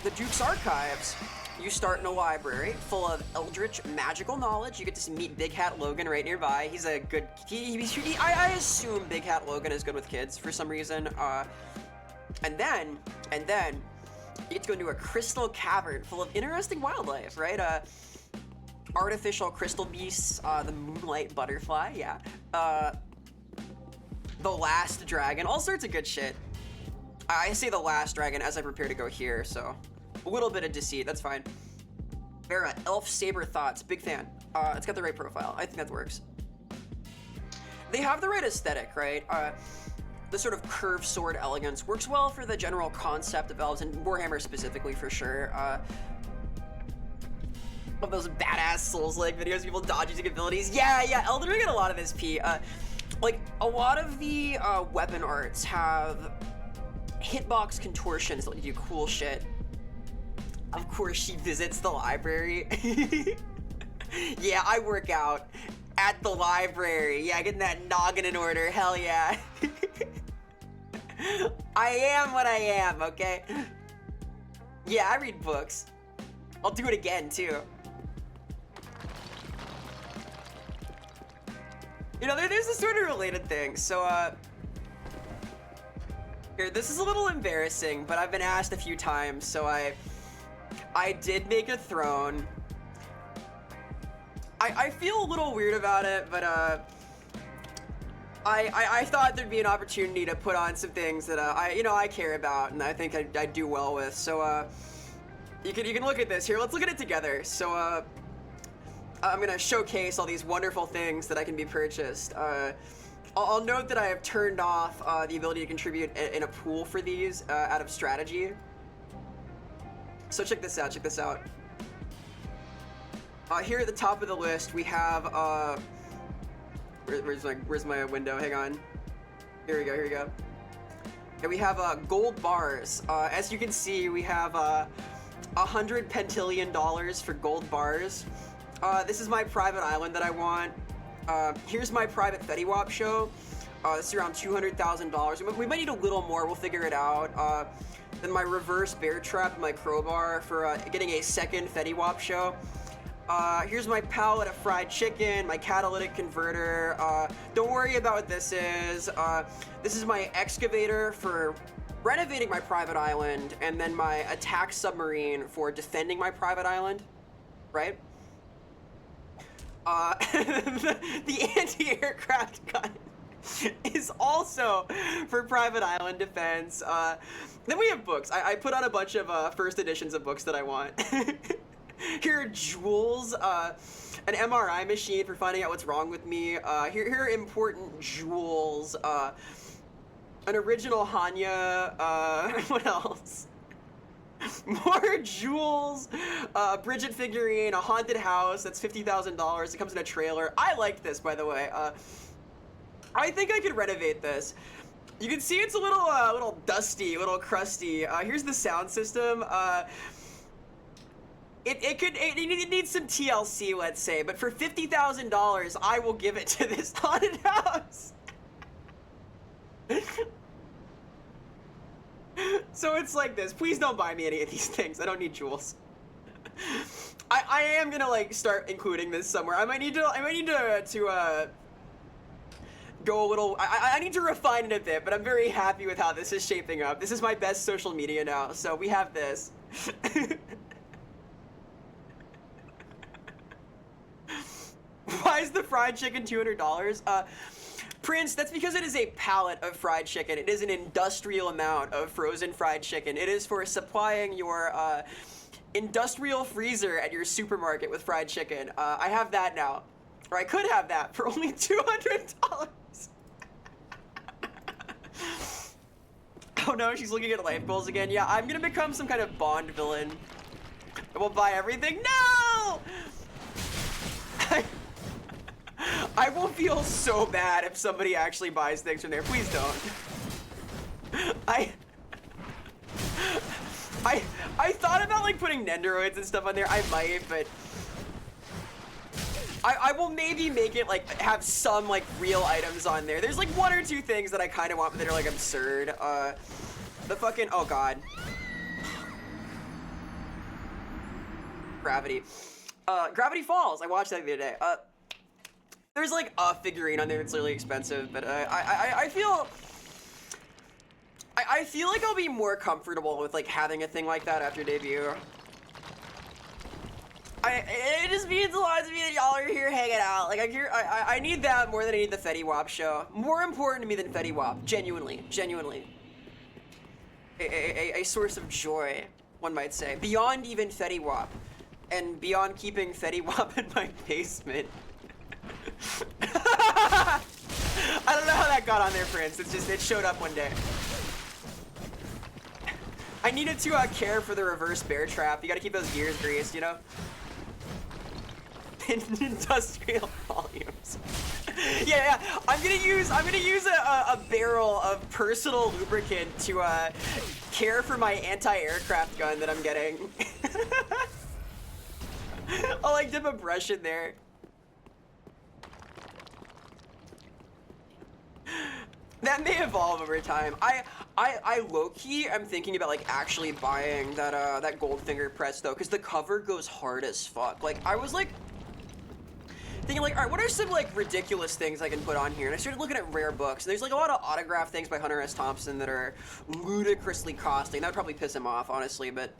Speaker 1: The Duke's Archives, you start in a library full of eldritch magical knowledge. You get to meet Big Hat Logan right nearby. He's a good, I assume Big Hat Logan is good with kids for some reason. And then you get to go into a crystal cavern full of interesting wildlife, right? Artificial crystal beasts, the moonlight butterfly, yeah. The last dragon, all sorts of good shit. I say the last dragon as I prepare to go here, so a little bit of deceit, that's fine. Vera, Elf Saber Thoughts, big fan. It's got the right profile, I think that works. They have the right aesthetic, right? The sort of curved sword elegance works well for the general concept of elves, and Warhammer specifically for sure. Of those badass Souls-like videos, people dodge using abilities. Yeah, Elden Ring had a lot of this, P. Like, a lot of the weapon arts have hitbox contortions that let you do cool shit. Of course, she visits the library. Yeah, I work out at the library. Yeah, getting that noggin in order, hell yeah. I am what I am, okay? Yeah, I read books. I'll do it again, too. You know, there's a sort of related thing. So, here, this is a little embarrassing, but I've been asked a few times, so I did make a throne. I feel a little weird about it, but, I thought there'd be an opportunity to put on some things that, I care about, and I think I'd do well with, so, you can look at this. Here, let's look at it together. So, I'm gonna showcase all these wonderful things that I can be purchased. I'll note that I have turned off the ability to contribute in a pool for these out of strategy. So check this out, here at the top of the list, we have, where's my window? Hang on. Here we go. And we have gold bars. As you can see, we have $100 pentillion for gold bars. This is my private island that I want. Here's my private Fetty Wap show. This is around $200,000. We might need a little more, we'll figure it out. Then my reverse bear trap and my crowbar for getting a second Fetty Wap show. Here's my pallet of fried chicken, my catalytic converter. Don't worry about what this is. This is my excavator for renovating my private island, and then my attack submarine for defending my private island, right? The anti-aircraft gun is also for private island defense. Then we have books. I put on a bunch of first editions of books that I want. Here are jewels, an MRI machine for finding out what's wrong with me. Here are important jewels, an original Hanya, what else? More jewels, Bridget figurine, a haunted house that's $50,000. It comes in a trailer. I like this, by the way. I think I could renovate this. You can see it's a little dusty, a little crusty. Here's the sound system. It needs some TLC, let's say, but for $50,000, I will give it to this haunted house. So it's like this. Please don't buy me any of these things. I don't need jewels. I am gonna like start including this somewhere. I might need to go a little. I need to refine it a bit, but I'm very happy with how this is shaping up. This is my best social media now. So we have this. Why is the fried chicken $200? Prince, that's because it is a pallet of fried chicken. It is an industrial amount of frozen fried chicken. It is for supplying your industrial freezer at your supermarket with fried chicken. I have that now. Or I could have that for only $200. Oh no, she's looking at life goals again. Yeah, I'm gonna become some kind of Bond villain. I will buy everything. No! I will feel so bad if somebody actually buys things from there. Please don't. I thought about like putting Nendoroids and stuff on there. I might, but I will maybe make it like have some like real items on there. There's like 1 or 2 things that I kind of want, but that are like absurd. The fucking, oh god. Gravity. Gravity Falls. I watched that the other day. There's like a figurine on there that's really expensive, but I feel like I'll be more comfortable with like having a thing like that after debut. It just means a lot to me that y'all are here hanging out. Like I need that more than I need the Fetty Wap show. More important to me than Fetty Wap. Genuinely. A source of joy, one might say. Beyond even Fetty Wap. And beyond keeping Fetty Wap in my basement. I don't know how that got on there, Prince. It showed up one day. I needed to care for the reverse bear trap. You gotta keep those gears greased, you know? Industrial volumes. Yeah. I'm gonna use a barrel of personal lubricant to care for my anti-aircraft gun that I'm getting. I'll like dip a brush in there. That may evolve over time. I low-key am thinking about like actually buying that Goldfinger press though, because the cover goes hard as fuck. Like I was like thinking like, all right, what are some like ridiculous things I can put on here? And I started looking at rare books. And there's like a lot of autographed things by Hunter S. Thompson that are ludicrously costing. That would probably piss him off, honestly, but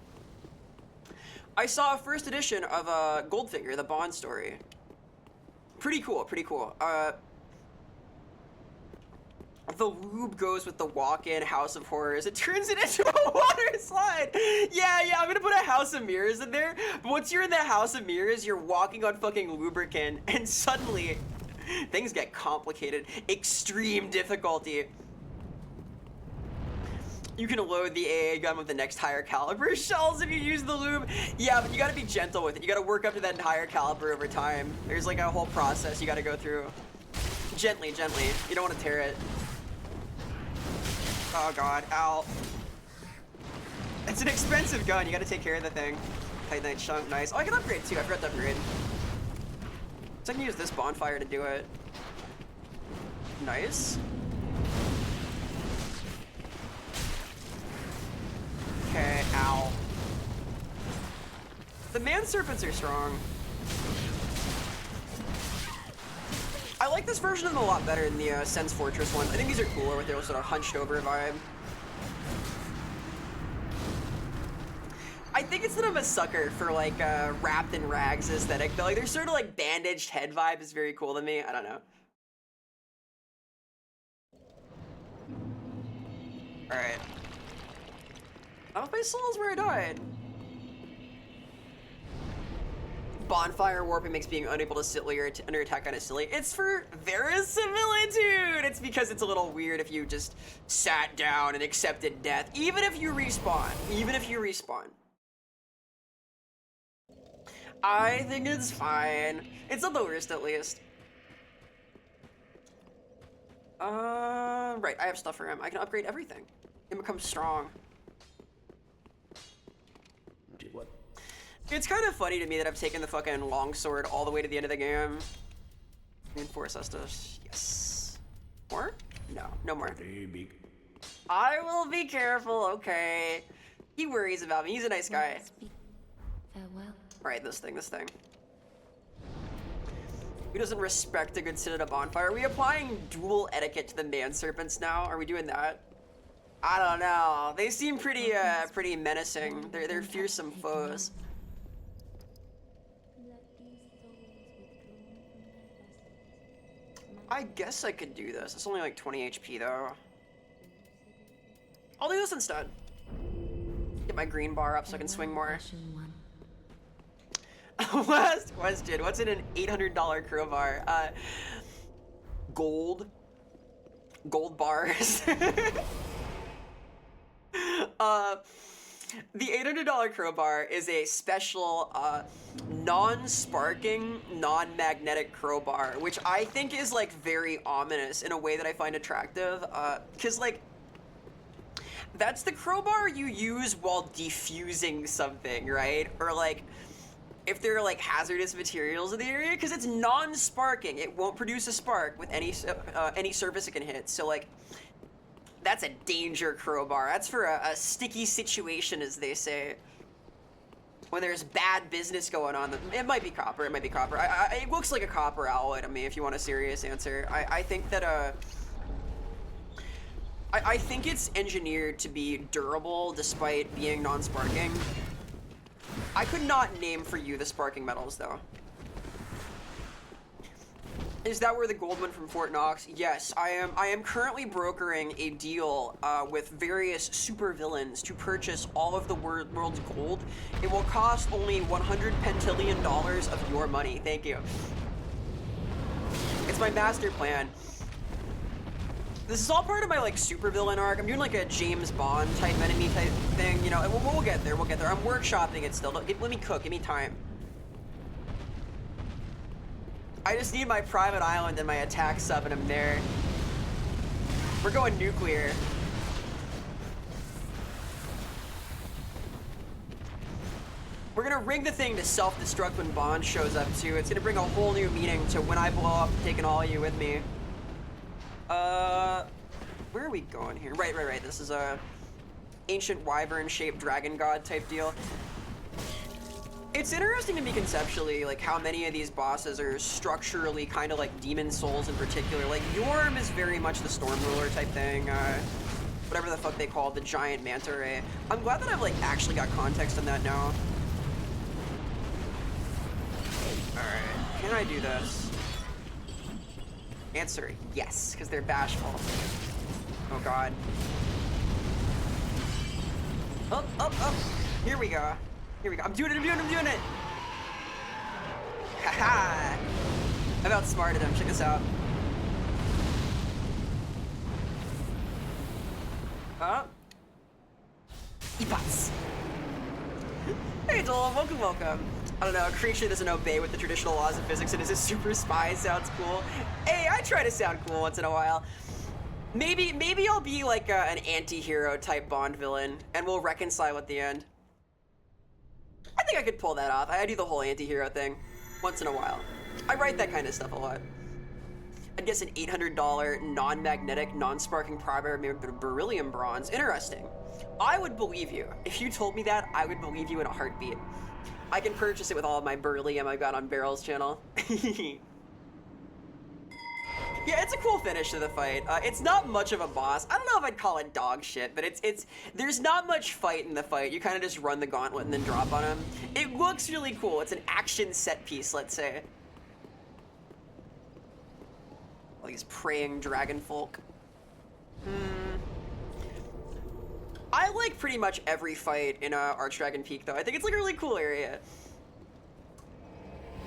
Speaker 1: I saw a first edition of Goldfinger, the Bond story. Pretty cool. The lube goes with the walk-in House of Horrors. It turns it into a water slide. Yeah, I'm gonna put a House of Mirrors in there. But once you're in the House of Mirrors, you're walking on fucking lubricant, and suddenly things get complicated. Extreme difficulty. You can load the AA gun with the next higher caliber shells if you use the lube. Yeah, but you gotta be gentle with it. You gotta work up to that higher caliber over time. There's like a whole process you gotta go through. Gently. You don't want to tear it. Oh god, ow. It's an expensive gun, you gotta take care of the thing. Titanite chunk, nice. Oh, I can upgrade too, I forgot to upgrade. So I can use this bonfire to do it. Nice. Okay, ow. The man serpents are strong. I like this version of them a lot better than the Sense Fortress one. I think these are cooler with their sort of hunched over vibe. I think it's that I'm a sucker for like wrapped in rags aesthetic though. Like their sort of like bandaged head vibe is very cool to me. I don't know. Alright. Out of my souls where I died. Bonfire warping makes being unable to sit while you're under attack kind of silly. It's for verisimilitude! It's because it's a little weird if you just sat down and accepted death. Even if you respawn. I think it's fine. It's not the worst, at least. Right, I have stuff for him. I can upgrade everything. It becomes strong.
Speaker 4: What?
Speaker 1: It's kind of funny to me that I've taken the fucking longsword all the way to the end of the game. Reinforce us to... Yes. More? No more. I will be careful, okay. He worries about me. He's a nice guy.
Speaker 2: Farewell.
Speaker 1: Alright, this thing. Who doesn't respect a good sit at a bonfire? Are we applying dual etiquette to the man serpents now? Are we doing that? I don't know. They seem pretty menacing. They're fearsome foes. I guess I could do this. It's only like 20 HP though. I'll do this instead. Get my green bar up so I can swing more. Last question. What's in an $800 crowbar? Gold bars. The $800 crowbar is a special non-sparking, non-magnetic crowbar, which I think is like very ominous in a way that I find attractive, because like that's the crowbar you use while defusing something, right? Or like if there are like hazardous materials in the area, because it's non-sparking, it won't produce a spark with any surface it can hit. So like that's a danger crowbar. That's for a sticky situation, as they say. When there's bad business going on, it might be copper. It might be copper. It looks like a copper alloy to me. If you want a serious answer, I think that I think it's engineered to be durable despite being non-sparking. I could not name for you the sparking metals though. Is that where the gold went from Fort Knox? Yes, I am currently brokering a deal with various supervillains to purchase all of the world's gold. It will cost only $100 pentillion of your money. Thank you. It's my master plan. This is all part of my like supervillain arc. I'm doing like a James Bond type enemy type thing, you know. And we'll get there. We'll get there. I'm workshopping it still. Let me cook. Give me time. I just need my private island and my attack sub, and I'm there. We're going nuclear. We're gonna ring the thing to self-destruct when Bond shows up too. It's gonna bring a whole new meaning to when I blow up, taking all of you with me. Where are we going here? Right. This is a ancient wyvern-shaped dragon god type deal. It's interesting to me conceptually, like how many of these bosses are structurally kind of like demon souls in particular. Like Yorm is very much the storm ruler type thing. Whatever the fuck they call it, the giant manta ray. I'm glad that I've like actually got context on that now. Alright, can I do this? Answer, yes, because they're bashful. Oh god. Up. Here we go. I'm doing it! Haha! I've outsmarted him, check this out. Epots! Hey Dole, welcome. I don't know, a creature doesn't obey with the traditional laws of physics and is a super spy, sounds cool. Hey, I try to sound cool once in a while. Maybe I'll be like an anti-hero type Bond villain, and we'll reconcile at the end. I think I could pull that off. I do the whole anti-hero thing once in a while. I write that kind of stuff a lot. I'd guess an $800 non-magnetic, non-sparking primer made of beryllium bronze. Interesting. I would believe you. If you told me that, I would believe you in a heartbeat. I can purchase it with all of my beryllium I've got on Barrel's channel. Yeah, it's a cool finish to the fight. It's not much of a boss. I don't know if I'd call it dog shit, but there's not much fight in the fight. You kind of just run the gauntlet and then drop on him. It looks really cool. It's an action set piece, let's say. All these praying dragon folk. I like pretty much every fight in Archdragon Peak, though. I think it's like a really cool area.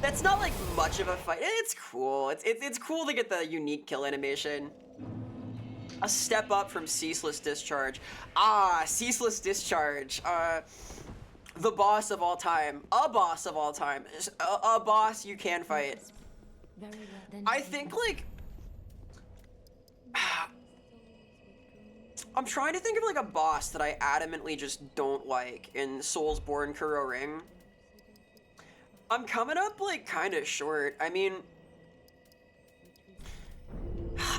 Speaker 1: That's not like much of a fight. It's cool. It's cool to get the unique kill animation. A step up from Ceaseless Discharge. Ah, Ceaseless Discharge. The boss of all time. A boss of all time. A boss you can fight. I think like... I'm trying to think of like a boss that I adamantly just don't like in Soulsborne Kuro Ring. I'm coming up like kind of short. I mean,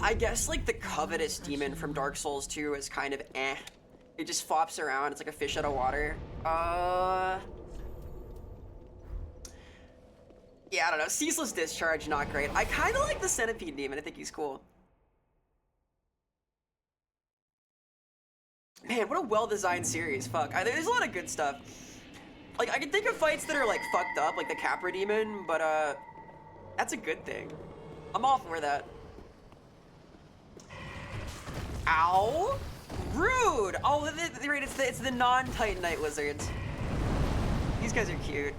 Speaker 1: I guess like the Covetous Demon from Dark Souls 2 is kind of eh. It just flops around. It's like a fish out of water. Yeah, I don't know. Ceaseless Discharge, not great. I kind of like the Centipede Demon. I think he's cool. Man, what a well-designed series. Fuck. There's a lot of good stuff. Like, I can think of fights that are, like, fucked up, like the Capra Demon, but, that's a good thing. I'm all for that. Ow! Rude! Oh, it's the non-Titanite lizards. These guys are cute.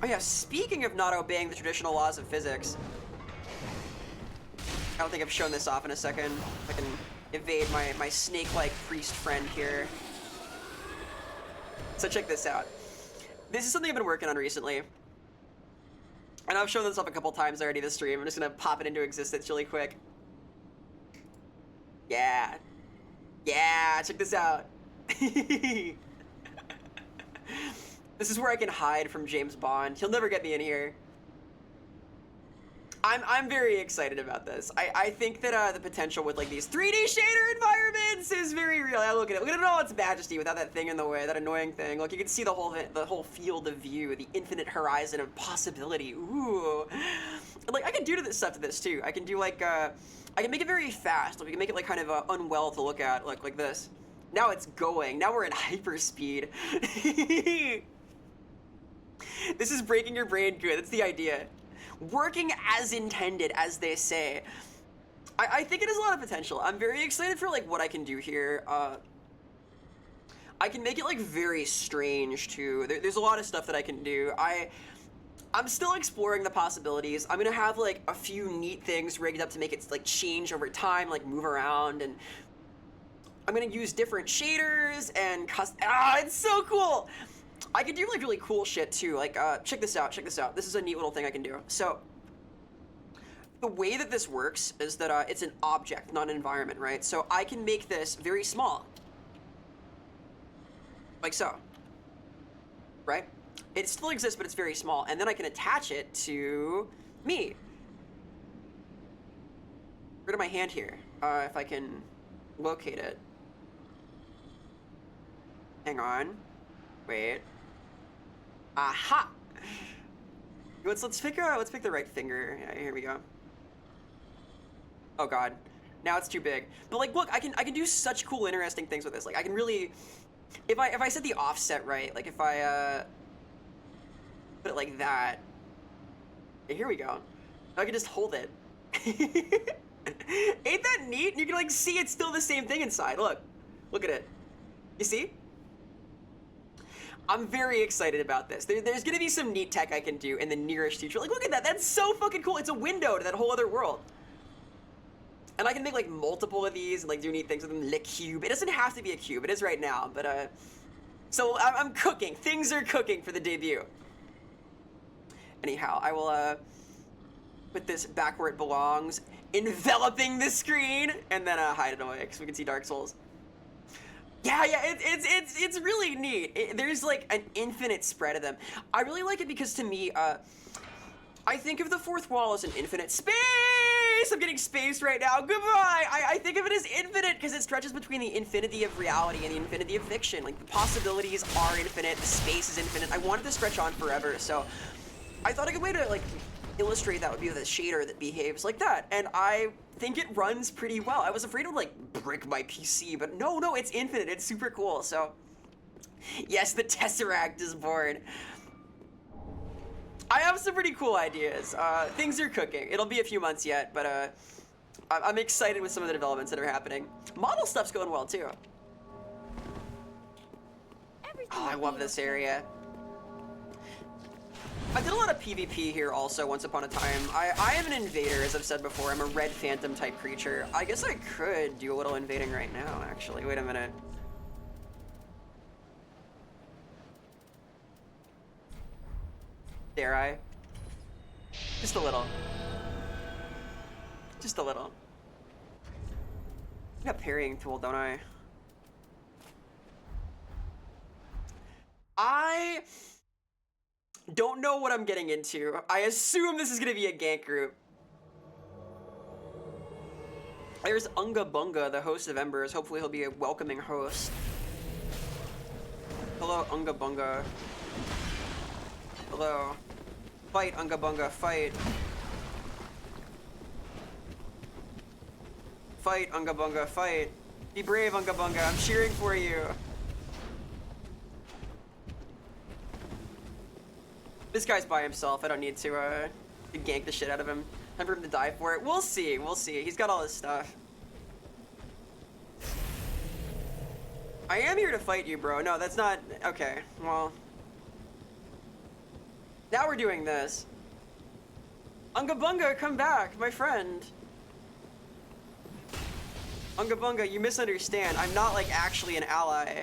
Speaker 1: Oh yeah, speaking of not obeying the traditional laws of physics, I don't think I've shown this off in a second. I can evade my snake-like priest friend here. So check this out. This is something I've been working on recently. And I've shown this off a couple times already this stream. I'm just gonna pop it into existence really quick. Yeah. Yeah, check this out. This is where I can hide from James Bond. He'll never get me in here. I'm very excited about this. I think that the potential with like these 3D shader environments is very real. Now look at it. Look at it all its majesty without that thing in the way, that annoying thing. Look, you can see the whole field of view, the infinite horizon of possibility. Ooh. Like I can do this stuff to this too. I can do like I can make it very fast. Like we can make it like kind of unwell to look at, like this. Now it's going. Now we're in hyperspeed. This is breaking your brain good. That's the idea. Working as intended, as they say. I think it has a lot of potential. I'm very excited for like what I can do here. I can make it like very strange too. There's a lot of stuff that I can do. I'm still exploring the possibilities. I'm gonna have like a few neat things rigged up to make it like change over time, like move around, and I'm gonna use different shaders and it's so cool. I can do like really cool shit too. Like, check this out, check this out. This is a neat little thing I can do. So, the way that this works is that it's an object, not an environment, right? So I can make this very small. Like so. Right? It still exists, but it's very small. And then I can attach it to me. Rid of my hand here, if I can locate it. Hang on. Wait. Aha! Let's pick the right finger. Yeah, here we go. Oh god. Now it's too big. But like look, I can do such cool interesting things with this. Like I can really if I set the offset right, like if I put it like that. Yeah, here we go. I can just hold it. Ain't that neat? You can like see it's still the same thing inside. Look. Look at it. You see? I'm very excited about this. There's gonna be some neat tech I can do in the nearest future. Like, look at that. That's so fucking cool. It's a window to that whole other world. And I can make, like, multiple of these and, like, do neat things with them. Le cube. It doesn't have to be a cube. It is right now. But, so I'm cooking. Things are cooking for the debut. Anyhow, I will, put this back where it belongs, enveloping the screen, and then, hide it away, because we can see Dark Souls. Yeah, it's really neat. There's like an infinite spread of them. I really like it because to me, I think of the fourth wall as an infinite space. I'm getting spaced right now. Goodbye. I think of it as infinite because it stretches between the infinity of reality and the infinity of fiction. Like the possibilities are infinite, the space is infinite. I wanted to stretch on forever, so I thought a good way to like illustrate that would be with a shader that behaves like that, and I think it runs pretty well. I was afraid it would like brick my PC, but no, it's infinite. It's super cool. So yes, the Tesseract is born. I have some pretty cool ideas. Things are cooking. It'll be a few months yet, but I'm excited with some of the developments that are happening. Model stuff's going well too. Oh, I love this area. I did a lot of PvP here also once upon a time. I am an invader, as I've said before. I'm a red phantom type creature. I guess I could do a little invading right now, actually. Wait a minute. Dare I? Just a little. Just a little. I got a parrying tool, don't I? I don't know what I'm getting into. I assume this is gonna be a gank group. There's Unga Bunga, the host of Embers. Hopefully he'll be a welcoming host. Hello, Unga Bunga. Hello. Fight, Unga Bunga, fight. Fight, Unga Bunga, fight. Be brave, Unga Bunga. I'm cheering for you. This guy's by himself. I don't need to gank the shit out of him. Time for him to die for it. We'll see. We'll see. He's got all his stuff. I am here to fight you, bro. No, that's not... Okay, well... Now we're doing this. Unga Bunga, come back, my friend. Unga Bunga, you misunderstand. I'm not, like, actually an ally.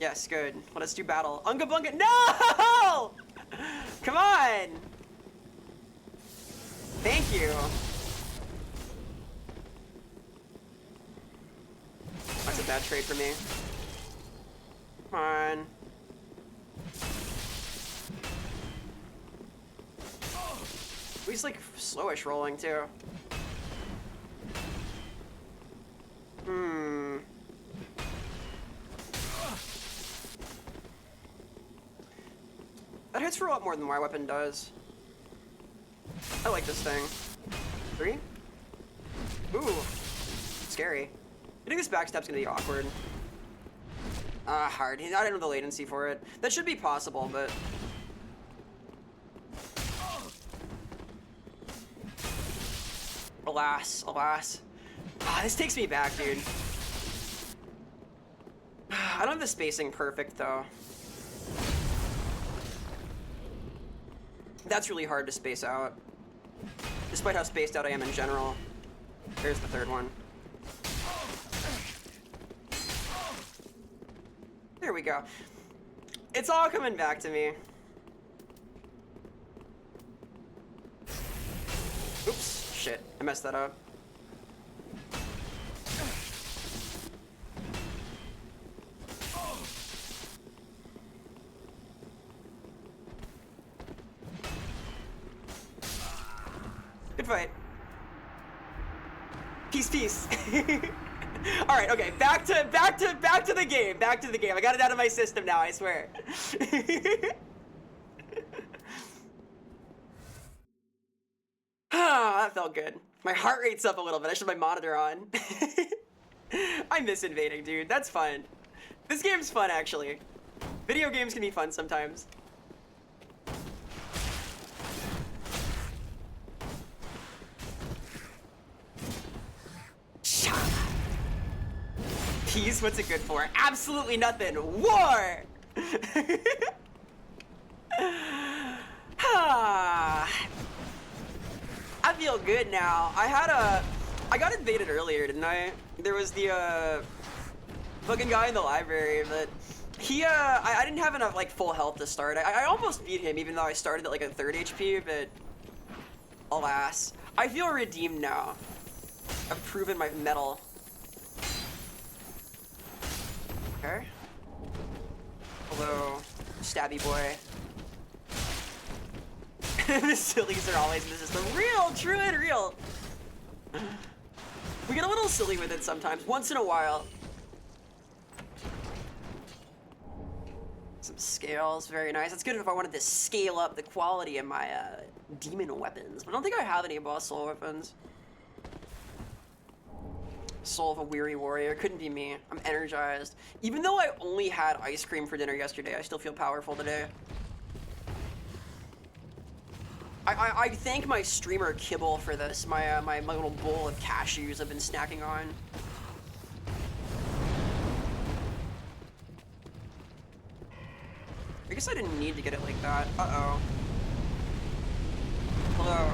Speaker 1: Yes, good. Let us do battle. Unga bunga. No! Come on! Thank you. That's a bad trade for me. Come on. He's like slowish rolling too. That hits for a lot more than my weapon does. I like this thing. 3? Ooh. Scary. I think this backstep's gonna be awkward. Hard. I don't know the latency for it. That should be possible, but... Alas, alas. This takes me back, dude. I don't have the spacing perfect, though. That's really hard to space out. Despite how spaced out I am in general. There's the third one. There we go. It's all coming back to me. Oops, shit, I messed that up. Good fight. Peace, peace. All right, okay, back to the game. Back to the game. I got it out of my system now, I swear. That felt good. My heart rate's up a little bit. I should have my monitor on. I miss invading, dude. That's fun. This game's fun, actually. Video games can be fun sometimes. Peace? What's it good for? Absolutely nothing. War! I feel good now. I got invaded earlier, didn't I? There was the fucking guy in the library, but he I didn't have enough like full health to start. I almost beat him even though I started at like a 3rd HP, but alas. I feel redeemed now. I've proven my mettle. Okay. Hello, stabby boy. The sillies are always in the system. Real, true and real. We get a little silly with it sometimes, once in a while. Some scales, very nice. That's good if I wanted to scale up the quality of my demon weapons. But I don't think I have any boss soul weapons. Soul of a weary warrior. Couldn't be me. I'm energized. Even though I only had ice cream for dinner yesterday, I still feel powerful today. I thank my streamer Kibble for this. My little bowl of cashews I've been snacking on. I guess I didn't need to get it like that. Uh-oh. Hello.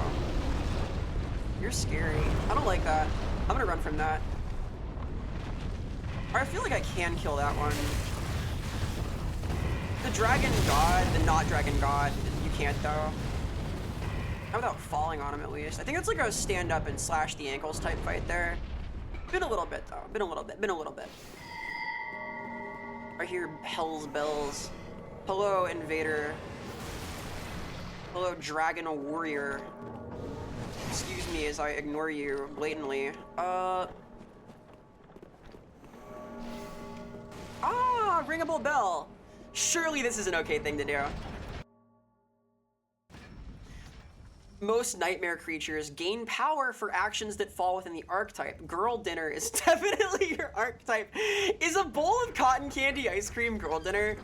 Speaker 1: You're scary. I don't like that. I'm gonna run from that. I feel like I can kill that one. The dragon god, the not dragon god, you can't though. Not without falling on him at least. I think it's like a stand up and slash the ankles type fight there. Been a little bit though. Been a little bit. I hear hell's bells. Hello, invader. Hello, dragon warrior. Excuse me as I ignore you blatantly. Ringable bell. Surely this is an okay thing to do. Most nightmare creatures gain power for actions that fall within the archetype. Girl dinner is definitely your archetype. Is a bowl of cotton candy ice cream girl dinner?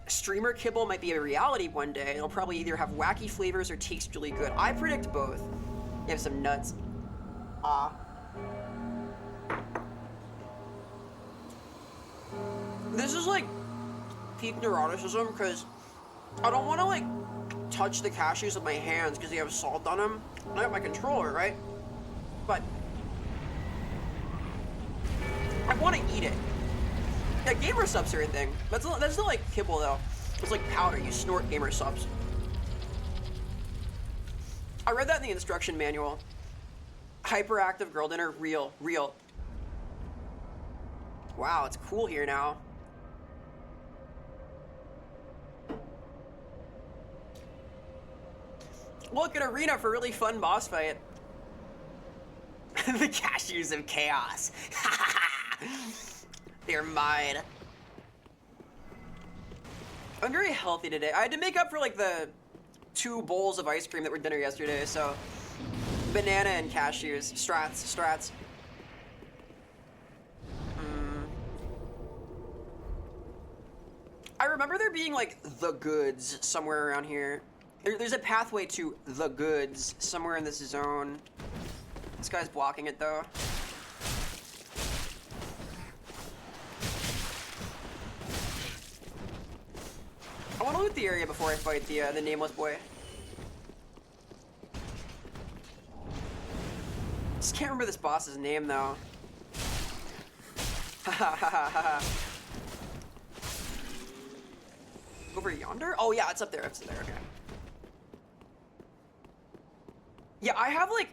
Speaker 1: Streamer kibble might be a reality one day. It'll probably either have wacky flavors or taste really good. I predict both. You have some nuts. This is like peak neuroticism because I don't want to like touch the cashews with my hands because they have salt on them. I have my controller, right? But I want to eat it. Yeah, gamer subs are a thing. That's not like kibble though. It's like powder. You snort gamer subs. I read that in the instruction manual. Hyperactive girl dinner, real. Wow, it's cool here now. Look at arena for really fun boss fight. The cashews of chaos. They're mine. I'm very healthy today. I had to make up for like the 2 bowls of ice cream that were dinner yesterday, so banana and cashews. Strats. I remember there being like the goods somewhere around here. There's a pathway to the goods somewhere in this zone. This guy's blocking it though. I want to loot the area before I fight the nameless boy. Just can't remember this boss's name though. Over yonder? Oh yeah, it's up there. Okay. Yeah, I have like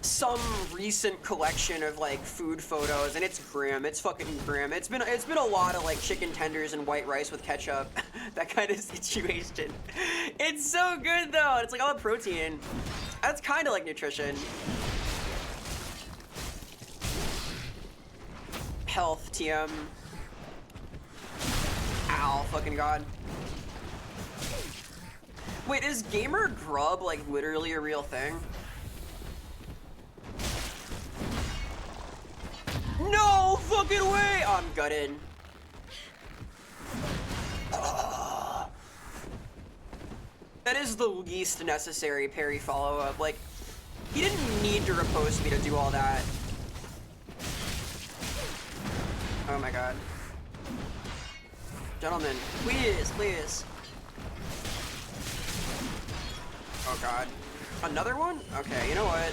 Speaker 1: some recent collection of like food photos, and it's grim. It's fucking grim. It's been a lot of like chicken tenders and white rice with ketchup, that kind of situation. It's so good though. It's like all the protein. That's kind of like nutrition. Health, TM. Ow, fucking god. Wait, is gamer grub like literally a real thing? No fucking way! Oh, I'm gutted. That is the least necessary parry follow-up. Like, he didn't need to riposte me to do all that. Oh my god. Gentlemen, please. Oh god. Another one? Okay, you know what?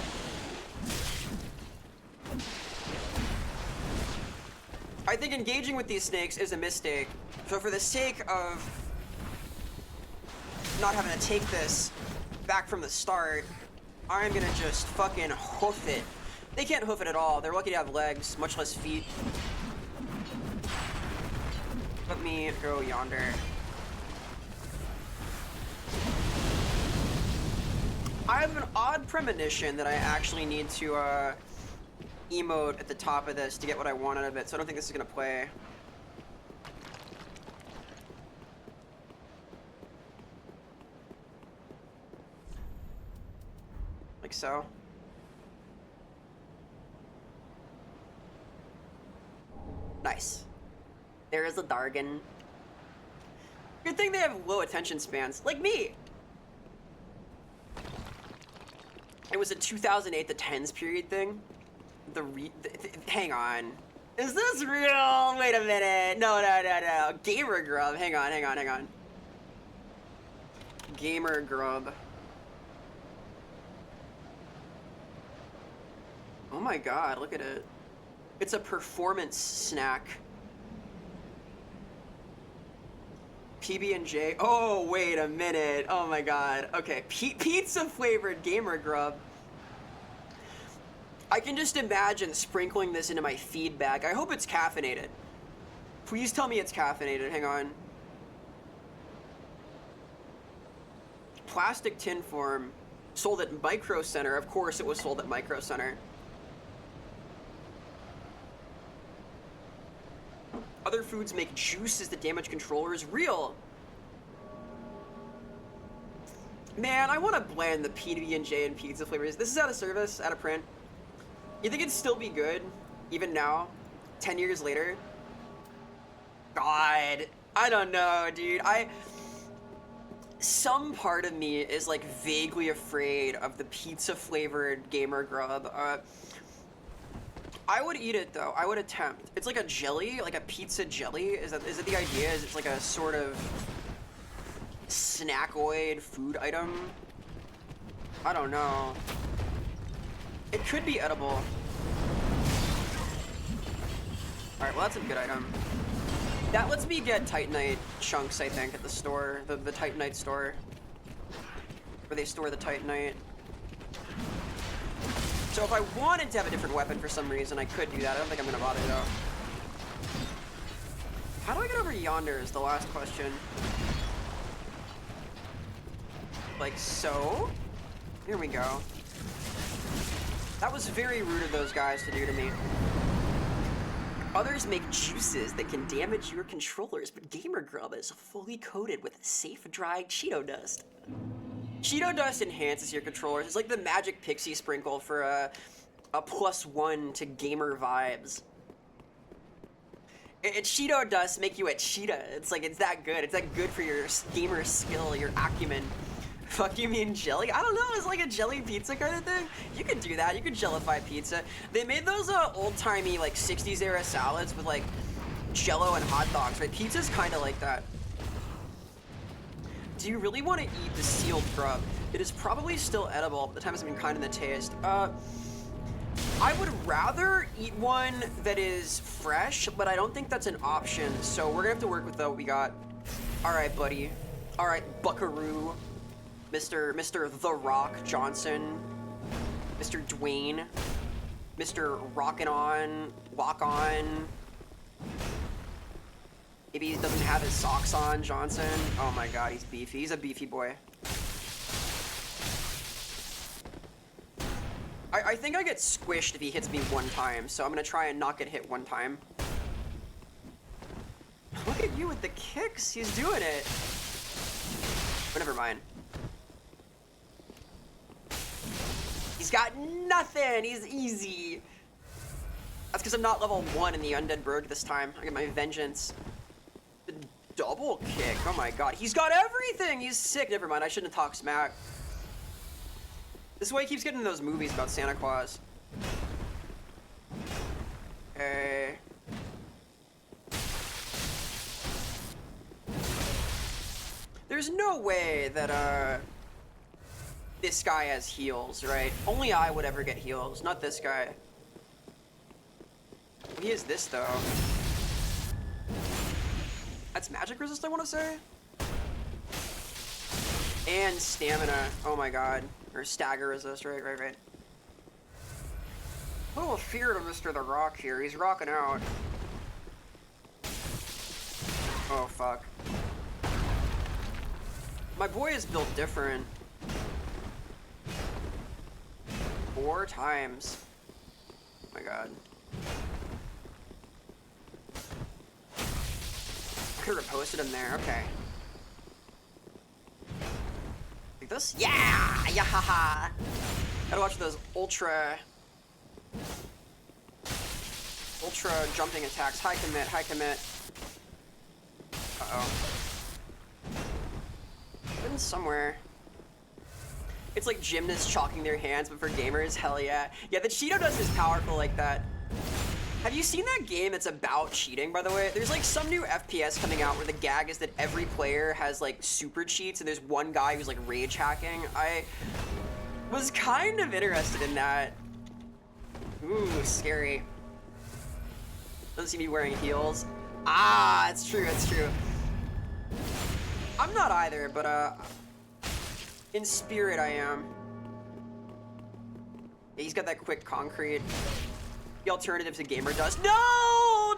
Speaker 1: I think engaging with these snakes is a mistake. So for the sake of not having to take this back from the start, I'm gonna just fucking hoof it. They can't hoof it at all. They're lucky to have legs, much less feet. Let me go yonder. I have an odd premonition that I actually need to emote at the top of this to get what I want out of it, so I don't think this is gonna play. Like so. Nice. There is a Durgon. Good thing they have low attention spans, like me. It was a 2008 the 10s period thing. Hang on. Is this real? Wait a minute. No. Gamer grub. Hang on. Gamer grub. Oh my god, look at it. It's a performance snack. PB&J. Oh, wait a minute. Oh my god. Okay, pizza flavored gamer grub. I can just imagine sprinkling this into my feed bag. I hope it's caffeinated. Please tell me it's caffeinated. Hang on. Plastic tin form. Sold at Micro Center. Of course it was sold at Micro Center. Other foods make juices that damage controllers. Real. Man, I want to blend the PB&J and pizza flavors. This is out of service, out of print. You think it'd still be good, even now, 10 years later? God, I don't know, dude. Some part of me is like vaguely afraid of the pizza flavored gamer grub. I would eat it though. I would attempt. It's like a jelly, like a pizza jelly. Is it the idea? Is it's like a sort of snackoid food item? I don't know. It could be edible. Alright, well that's a good item. That lets me get Titanite chunks, I think, at the store. The Titanite store. Where they store the Titanite. So if I wanted to have a different weapon for some reason, I could do that. I don't think I'm gonna bother though. How do I get over yonder is the last question. Like so? Here we go. That was very rude of those guys to do to me. Others make juices that can damage your controllers, but Gamer Grub is fully coated with safe, dry Cheeto dust. Cheeto dust enhances your controllers. It's like the magic pixie sprinkle for a +1 to gamer vibes. Cheeto dust make you a cheetah. It's like, it's that good. It's that good for your gamer skill, your acumen. Fuck, you mean jelly? I don't know, it's like a jelly pizza kind of thing. You could do that, you could jellify pizza. They made those old-timey, like, 60s era salads with, like, jello and hot dogs, right? Pizza's kind of like that. Do you really want to eat the sealed grub? It is probably still edible, but the time has been kind in the taste. I would rather eat one that is fresh, but I don't think that's an option, so we're gonna have to work with what we got. Alright, buddy. Alright, buckaroo. Mr. The Rock Johnson, Mr. Dwayne, Mr. Rockin' On, Walk On. Maybe he doesn't have his socks on, Johnson. Oh my god, he's beefy. He's a beefy boy. I think I get squished if he hits me one time, so I'm gonna try and not get hit one time. Look at you with the kicks. He's doing it. But never mind. He's got nothing! He's easy! That's because I'm not level 1 in the Undead Rogue this time. I get my vengeance. The double kick, oh my god. He's got everything! He's sick! Never mind, I shouldn't have talked smack. This is why he keeps getting in those movies about Santa Claus. Okay. There's no way that, this guy has heals, right? Only I would ever get heals, not this guy. He is this, though. That's magic resist, I want to say? And stamina. Oh my god. Or stagger resist, right. A little fear to Mr. The Rock here. He's rocking out. Oh, fuck. My boy is built different. 4 times. Oh my god. I could have posted him there, okay. Like this? Yeah! Yahaha! Gotta watch those ultra jumping attacks. High commit, high commit. Uh-oh. Been somewhere. It's like gymnasts chalking their hands, but for gamers, hell yeah. Yeah, the Cheeto dust is powerful like that. Have you seen that game that's about cheating, by the way? There's like some new FPS coming out where the gag is that every player has like super cheats and there's one guy who's like rage hacking. I was kind of interested in that. Ooh, scary. Doesn't seem to be wearing heels. Ah, it's true, it's true. I'm not either, but in spirit, I am. Yeah, he's got that quick concrete. The alternative to gamer dust. No!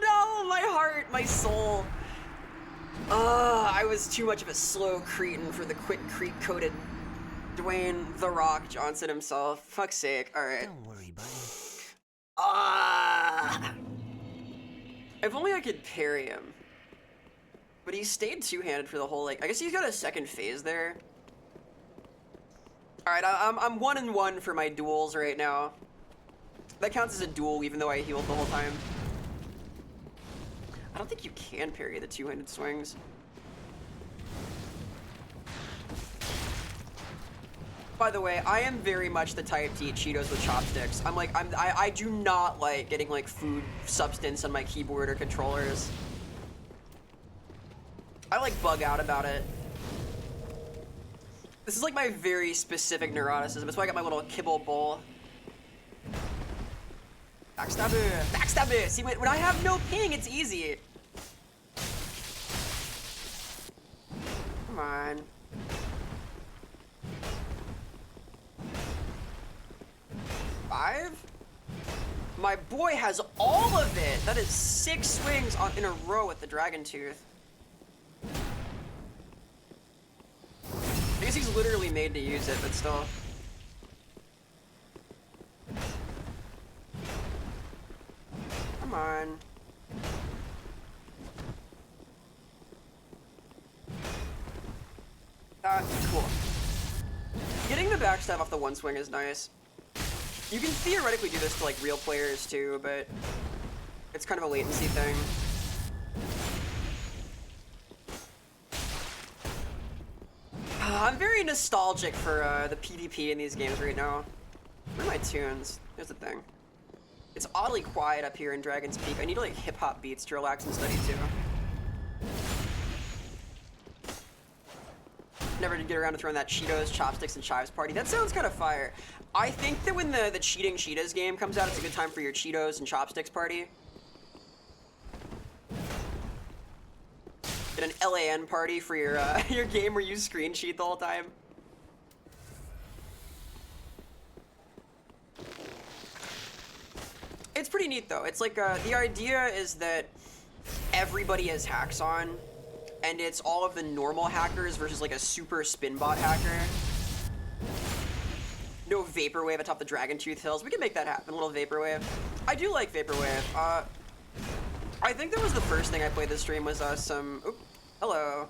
Speaker 1: No! My heart, my soul. I was too much of a slow cretin for the quick creep-coated Dwayne The Rock Johnson himself. Fuck's sake. Alright.
Speaker 4: Don't worry, buddy.
Speaker 1: If only I could parry him. But he stayed two-handed for the whole, like, I guess he's got a second phase there. Alright, I'm 1-1 for my duels right now. That counts as a duel even though I healed the whole time. I don't think you can parry the two-handed swings. By the way, I am very much the type to eat Cheetos with chopsticks. I do not like getting like food substance on my keyboard or controllers. I like bug out about it. This is like my very specific neuroticism. That's why I got my little kibble bowl. Backstabber! Backstabber! See, when I have no ping, it's easy. Come on. Five? My boy has all of it! That is 6 swings in a row with the Dragon Tooth. I guess he's literally made to use it, but still. Come on. Cool. Getting the backstab off the one swing is nice. You can theoretically do this to like real players too, but it's kind of a latency thing. I'm very nostalgic for the PvP in these games right now. Where are my tunes? Here's the thing. It's oddly quiet up here in Dragon's Peak. I need like hip-hop beats to relax and study too. Never did get around to throwing that Cheetos, Chopsticks, and Chives party. That sounds kind of fire. I think that when the Cheating Cheetahs game comes out, it's a good time for your Cheetos and Chopsticks party. Get an LAN party for your your game where you screen cheat the whole time. It's pretty neat though. It's like the idea is that everybody has hacks on, and it's all of the normal hackers versus like a super spinbot hacker. No Vaporwave atop the Dragon Tooth Hills. We can make that happen, a little Vaporwave. I do like Vaporwave. I think that was the first thing I played this stream was some... Oop, hello.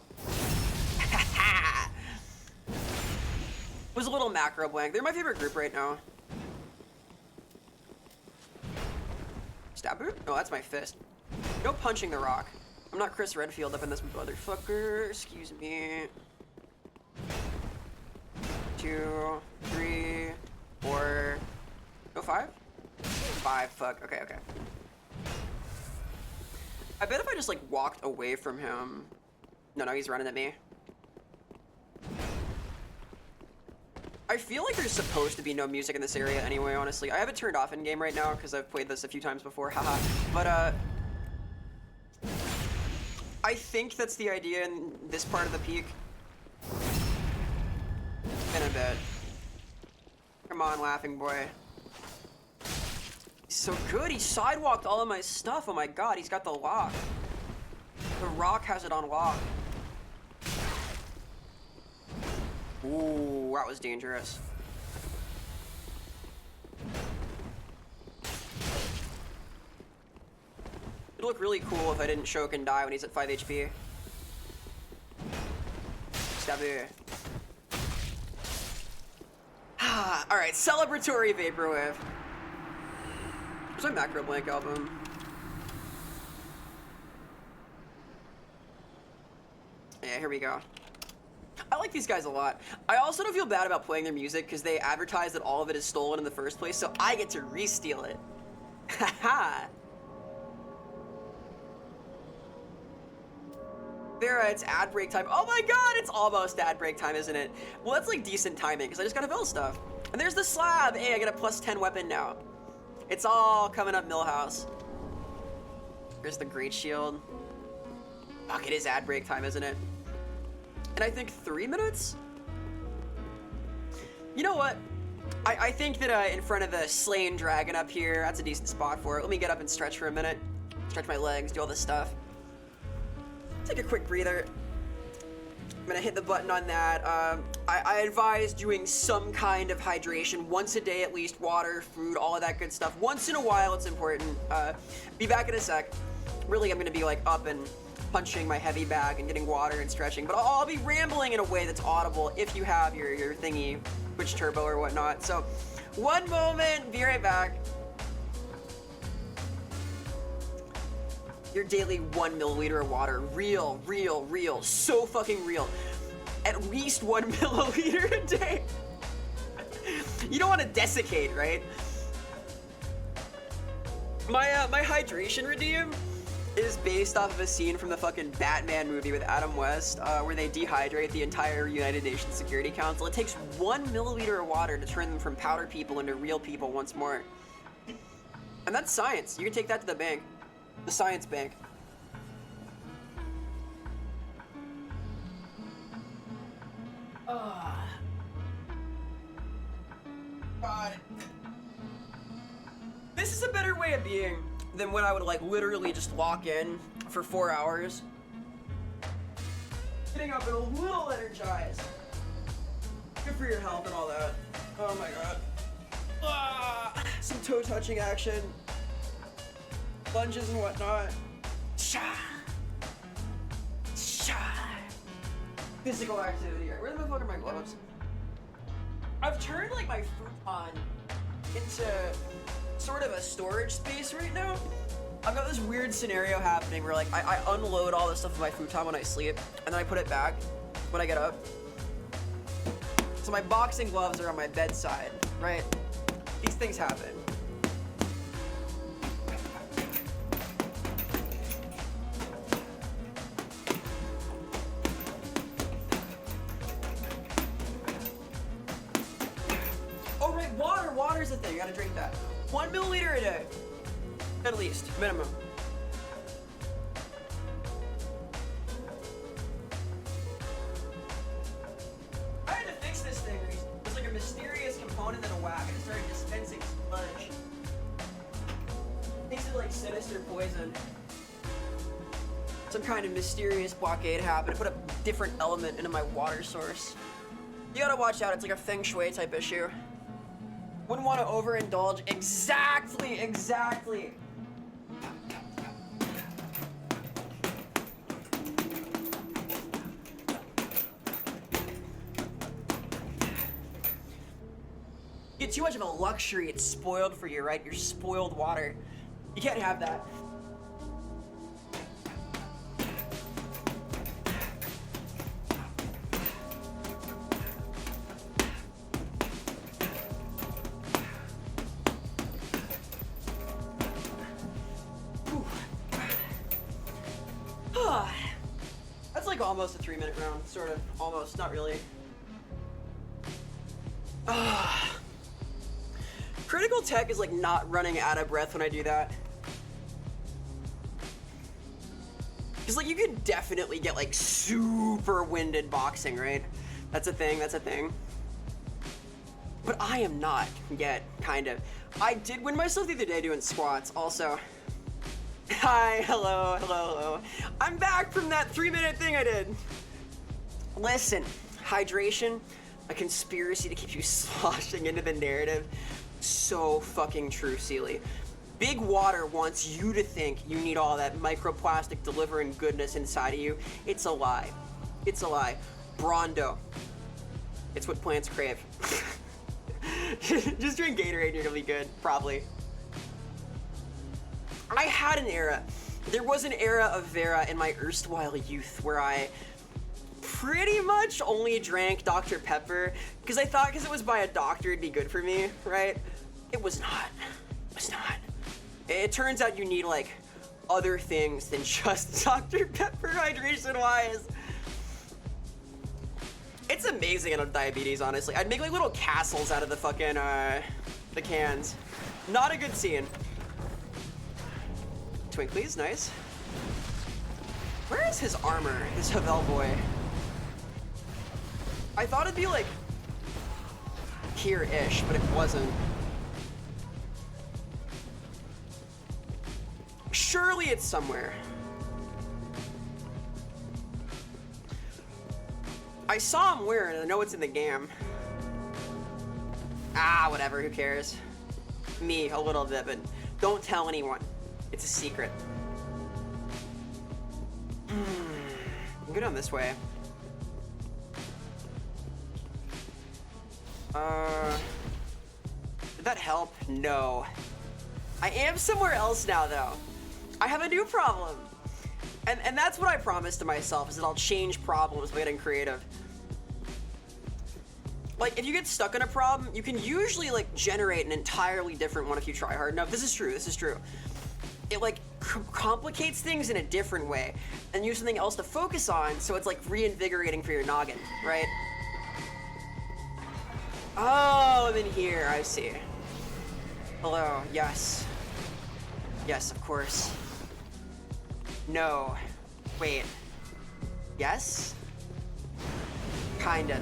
Speaker 1: Was a little Macro Blank. They're my favorite group right now. Stab boot? No, that's my fist. No punching the rock. I'm not Chris Redfield up in this motherfucker. Excuse me. 2, 3, 4. No, 5? 5, fuck. Okay, okay. I bet if I just like walked away from him. No, he's running at me. I feel like there's supposed to be no music in this area anyway, honestly. I have it turned off in game right now because I've played this a few times before, haha. But I think that's the idea in this part of the peak. In a bit. Come on, laughing boy. He's so good. He sidewalked all of my stuff. Oh my god, he's got the lock. The rock has it on lock. Ooh, that was dangerous. It'd look really cool if I didn't choke and die when he's at 5 HP. Stab it. Alright, celebratory Vaporwave. Where's my Macro Blank album? Yeah, here we go. I like these guys a lot. I also don't feel bad about playing their music because they advertise that all of it is stolen in the first place, so I get to re-steal it. Haha. Vera, it's ad break time. Oh my god, it's almost ad break time, isn't it? Well, that's like decent timing because I just gotta build stuff. And there's the slab. Hey, I get a +10 weapon now. It's all coming up Millhouse. There's the Great Shield. Fuck, it is ad break time, isn't it? And I think 3 minutes? You know what? I think that in front of the slain dragon up here, that's a decent spot for it. Let me get up and stretch for a minute. Stretch my legs, do all this stuff. Take a quick breather. I'm gonna hit the button on that. I advise doing some kind of hydration once a day at least. Water, food, all of that good stuff. Once in a while, it's important. Be back in a sec. Really, I'm gonna be like up and punching my heavy bag and getting water and stretching, but I'll be rambling in a way that's audible if you have your thingy, Twitch Turbo or whatnot. So, one moment, be right back. Your daily 1 milliliter of water, real, so fucking real. At least 1 milliliter a day. You don't want to desiccate, right? My hydration redeem is based off of a scene from the fucking Batman movie with Adam West, where they dehydrate the entire United Nations Security Council. It takes 1 milliliter of water to turn them from powder people into real people once more. And that's science. You can take that to the bank. The science bank. God. This is a better way of being than when I would like literally just lock in for 4 hours. Getting up and a little energized. Good for your health and all that. Oh my god. Some toe touching action. Lunges and whatnot. Sha. Physical activity. Where the fuck are my gloves? I've turned like my futon into sort of a storage space right now. I've got this weird scenario happening where like I unload all this stuff in my futon when I sleep, and then I put it back when I get up. So my boxing gloves are on my bedside, right? These things happen. Oh right, water's a thing, you gotta drink that. 1 milliliter a day, at least, minimum. I had to fix this thing. There's like a mysterious component in a whack, and it started dispensing sludge. Tasted like sinister poison. Some kind of mysterious blockade happened. I put a different element into my water source. You gotta watch out, it's like a feng shui type issue. Wouldn't want to overindulge. Exactly. Get too much of a luxury, it's spoiled for you, right? You're spoiled water. You can't have that. That's like almost a 3-minute round, sort of, almost, not really. Critical tech is like not running out of breath when I do that. Cause like you could definitely get like super winded boxing, right? That's a thing. But I am not yet, kind of. I did win myself the other day doing squats also. Hi, hello. I'm back from that 3-minute thing I did. Listen, hydration, a conspiracy to keep you sloshing into the narrative. So fucking true, Seely. Big water wants you to think you need all that microplastic delivering goodness inside of you. It's a lie. Brondo. It's what plants crave. Just drink Gatorade and you're gonna be good, probably. I had an era. There was an era of Vera in my erstwhile youth where I pretty much only drank Dr. Pepper because I thought because it was by a doctor it'd be good for me, right? It was not. It turns out you need like other things than just Dr. Pepper hydration-wise. It's amazing on diabetes, honestly. I'd make like little castles out of the fucking, the cans. Not a good scene. Twinklies, nice. Where is his armor, his Havel boy? I thought it'd be like here-ish, but it wasn't. Surely it's somewhere. I saw him wearing it, I know it's in the game. Ah, whatever, who cares? Me, a little bit, but don't tell anyone. It's a secret. I'm good on this way. Did that help? No. I am somewhere else now, though. I have a new problem. And that's what I promised to myself, is that I'll change problems by getting creative. Like, if you get stuck in a problem, you can usually, like, generate an entirely different one if you try hard enough. This is true. It, like, complicates things in a different way, and use something else to focus on, so it's, like, reinvigorating for your noggin, right? Oh, I'm in here. I see. Hello. Yes. Yes, of course. No. Wait. Yes? Kind of.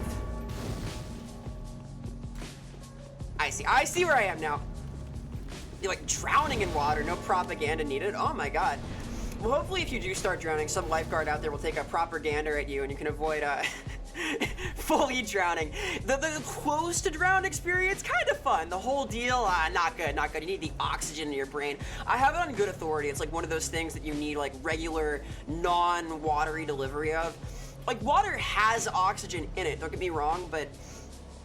Speaker 1: I see where I am now. You're like drowning in water, no propaganda needed. Oh my god. Well, hopefully if you do start drowning, some lifeguard out there will take a proper gander at you and you can avoid fully drowning. The close to drown experience, kind of fun. The whole deal, not good, not good. You need the oxygen in your brain. I have it on good authority. It's like one of those things that you need like regular, non-watery delivery of. Like water has oxygen in it, don't get me wrong, but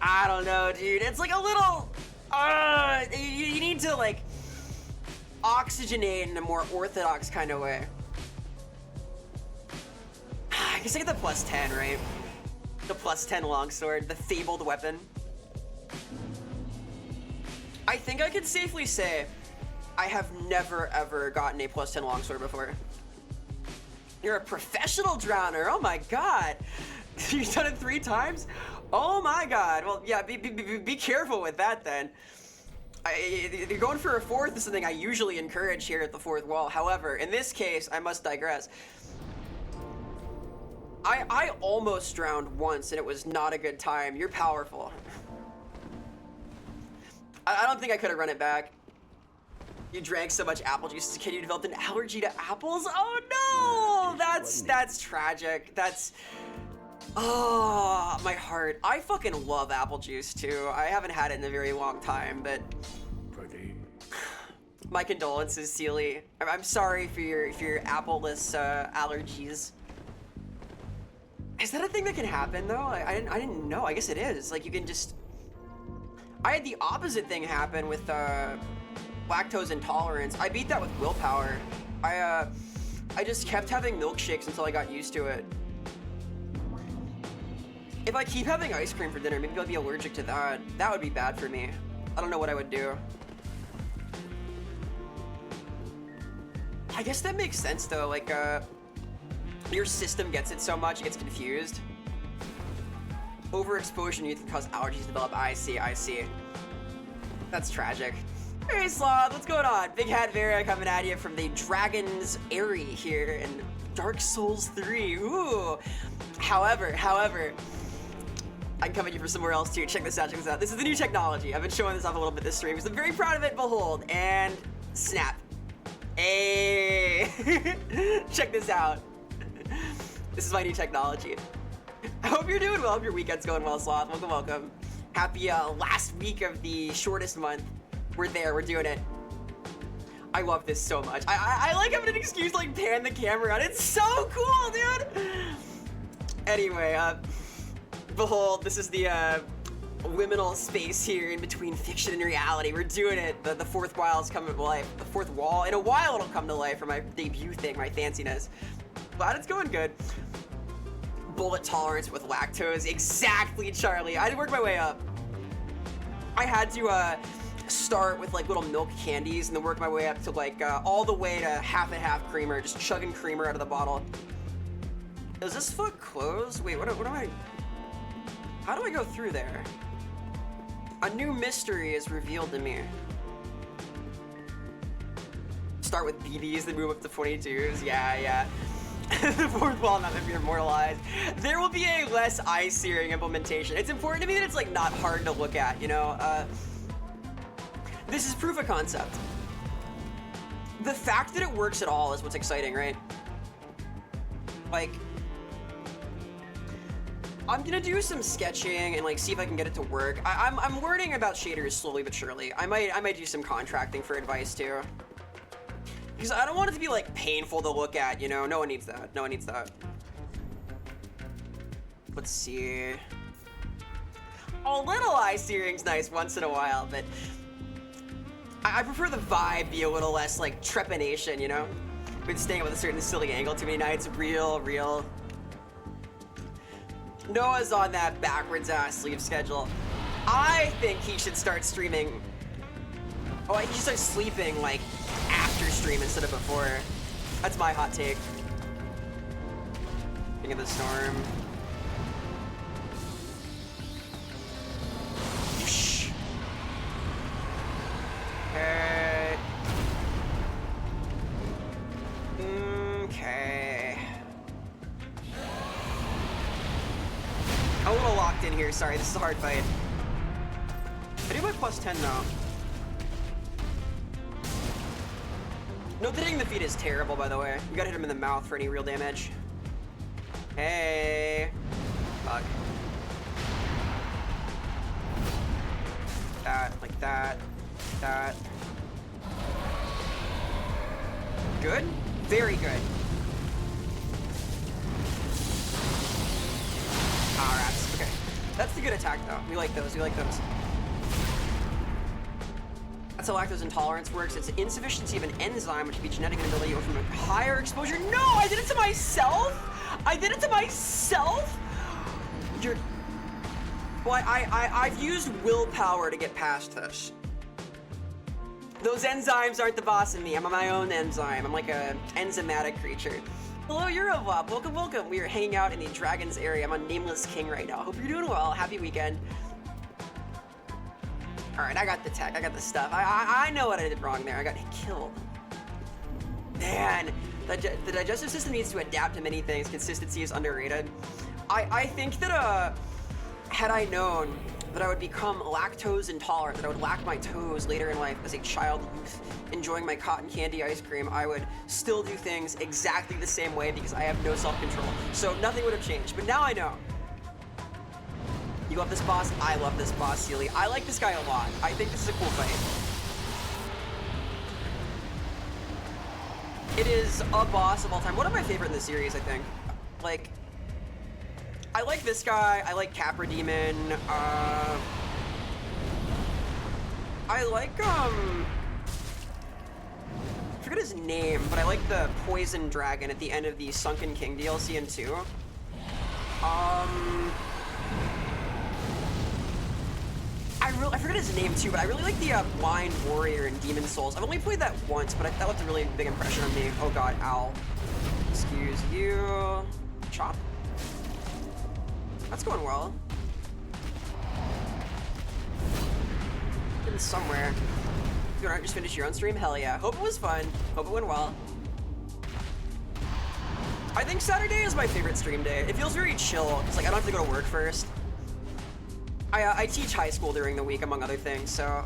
Speaker 1: I don't know, dude. It's like a little, you need to like oxygenate in a more orthodox kind of way. I guess I get the +10, right? The +10 longsword, the fabled weapon. I think I can safely say I have never ever gotten a +10 longsword before. You're a professional drowner, oh my god. You've done it 3 times? Oh my god, well yeah, be careful with that then. You're going for a 4th is something I usually encourage here at the 4th wall. However, in this case, I must digress. I almost drowned once and it was not a good time. You're powerful. I don't think I could have run it back. You drank so much apple juice as a kid, you developed an allergy to apples? Oh no! That's tragic. That's... Oh, my heart. I fucking love apple juice too. I haven't had it in a very long time, but... My condolences, Sealy. I'm sorry for your apple-less allergies. Is that a thing that can happen though? I didn't know. I guess it is. Like you can just... I had the opposite thing happen with lactose intolerance. I beat that with willpower. I just kept having milkshakes until I got used to it. If I keep having ice cream for dinner, maybe I'll be allergic to that. That would be bad for me. I don't know what I would do. I guess that makes sense though, like your system gets it so much, it gets confused. Overexposure can cause allergies to develop. I see. That's tragic. Hey Sloth, what's going on? Big Hat Vera coming at you from the Dragon's Airy here in Dark Souls 3. Ooh. However, I can come at you from somewhere else too. Check this out. This is the new technology. I've been showing this off a little bit this stream because I'm very proud of it. Behold, and snap. Hey, check this out. This is my new technology. I hope you're doing well. I hope your weekend's going well, Sloth. Welcome. Happy last week of the shortest month. We're there. We're doing it. I love this so much. I like having an excuse to like pan the camera out. It's so cool, dude. Anyway, behold, this is the liminal space here in between fiction and reality. We're doing it. The 4th wall is coming to life. The 4th wall. In a while, it'll come to life for my debut thing, my fanciness. Glad it's going good. Bullet tolerance with lactose. Exactly, Charlie. I did work my way up. I had to start with like little milk candies and then work my way up to like all the way to half and half creamer, just chugging creamer out of the bottle. Does this foot close? Wait, what am I? How do I go through there? A new mystery is revealed to me. Start with BBs, then move up to 22s. Yeah. The 4th wall not be immortalized. There will be a less eye-searing implementation. It's important to me that it's like not hard to look at, you know? This is proof of concept. The fact that it works at all is what's exciting, right? Like, I'm gonna do some sketching and like see if I can get it to work. I'm learning about shaders slowly but surely. I might do some contracting for advice too. Because I don't want it to be like painful to look at, you know? No one needs that. Let's see. A little eye searing's nice once in a while, but I prefer the vibe be a little less like trepanation, you know? Been staying with a certain silly angle too many nights. Real. Noah's on that backwards ass sleep schedule. I think he should start streaming. Oh, he should start sleeping like after stream instead of before. That's my hot take. King of the Storm. Shh. Okay. here. Sorry, this is a hard fight. I do my plus 10 though. Note that hitting the feet is terrible, by the way. You gotta hit him in the mouth for any real damage. Hey. Fuck. That, like that, that. Good? Very good. Ah, rats. Okay. That's the good attack, though. We like those. We like those. That's how lactose intolerance works. It's an insufficiency of an enzyme, which would be genetic inability or from a higher exposure. No! I did it to myself? I did it to myself? You're... Well, I've used willpower to get past this. Those enzymes aren't the boss of me. I'm my own enzyme. I'm like a enzymatic creature. Hello, Eurovop. Welcome, welcome. We are hanging out in the Dragons area. I'm on Nameless King right now. Hope you're doing well. Happy weekend. All right, I got the tech. I got the stuff. I know what I did wrong there. I got killed. Man, the digestive system needs to adapt to many things. Consistency is underrated. I think that had I known that I would become lactose intolerant, that I would lack my toes later in life as a child youth, enjoying my cotton candy ice cream, I would still do things exactly the same way because I have no self-control. So nothing would have changed, but now I know. You love this boss? I love this boss, Sealy. I like this guy a lot. I think this is a cool fight. It is a boss of all time. One of my favorite in the series, I think. Like, I like this guy. I like Capra Demon. I like, I forget his name, but I like the Poison Dragon at the end of the Sunken King DLC in 2. I forget his name too, but I really like the Blind Warrior in Demon Souls. I've only played that once, but that left a really big impression on me. Oh god, ow. Excuse you. Chop. That's going well. Getting somewhere. You wanna just finish your own stream? Hell yeah. Hope it was fun. Hope it went well. I think Saturday is my favorite stream day. It feels very chill. It's like I don't have to go to work first. I teach high school during the week, among other things, so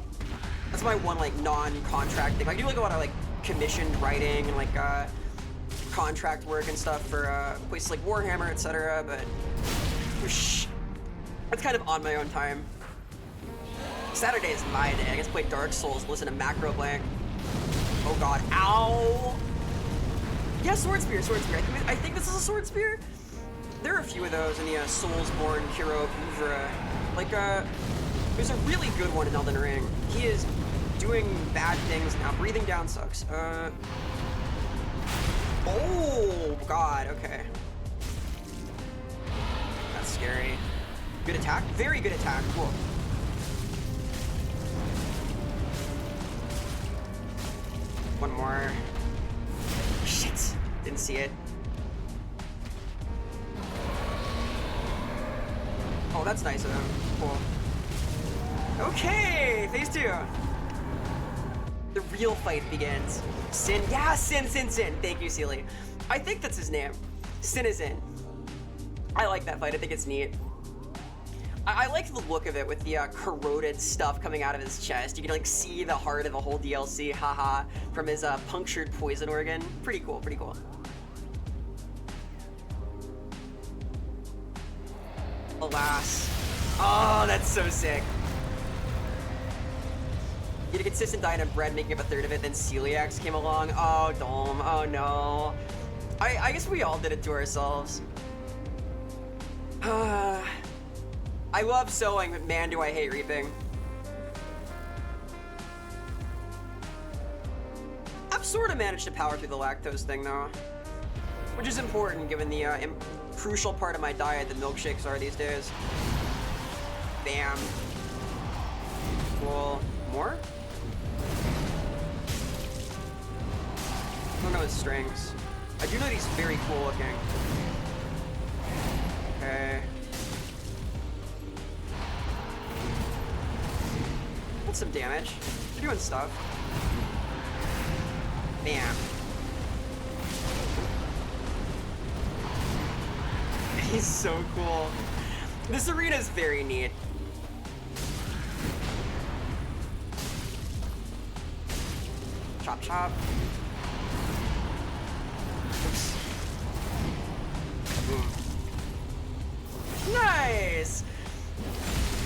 Speaker 1: that's my one like non-contract thing. I do like a lot of like commissioned writing and like contract work and stuff for places like Warhammer, etc. But whoosh, that's kind of on my own time. Saturday is my day. I guess play Dark Souls, listen to Macro Blank. Oh god, ow! Yeah, Sword Spear, Sword Spear. I think this is a Sword Spear. There are a few of those in the Soulsborne Hero Oeuvre. Like, there's a really good one in Elden Ring. He is doing bad things now. Breathing down sucks. Oh, God, okay. That's scary. Good attack? Very good attack. Cool. One more. Shit. Didn't see it. Oh, that's nice of him. Cool. Okay, phase 2. The real fight begins. Sin, yeah, Sin. Thank you, Sealy. I think that's his name. Sin is in. I like that fight. I think it's neat. I like the look of it with the corroded stuff coming out of his chest. You can like see the heart of the whole DLC, haha, from his punctured poison organ. Pretty cool, pretty cool. Alas. Oh, that's so sick. You had a consistent diet of bread, making up a third of it, then celiacs came along. Oh, Dome. Oh, no. I guess we all did it to ourselves. I love sowing, but man, do I hate reaping. I've sort of managed to power through the lactose thing, though. Which is important, given the crucial part of my diet that milkshakes are these days. Bam. Cool. More? I don't know his strings. I do know that he's very cool looking. Okay. That's some damage. You're doing stuff. Bam. He's so cool. This arena is very neat. Chop, chop. Oops. Boom. Nice!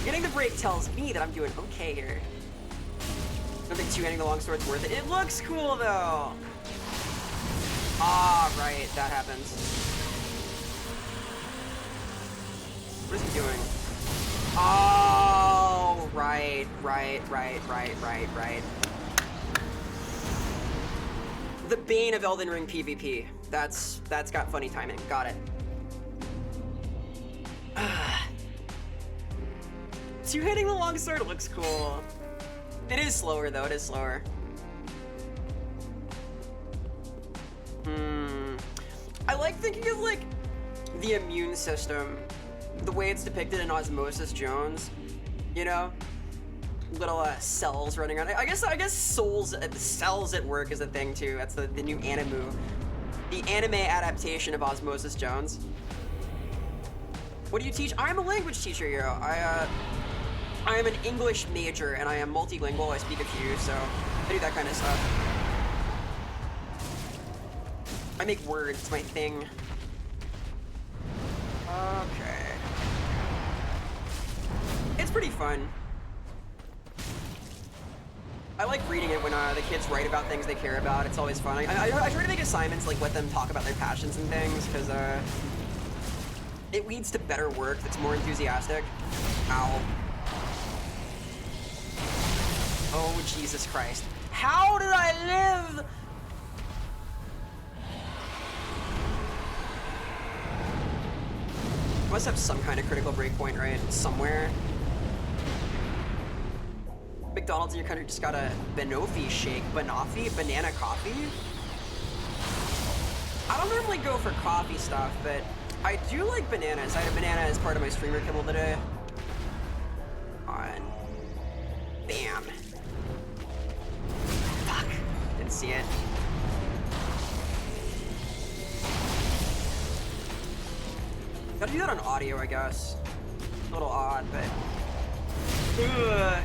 Speaker 1: Getting the break tells me that I'm doing okay here. I don't think two-handing the longsword's worth it. It looks cool, though! Ah, right, that happens. What is he doing? Oh, right. The bane of Elden Ring PvP. That's got funny timing. Got it. Two-handing the longsword looks cool. It is slower, though. It is slower. I like thinking of, like, the immune system, the way it's depicted in Osmosis Jones, you know? Little cells running around. I guess cells at work is a thing, too. That's the new animu. The anime adaptation of Osmosis Jones. What do you teach? I'm a language teacher, yo. I am an English major, and I am multilingual. I speak a few, so I do that kind of stuff. I make words, it's my thing. Okay. It's pretty fun. I like reading it when the kids write about things they care about. It's always fun. I try to make assignments, like, let them talk about their passions and things, because it leads to better work that's more enthusiastic. Ow. Oh, Jesus Christ. How did I live? Must have some kind of critical breakpoint, right? Somewhere. McDonald's in your country just got a Banoffee shake. Banoffee? Banana coffee? I don't normally go for coffee stuff, but I do like bananas. I had a banana as part of my streamer kibble today. On. Bam. Fuck. Didn't see it. Gotta do that on audio, I guess. A little odd, but... Ugh.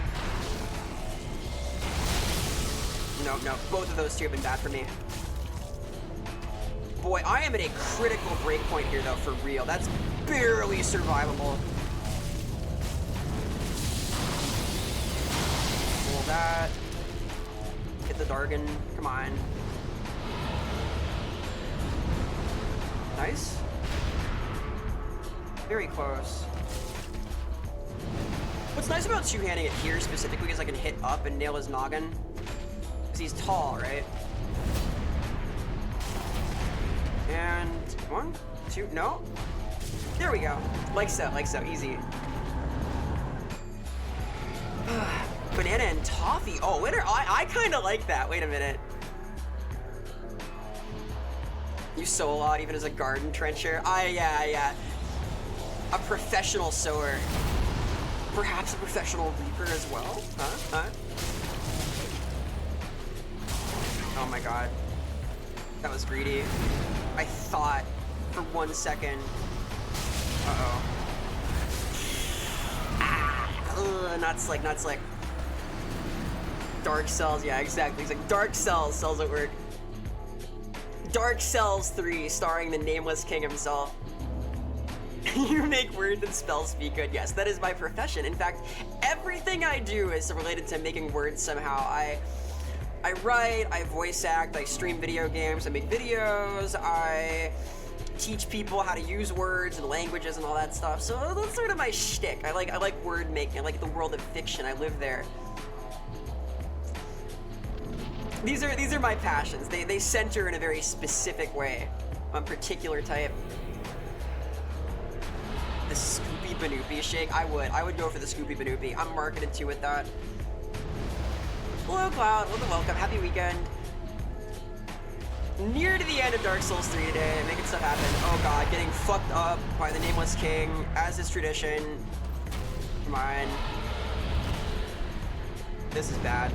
Speaker 1: No, both of those two have been bad for me. Boy, I am at a critical breakpoint here, though, for real. That's barely survivable. Pull that. Hit the Durgon. Come on. Nice. Very close. What's nice about two-handing it here specifically is I can hit up and nail his noggin. Because he's tall, right? And 1, 2, no. There we go. Like so, easy. Banana and toffee. Oh, I kind of like that. Wait a minute. You sow a lot even as a garden trencher? Yeah. A professional sower. Perhaps a professional reaper as well? Huh? Oh my god. That was greedy. I thought for 1 second. Uh-oh. Ah! Not slick. Dark Cells, yeah, exactly. It's like Dark Cells at work. Dark Cells 3, starring the nameless king himself. You make words and spells speak good. Yes, that is my profession. In fact, everything I do is related to making words somehow. I write, I voice act, I stream video games, I make videos, I teach people how to use words and languages and all that stuff. So that's sort of my shtick. I like word making. I like the world of fiction. I live there. These are my passions. They center in a very specific way. I'm a particular type. The Scoopy Banoopy shake. I would go for the Scoopy Banoopy. I'm marketed to with that. Hello, Cloud. Welcome. Happy weekend. Near to the end of Dark Souls 3 today, making stuff happen. Oh god, getting fucked up by the Nameless King, as is tradition. Come on. This is bad.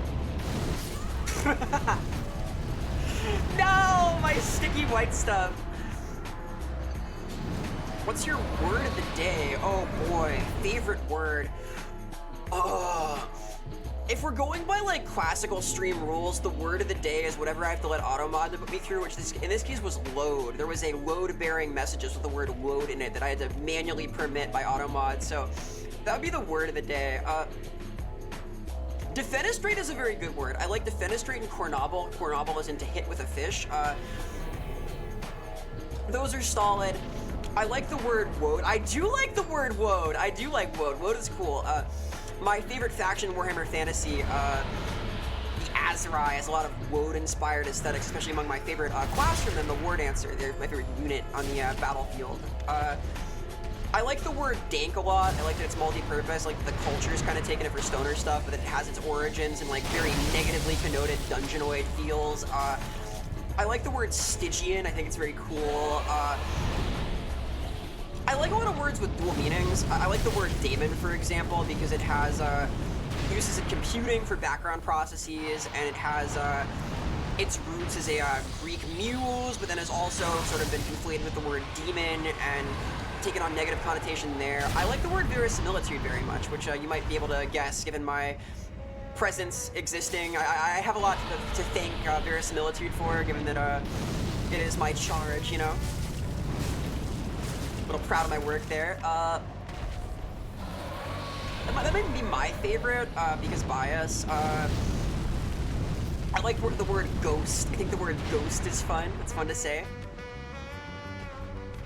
Speaker 1: No, my sticky white stuff. What's your word of the day? Oh boy, favorite word. If we're going by like classical stream rules, the word of the day is whatever I have to let AutoMod to put me through, which in this case was load. There was a load-bearing messages with the word load in it that I had to manually permit by AutoMod, so that would be the word of the day. Defenestrate is a very good word. I like defenestrate and cornobble. Cornobble is into hit with a fish. Those are solid. I like the word woad. I do like the word woad. I do like woad. Woad is cool. My favorite faction, Warhammer Fantasy, the Azrai, has a lot of woad-inspired aesthetics, especially among my favorite class from them, the War Dancer. They're my favorite unit on the battlefield. I like the word dank a lot. I like that it's multi-purpose. Like the culture's kind of taking it for stoner stuff, but it has its origins in like very negatively connoted dungeonoid feels. I like the word Stygian. I think it's very cool. I like a lot of words with dual meanings. I like the word daemon, for example, because it has uses in computing for background processes, and it has its roots as a Greek muse, but then has also sort of been conflated with the word demon and taken on negative connotation there. I like the word verisimilitude very much, which you might be able to guess given my presence existing. I have a lot to thank verisimilitude for, given that it is my charge, you know? A little proud of my work there. That might be my favorite, because bias. I like the word ghost. I think the word ghost is fun. It's fun to say.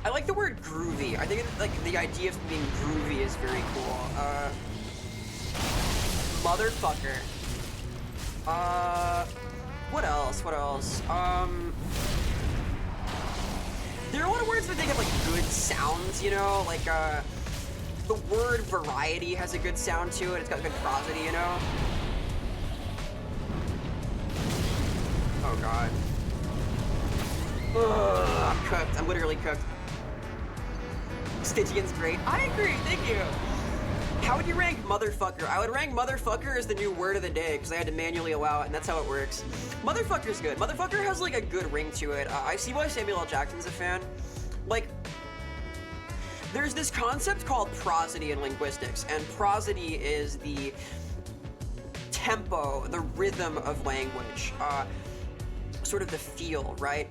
Speaker 1: I like the word groovy. I think like the idea of being groovy is very cool. Motherfucker. What else? What else? There are a lot of words that they have like good sounds, you know? Like, the word variety has a good sound to it. It's got good prosody, you know? Oh god. Ugh, I'm cooked. I'm literally cooked. Stygian's great. I agree, thank you. How would you rank motherfucker? I would rank motherfucker as the new word of the day because I had to manually allow it, and that's how it works. Motherfucker's good. Motherfucker has like a good ring to it. I see why Samuel L. Jackson's a fan. Like, there's this concept called prosody in linguistics, and prosody is the tempo, the rhythm of language, sort of the feel, right?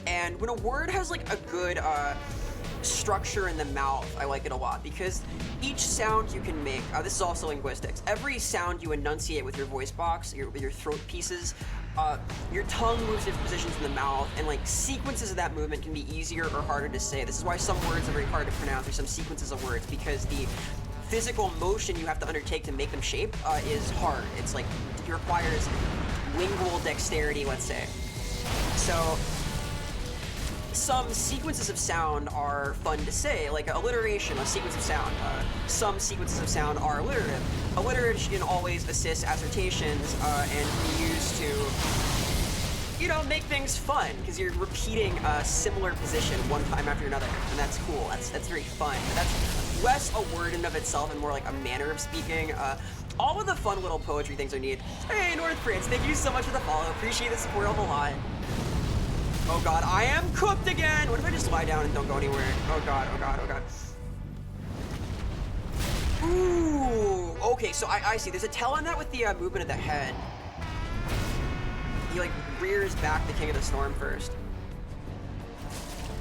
Speaker 1: And when a word has like a good structure in the mouth, I like it a lot because each sound you can make, this is also linguistics, every sound you enunciate with your voice box, with your throat pieces, your tongue moves different positions in the mouth, and like sequences of that movement can be easier or harder to say. This is why some words are very hard to pronounce, or some sequences of words, because the physical motion you have to undertake to make them shape is hard. It's like, it requires lingual dexterity, let's say. So, some sequences of sound are fun to say, like alliteration, a sequence of sound. Some sequences of sound are alliterative. Alliteration always assists assertions and can be used to, you know, make things fun because you're repeating a similar position one time after another, and that's cool. That's very fun. That's less a word in and of itself and more like a manner of speaking. All of the fun little poetry things are neat. Hey, North Prince, thank you so much for the follow. Appreciate the support a lot. Oh god, I am cooked again! What if I just lie down and don't go anywhere? Oh god, oh god, oh god. Ooh, okay, so I see. There's a tell on that with the movement of the head. He like rears back the King of the Storm first.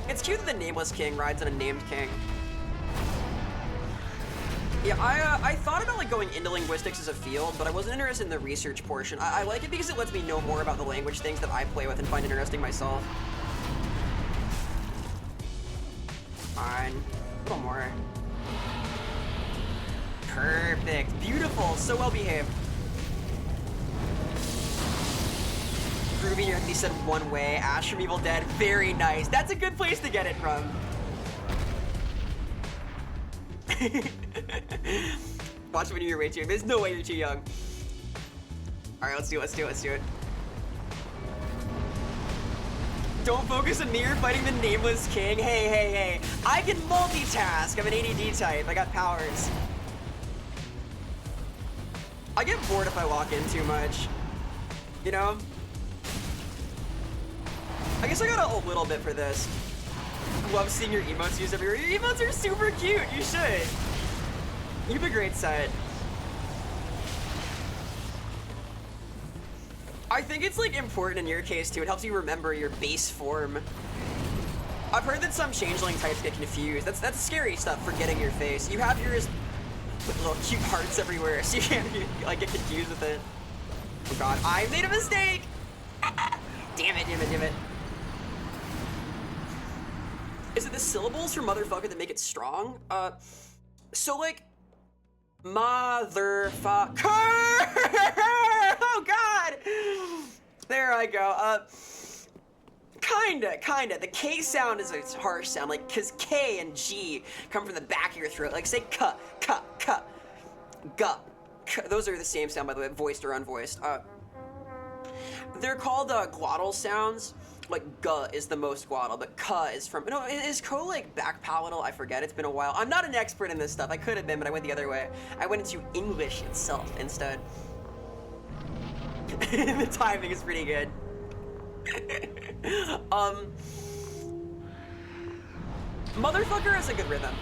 Speaker 1: It's cute that the Nameless King rides on a named king. Yeah, I thought about like going into linguistics as a field, but I wasn't interested in the research portion. I like it because it lets me know more about the language things that I play with and find interesting myself. Fine. A little more. Perfect. Beautiful. So well behaved. Groovy, he said one way. Ash from Evil Dead. Very nice. That's a good place to get it from. Watch when you're way too young. There's no way you're too young. Alright, let's do it, let's do it, let's do it. Don't focus on me, you're fighting the Nameless King. Hey, hey, hey. I can multitask. I'm an ADD type. I got powers. I get bored if I walk in too much. You know? I guess I got a little bit for this. love seeing your emotes used everywhere. Your emotes are super cute. You should. You have a great set. I think it's like important in your case too. It helps you remember your base form. I've heard that some changeling types get confused. That's scary stuff, forgetting your face. You have yours with little cute hearts everywhere, so you can't like get confused with it. Oh god, I made a mistake! Damn it, damn it, damn it. Is it the syllables for motherfucker that make it strong? So like, motherfucker! Oh god! There I go. Kinda. The K sound is a harsh sound, like, cause K and G come from the back of your throat. Like, say ka. Those are the same sound, by the way, voiced or unvoiced. They're called glottal sounds. Like, guh is the most glottal, but ka is from, no, is ko like back palatal? I forget, it's been a while. I'm not an expert in this stuff. I could have been, but I went the other way. I went into English itself instead. The timing is pretty good. Motherfucker has a good rhythm.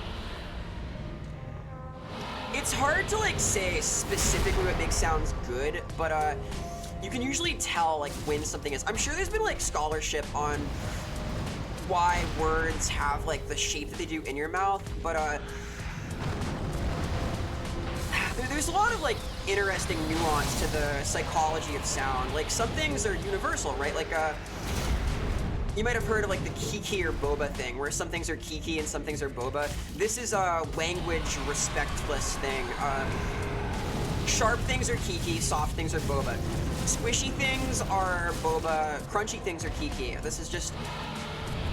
Speaker 1: It's hard to like say specifically what makes sounds good, but you can usually tell like when something is. I'm sure there's been like scholarship on why words have like the shape that they do in your mouth, but there's a lot of like interesting nuance to the psychology of sound. Like some things are universal, right? Like you might have heard of like the kiki or boba thing, where some things are kiki and some things are boba. This is a language respectless thing. Sharp things are kiki, soft things are boba. Squishy things are boba, crunchy things are kiki. This is just,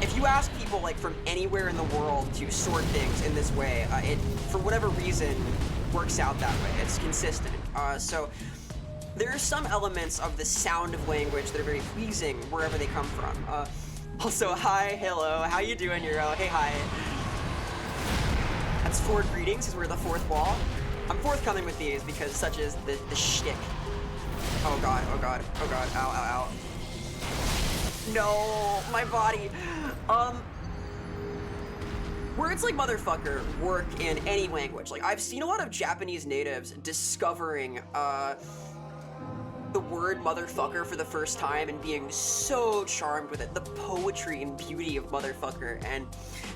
Speaker 1: if you ask people like from anywhere in the world to sort things in this way, it, for whatever reason, works out that way. It's consistent. So there are some elements of the sound of language that are very pleasing wherever they come from. Also, hi, hello, how you doing, Euro? Hey, hi. That's 4 greetings, because we're the 4th wall. I'm forthcoming with these because such is the shtick. Oh god, oh god, oh god, ow, ow, ow. No, my body. Words like motherfucker work in any language. Like, I've seen a lot of Japanese natives discovering the word motherfucker for the first time and being so charmed with it, the poetry and beauty of motherfucker, and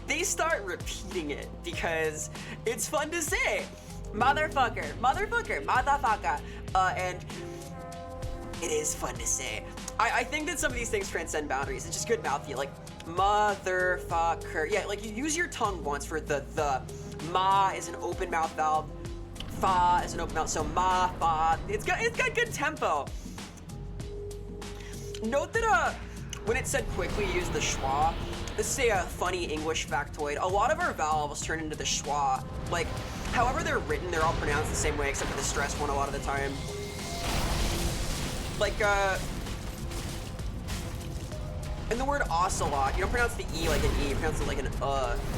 Speaker 1: they start repeating it because it's fun to say. Motherfucker, motherfucker, motherfucker, and it is fun to say. I think that some of these things transcend boundaries. It's just good mouth feel, like motherfucker. Yeah, like you use your tongue once for the. Ma is an open mouth valve. Fa is an open mouth, so ma, fa. It's got good tempo. Note that when it said quickly, use the schwa. This is a funny English factoid. A lot of our vowels turn into the schwa. Like, however they're written, they're all pronounced the same way except for the stressed one a lot of the time. Like, in the word ocelot, you don't pronounce the E like an E, you pronounce it like a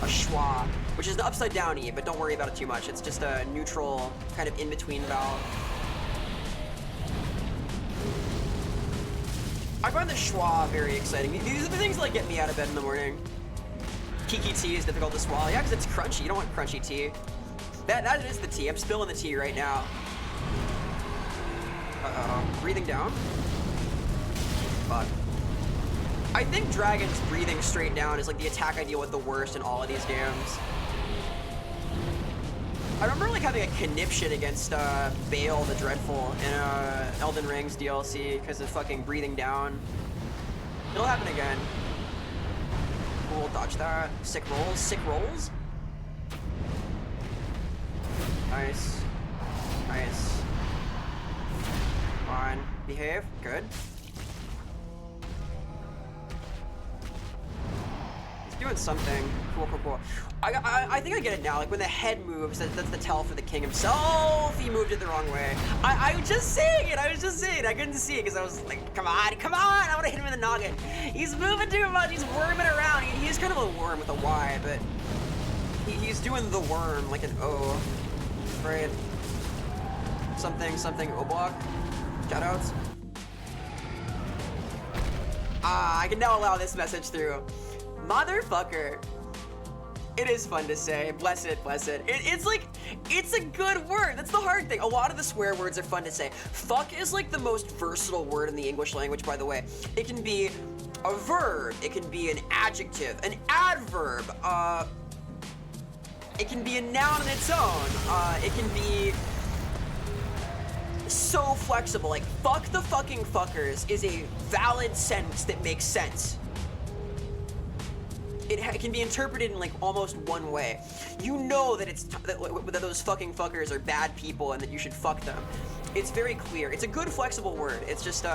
Speaker 1: schwa, which is the upside down E, but don't worry about it too much. It's just a neutral, kind of in-between vowel. I find the schwa very exciting. These are the things that like get me out of bed in the morning. Kiki tea is difficult to swallow. Yeah, because it's crunchy. You don't want crunchy tea. That is the tea. I'm spilling the tea right now. Uh-oh. Breathing down? Fuck. I think dragons breathing straight down is like the attack I deal with the worst in all of these games. I remember like having a conniption against Bale the Dreadful in Elden Ring's DLC because of fucking breathing down. It'll happen again. Cool, dodge that. Sick rolls, sick rolls. Nice. Nice. Come on, behave, good. Doing something. Cool, cool, cool. I think I get it now. Like when the head moves, that's the tell for the king himself. He moved it the wrong way. I was just saying it. I was just saying it. I couldn't see it because I was like, come on, come on. I want to hit him in the noggin. He's moving too much. He's worming around. He's kind of a worm with a Y, but he's doing the worm like an O. Right? Something O block. Shoutouts. I can now allow this message through. Motherfucker. It is fun to say. Bless it, bless it. It's like, it's a good word. That's the hard thing. A lot of the swear words are fun to say. Fuck is like the most versatile word in the English language, by the way. It can be a verb. It can be an adjective, an adverb. It can be a noun on its own. It can be so flexible. Like, fuck the fucking fuckers is a valid sentence that makes sense. It can be interpreted in like almost one way. You know that that those fucking fuckers are bad people and that you should fuck them. It's very clear. It's a good flexible word. It's just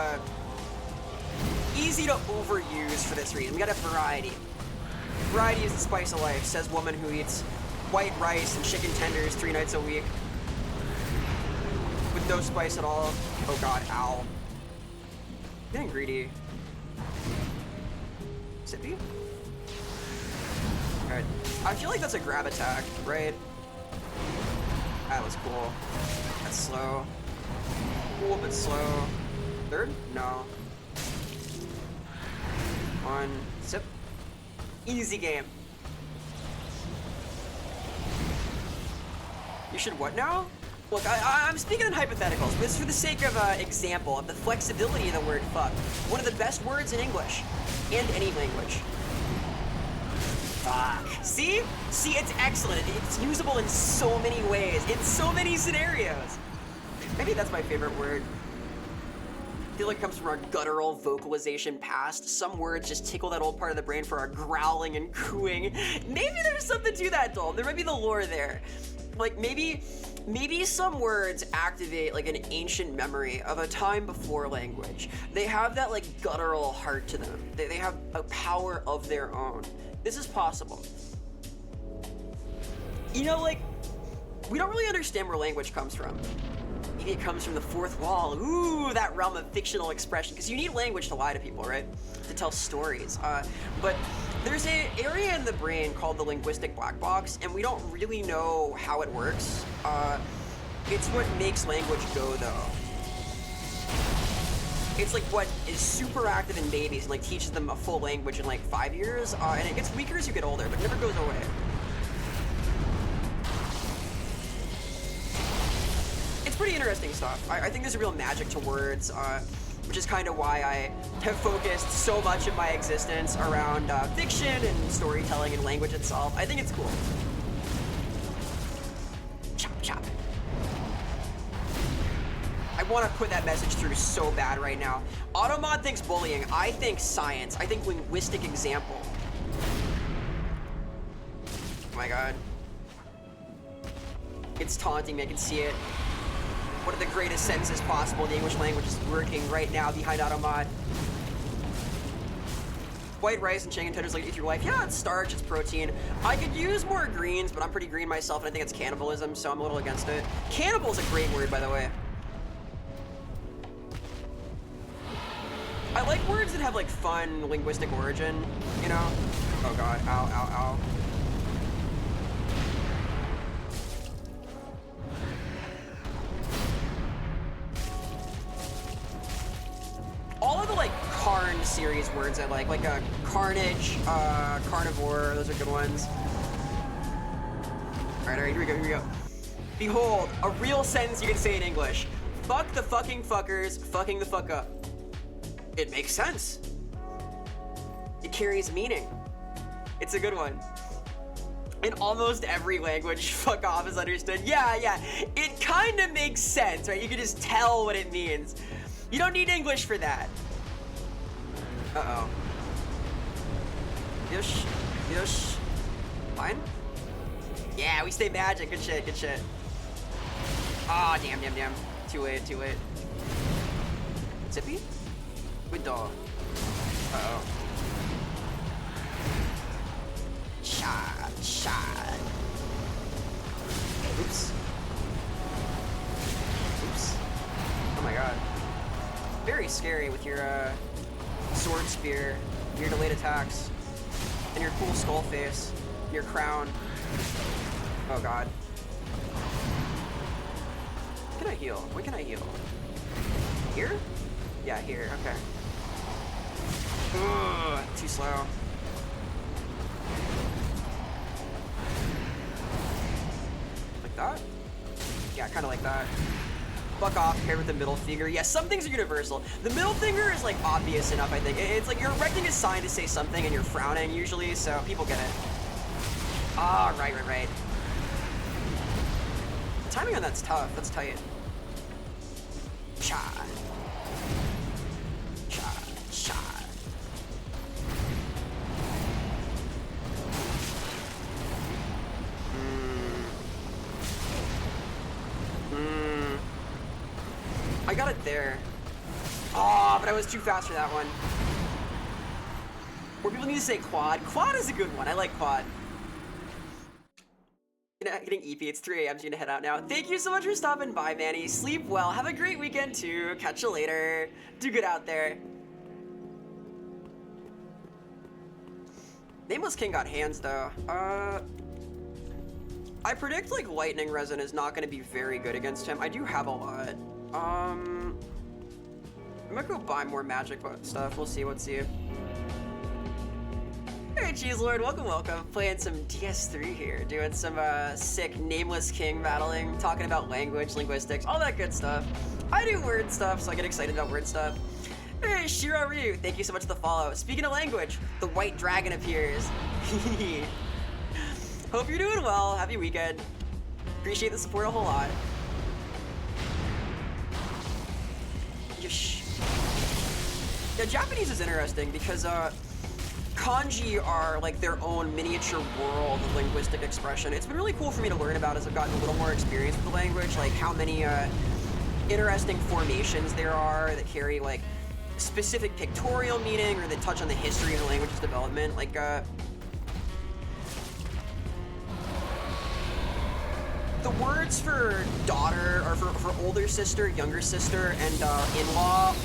Speaker 1: easy to overuse for this reason. We got a variety. Variety is the spice of life, says woman who eats white rice and chicken tenders 3 nights a week with no spice at all. Oh god, ow. Getting greedy. Sippy? Alright. I feel like that's a grab attack, right? That was cool. That's slow. Cool, but slow. Third? No. One. Sip. Easy game. You should what now? Look, I'm speaking in hypotheticals, but it's for the sake of example of the flexibility of the word fuck. One of the best words in English, and any language. Fuck. See? See, it's excellent. It's usable in so many ways, in so many scenarios. Maybe that's my favorite word. I feel like it comes from our guttural vocalization past. Some words just tickle that old part of the brain for our growling and cooing. Maybe there's something to that, Dol. There might be the lore there. Like, maybe some words activate like an ancient memory of a time before language. They have that like guttural heart to them. They have a power of their own. This is possible. You know, like, we don't really understand where language comes from. Maybe it comes from the fourth wall. Ooh, that realm of fictional expression. Because you need language to lie to people, right? To tell stories. But there's an area in the brain called the linguistic black box, and we don't really know how it works. It's what makes language go, though. It's like what is super active in babies and like teaches them a full language in like 5 years, and it gets weaker as you get older, but it never goes away. It's pretty interesting stuff. I think there's a real magic to words, which is kind of why I have focused so much of my existence around fiction and storytelling and language itself. I think it's cool. Chop, chop. I want to put that message through so bad right now. Automod thinks bullying. I think science. I think linguistic example. Oh my god. It's taunting me. I can see it. One of the greatest sentences possible in the English language is working right now behind Automod. White rice and chicken tenders like eat your life. Yeah, it's starch, it's protein. I could use more greens, but I'm pretty green myself, and I think it's cannibalism, so I'm a little against it. Cannibal is a great word, by the way. I like words that have like fun linguistic origin, you know? Oh god, ow, ow, ow. All of the like Karn series words I like carnage, carnivore, those are good ones. Alright, here we go, here we go. Behold, a real sentence you can say in English. Fuck the fucking fuckers, fucking the fuck up. It makes sense. It carries meaning. It's a good one. In almost every language, fuck off is understood. Yeah, it kind of makes sense, right? You can just tell what it means. You don't need English for that. Uh-oh. Yush. Yush. Fine? Yeah, we stay magic. Good shit, good shit. Ah, damn. Too late. Zippy? Good dog. Uh-oh. Shot. Oops. Oh my god. Very scary with your sword spear, your delayed attacks, and your cool skull face, your crown. Oh god. Can I heal? When can I heal? Here? Yeah, here. Okay. Ugh, too slow. that? Yeah, kind of like that. Fuck off, paired with the middle finger. Yeah, some things are universal. The middle finger is like obvious enough, I think. It's like you're erecting a sign to say something and you're frowning usually, so people get it. Ah, right. The timing on that's tough. That's tight. Cha. I got it there. Oh, but I was too fast for that one. More people need to say quad. Quad is a good one. I like quad. Getting EP. It's 3 a.m. So I'm gonna head out now. Thank you so much for stopping by, Manny. Sleep well. Have a great weekend too. Catch you later. Do good out there. Nameless King got hands though. I predict like lightning resin is not gonna be very good against him. I do have a lot. I might go buy more magic stuff. We'll see. Hey, Cheese Lord, welcome. Playing some DS3 here, doing some sick Nameless King battling, talking about language, linguistics, all that good stuff. I do word stuff, so I get excited about word stuff. Hey, Shiro Ryu, thank you so much for the follow. Speaking of language, the white dragon appears. Hope you're doing well. Happy weekend. Appreciate the support a whole lot. Yeah, Japanese is interesting because kanji are like their own miniature world of linguistic expression. It's been really cool for me to learn about as I've gotten a little more experience with the language, like how many interesting formations there are that carry like specific pictorial meaning or that touch on the history of the language's development. Like the words for daughter or for older sister, younger sister, and in-law,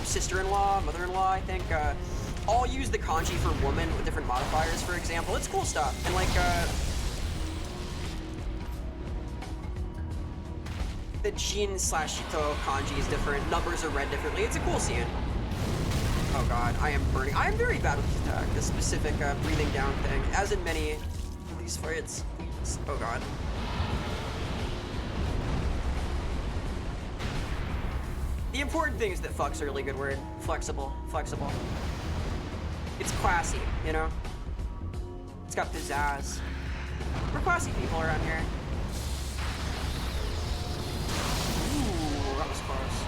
Speaker 1: sister-in-law, mother-in-law, I think, all use the kanji for woman with different modifiers, for example. It's cool stuff. And like, the Jin/Shito kanji is different. Numbers are read differently. It's a cool scene. Oh god, I am burning. I am very bad with this attack, this specific breathing down thing, as in many of these fights. Oh god. The important thing is that fuck's a really good word. Flexible. It's classy, you know? It's got pizzazz. We're classy people around here. Ooh, that was close.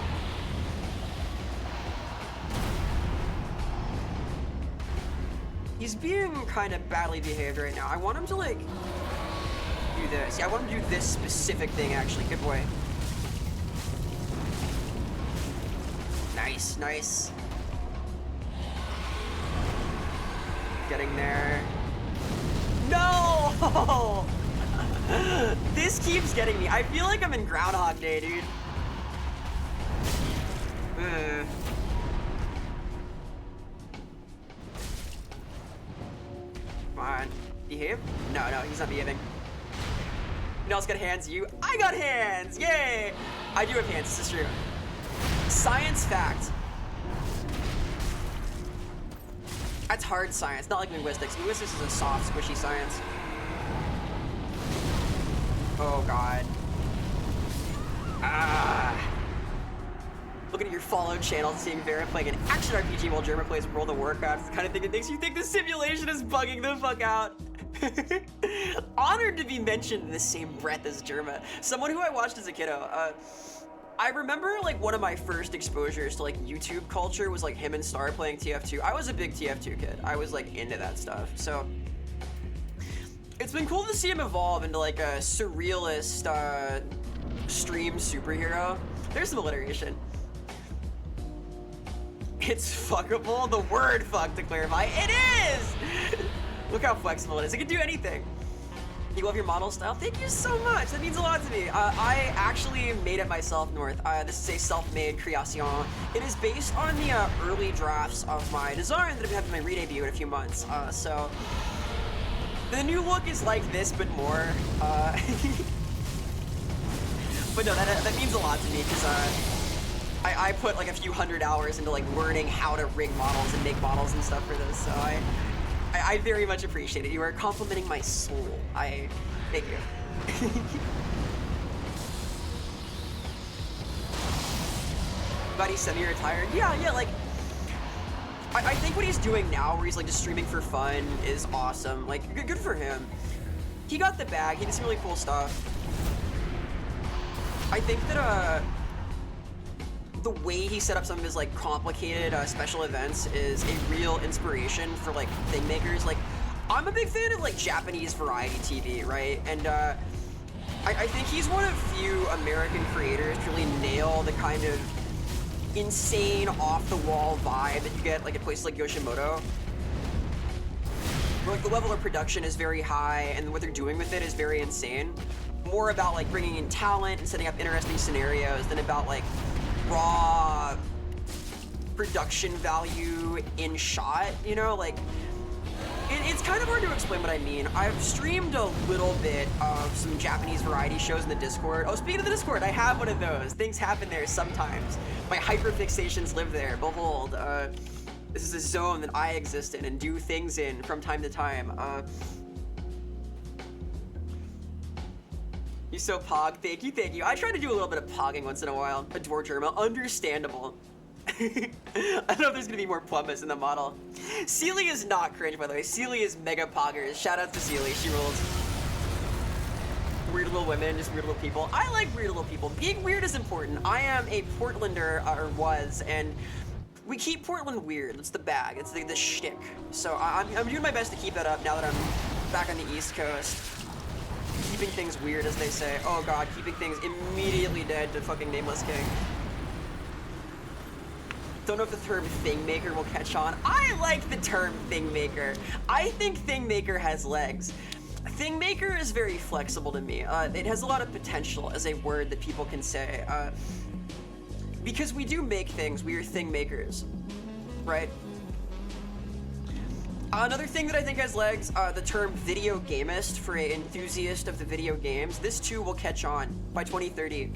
Speaker 1: He's being kind of badly behaved right now. I want him to like do this. Yeah, I want him to do this specific thing actually. Good boy. Nice. Getting there. No! This keeps getting me. I feel like I'm in Groundhog Day, dude. Come on. Behave? No, he's not behaving. You know else got hands? You? I got hands! Yay! I do have hands, this is true. Science fact. That's hard science, not like linguistics. Linguistics is a soft, squishy science. Oh god. Looking at your followed channel, seeing Vera playing an action RPG while Germa plays World of Warcraft. It's the kind of thing that makes you think the simulation is bugging the fuck out. Honored to be mentioned in the same breath as Germa. Someone who I watched as a kiddo. I remember like one of my first exposures to like YouTube culture was like him and Star playing TF2. I was a big TF2 kid. I was like into that stuff. So it's been cool to see him evolve into like a surrealist stream superhero. There's some alliteration. It's fuckable. The word fuck to clarify. It is! Look how flexible it is. It can do anything. You love your model style? Thank you so much. That means a lot to me. I actually made it myself, North. This is a self-made creation. It is based on the early drafts of my design that I'm having my re-debut in a few months. So the new look is like this, but more. But no, that means a lot to me because I put like a few hundred hours into like learning how to rig models and make models and stuff for this. So I very much appreciate it. You are complimenting my soul. Thank you. But he's semi-retired. Yeah, like, I think what he's doing now, where he's like just streaming for fun, is awesome. Like, good for him. He got the bag. He did some really cool stuff. I think that the way he set up some of his like complicated special events is a real inspiration for like thing makers. Like, I'm a big fan of like Japanese variety TV, right? And I think he's one of few American creators to really nail the kind of insane off-the-wall vibe that you get like at places like Yoshimoto. Where, like, the level of production is very high and what they're doing with it is very insane. More about like bringing in talent and setting up interesting scenarios than about like raw production value in shot, you know? Like, it's kind of hard to explain what I mean. I've streamed a little bit of some Japanese variety shows in the Discord. Oh, speaking of the Discord, I have one of those. Things happen there sometimes. My hyperfixations live there. Behold, this is a zone that I exist in and do things in from time to time. You so pog. Thank you. I try to do a little bit of pogging once in a while. Adore Germa. Understandable. I don't know if there's gonna be more plumbus in the model. Sealy is not cringe, by the way. Sealy is mega poggers. Shout out to Sealy. She rules. Weird little women, just weird little people. I like weird little people. Being weird is important. I am a Portlander, or was, and we keep Portland weird. It's the bag. It's the shtick. So I'm doing my best to keep that up now that I'm back on the East Coast. Keeping things weird, as they say. Oh god, keeping things immediately dead to fucking Nameless King. Don't know if the term thing maker will catch on. I like the term thing maker. I think thing maker has legs. Thing maker is very flexible to me. It has a lot of potential as a word that people can say. Because we do make things, we are thing makers, right? Another thing that I think has legs, the term video gamist for an enthusiast of the video games. This too will catch on by 2030.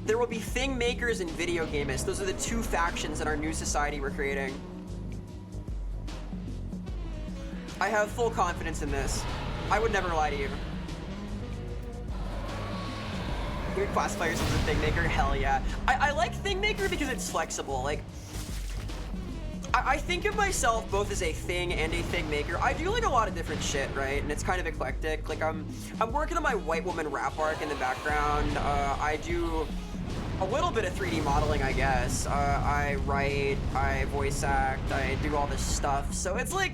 Speaker 1: There will be thing makers and video gamists. Those are the two factions in our new society we're creating. I have full confidence in this. I would never lie to you. You would classify yourself as a thing maker? Hell yeah. I like thing maker because it's flexible. Like, I think of myself both as a thing and a thing maker. I do like a lot of different shit, right? And it's kind of eclectic. Like, I'm working on my white woman rap arc in the background. I do a little bit of 3D modeling, I guess. I write, I voice act, I do all this stuff. So it's like,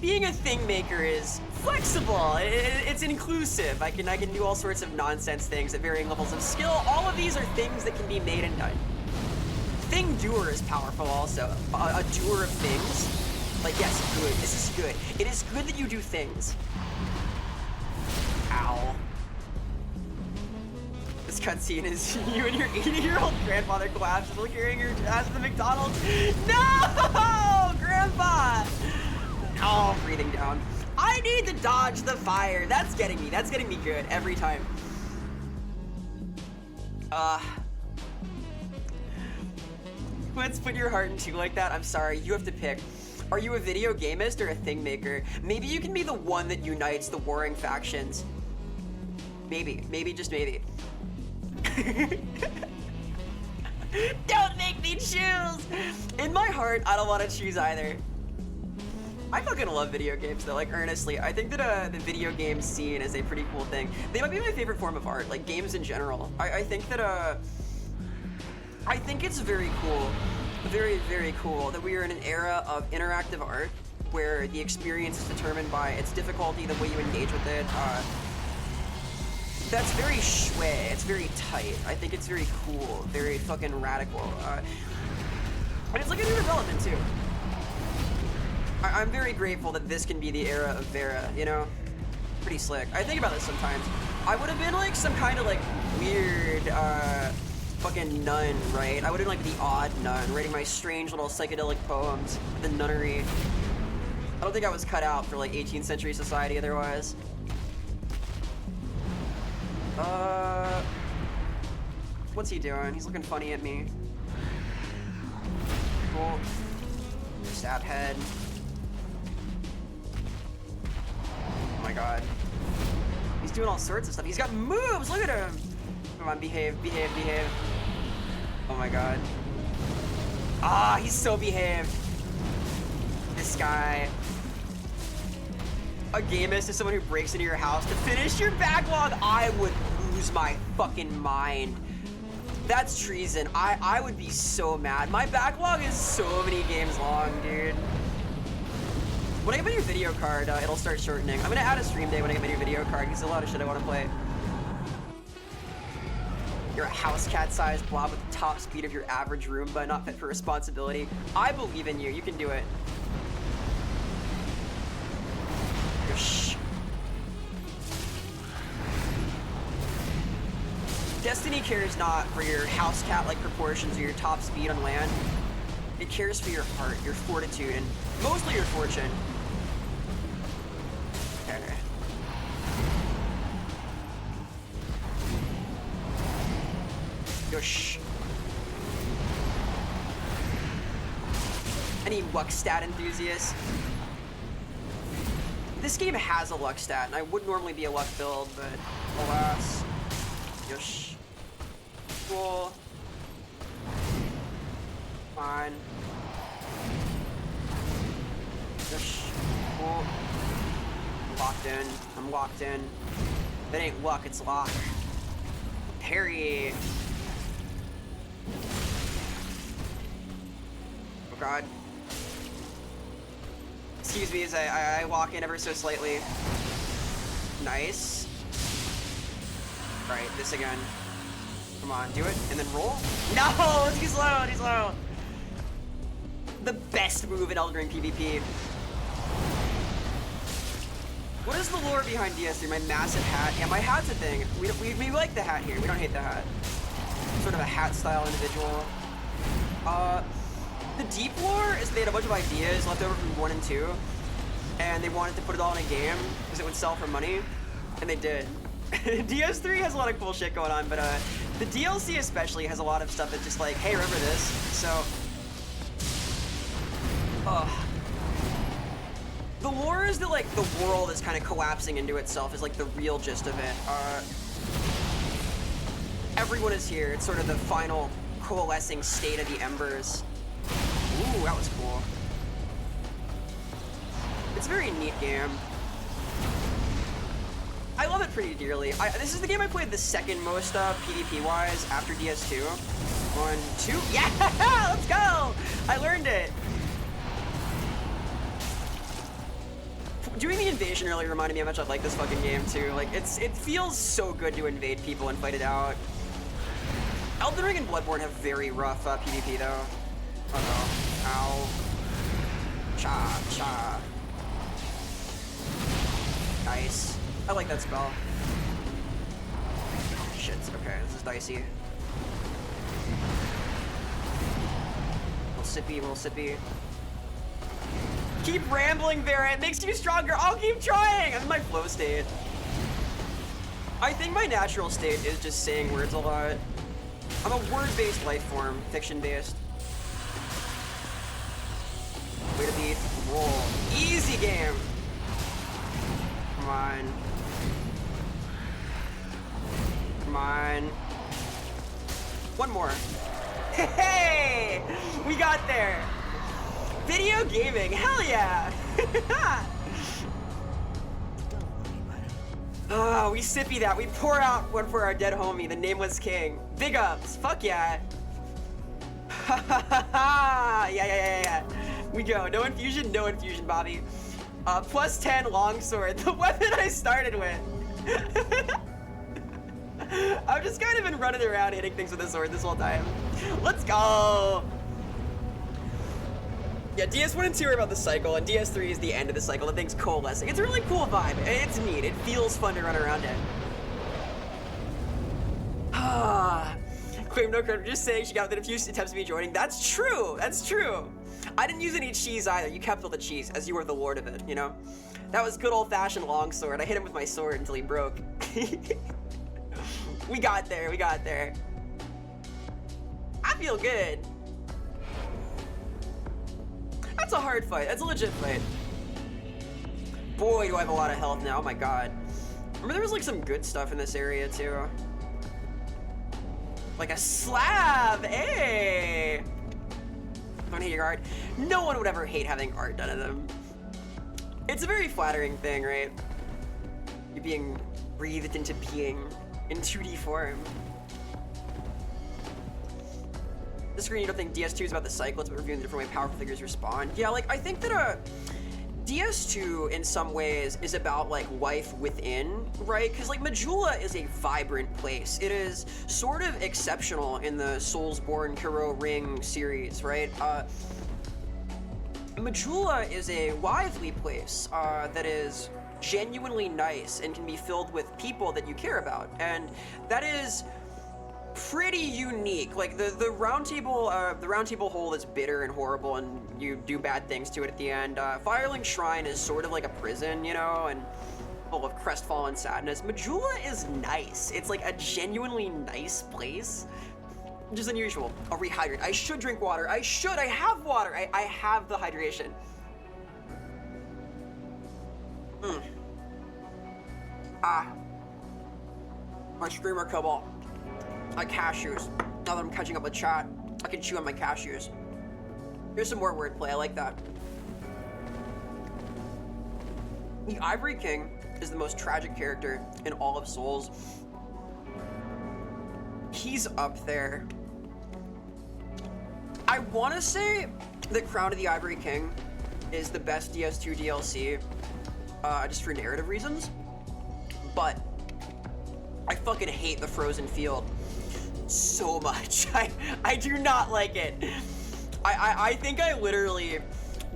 Speaker 1: being a thing maker is flexible. It's inclusive. I can do all sorts of nonsense things at varying levels of skill. All of these are things that can be made and done. Thing doer is powerful also. A doer of things. Like, yes, good. This is good. It is good that you do things. Ow. This cutscene is you and your 80-year-old grandfather collapsing, carrying your ass to the McDonald's. No, Grandpa! Oh, breathing down. I need to dodge the fire. That's getting me good every time. Let's put your heart in two like that. I'm sorry, you have to pick. Are you a video gamist or a thing maker? Maybe you can be the one that unites the warring factions. Maybe, just maybe. Don't make me choose! In my heart, I don't want to choose either. I fucking love video games though, like earnestly. I think that the video game scene is a pretty cool thing. They might be my favorite form of art, like games in general. I think that I think it's very cool, very, very cool that we are in an era of interactive art where the experience is determined by its difficulty, the way you engage with it. That's very shui, it's very tight. I think it's very cool, very fucking radical. And it's like a new development too. I'm very grateful that this can be the era of Vera, you know? Pretty slick. I think about this sometimes. I would have been like some kind of like weird, fucking nun, right? I would have been like the odd nun, writing my strange little psychedelic poems, the nunnery. I don't think I was cut out for like 18th century society otherwise. What's he doing? He's looking funny at me. Cool. Stab head. Oh my god. doing all sorts of stuff. He's got moves. Look at him. Come on, behave, behave, behave. Oh my god. Ah, he's so behaved. This guy. A gamist is someone who breaks into your house to finish your backlog. I would lose my fucking mind. That's treason. I would be so mad. My backlog is so many games long, dude. When I get my new video card, it'll start shortening. I'm gonna add a stream day when I get my new video card because there's a lot of shit I want to play. You're a house cat-sized blob with the top speed of your average Roomba, not fit for responsibility. I believe in you. You can do it. Shh. Destiny cares not for your house cat-like proportions or your top speed on land. It cares for your heart, your fortitude, and mostly your fortune. Okay. Yo, shh. Any luck stat enthusiasts? This game has a luck stat, and I would normally be a luck build, but alas. Yosh. Cool. Fine. Yosh. Cool. Locked in. I'm locked in. That ain't luck, it's lock. Parry. Oh god. Excuse me as I walk in ever so slightly. Nice. Alright, this again. Come on, do it, and then roll. No, too slow, too slow. The best move in Elden Ring PvP. What is the lore behind DS3? My massive hat? Yeah, my hat's a thing. We like the hat here. We don't hate the hat. Sort of a hat style individual. The deep lore is they had a bunch of ideas left over from 1 and 2, and they wanted to put it all in a game because it would sell for money, and they did. DS3 has a lot of cool shit going on, but the DLC especially has a lot of stuff that's just like, hey, remember this? So, the lore is that like the world is kind of collapsing into itself is like the real gist of it. Everyone is here. It's sort of the final coalescing state of the embers. Ooh, that was cool. It's a very neat game. I love it pretty dearly. This is the game I played the second most PvP-wise after DS2. 1, 2, yeah! Let's go! I learned it. Doing the invasion earlier reminded me how much I like this fucking game too. Like, it feels so good to invade people and fight it out. Elden Ring and Bloodborne have very rough PvP though. Uh-oh. Ow. Cha, cha. Nice. I like that spell. Shit, okay, this is dicey. Little sippy. Keep rambling, Vera, it makes you stronger. I'll keep trying! I'm in my flow state. I think my natural state is just saying words a lot. I'm a word-based life form, fiction-based. Way to be. Roll. Easy game! Come on. Come on. One more. Hey! We got there! Video gaming, hell yeah! Oh, we sippy that. We pour out one for our dead homie, the nameless king. Big ups, fuck yeah. Yeah. We go, no infusion, Bobby. Plus 10 longsword, the weapon I started with. I've just kind of been running around hitting things with a sword this whole time. Let's go! Yeah, DS1 and 2 are about the cycle, and DS3 is the end of the cycle. The thing's coalescing. It's a really cool vibe. It's neat. It feels fun to run around in. Claim no credit for just saying she got within a few attempts of me joining. That's true. That's true. I didn't use any cheese either. You kept all the cheese, as you were the lord of it, you know? That was good old-fashioned longsword. I hit him with my sword until he broke. We got there. We got there. I feel good. That's a hard fight. That's a legit fight. Boy, do I have a lot of health now. Oh my god. Remember there was like some good stuff in this area too. Like a slab, hey! Don't hate your art. No one would ever hate having art done to them. It's a very flattering thing, right? You're being breathed into being in 2D form. The screen, you don't think DS2 is about the cycle, it's about reviewing the different way powerful figures respond. Yeah, like, I think that DS2 in some ways is about like life within, right? Because like Majula is a vibrant place. It is sort of exceptional in the Soulsborne Kuro Ring series, right? Majula is a lively place that is genuinely nice and can be filled with people that you care about, and that is pretty unique. Like the round table hole is bitter and horrible, and you do bad things to it at the end. Firelink Shrine is sort of like a prison, you know, and full of crestfallen sadness. Majula is nice. It's like a genuinely nice place, which is unusual. I'll rehydrate. I should drink water. I have water. I have the hydration. My streamer cobalt. My cashews. Now that I'm catching up with chat, I can chew on my cashews. Here's some more wordplay. I like that. The Ivory King is the most tragic character in all of Souls. He's up there. I want to say that Crown of the Ivory King is the best DS2 DLC, just for narrative reasons, but I fucking hate the Frozen Field so much. I do not like it. I think I literally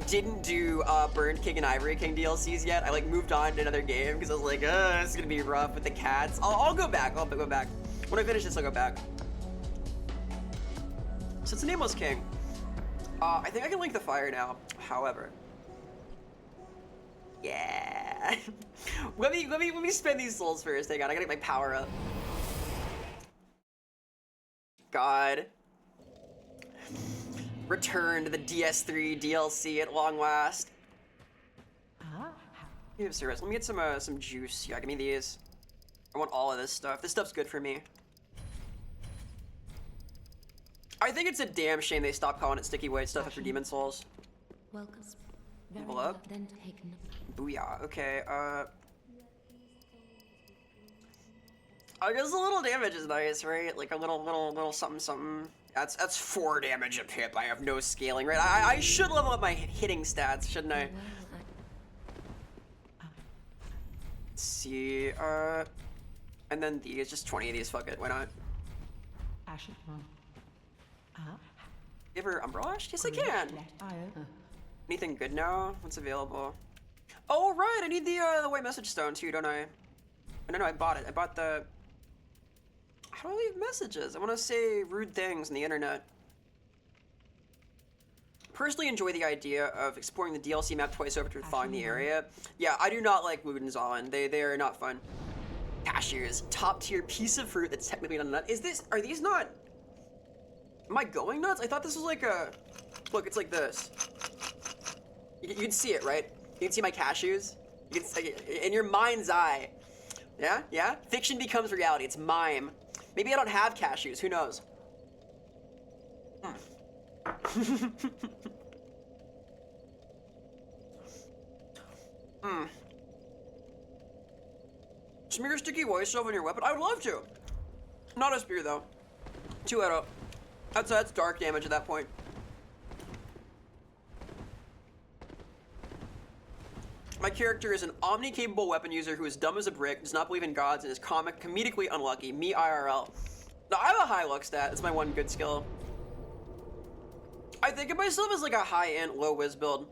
Speaker 1: didn't do Burned King and Ivory King DLCs yet. I like moved on to another game because I was like, this is gonna be rough with the cats. I'll go back. I'll go back. When I finish this, I'll go back. So it's a Nameless King. I think I can link the fire now. However, yeah. let me spend these souls first. Hang on, I gotta get my power up. God. Return to the DS3 DLC at long last. Give service. Let me get some juice. Yeah, give me these. I want all of this stuff. This stuff's good for me. I think it's a damn shame they stopped calling it sticky white stuff after Demon Souls.
Speaker 2: Welcome.
Speaker 1: Level up.
Speaker 2: Then taken.
Speaker 1: Booyah. Okay. I guess a little damage is nice, right? Like a little something. That's 4 damage a pip. I have no scaling, right? I should level up my hitting stats, shouldn't I? Let's see. And then these, just 20 of these. Fuck it. Why not? Give her Umbrella Ash? Yes, I can. Anything good now? What's available? Oh, right. I need the White Message Stone too, don't I? No, I bought it. I bought the... How do I leave messages? I want to say rude things on the internet. Personally enjoy the idea of exploring the DLC map twice over to thawing the area. Yeah, I do not like Wudenzalen. They are not fun. Cashews. Top tier piece of fruit that's technically not a nut. Are these not... Am I going nuts? I thought this was like a... Look, it's like this. You can see it, right? You can see my cashews. You can see, in your mind's eye. Yeah? Yeah? Fiction becomes reality. It's mime. Maybe I don't have cashews. Who knows? Smear sticky white stuff on your weapon? I would love to. Not a spear, though. 2 out of... That's dark damage at that point. My character is an omni-capable weapon user who is dumb as a brick, does not believe in gods, and is comedically unlucky. Me IRL. Now, I have a high luck stat. That's my one good skill. I think of myself as like a high-end, low-whiz build.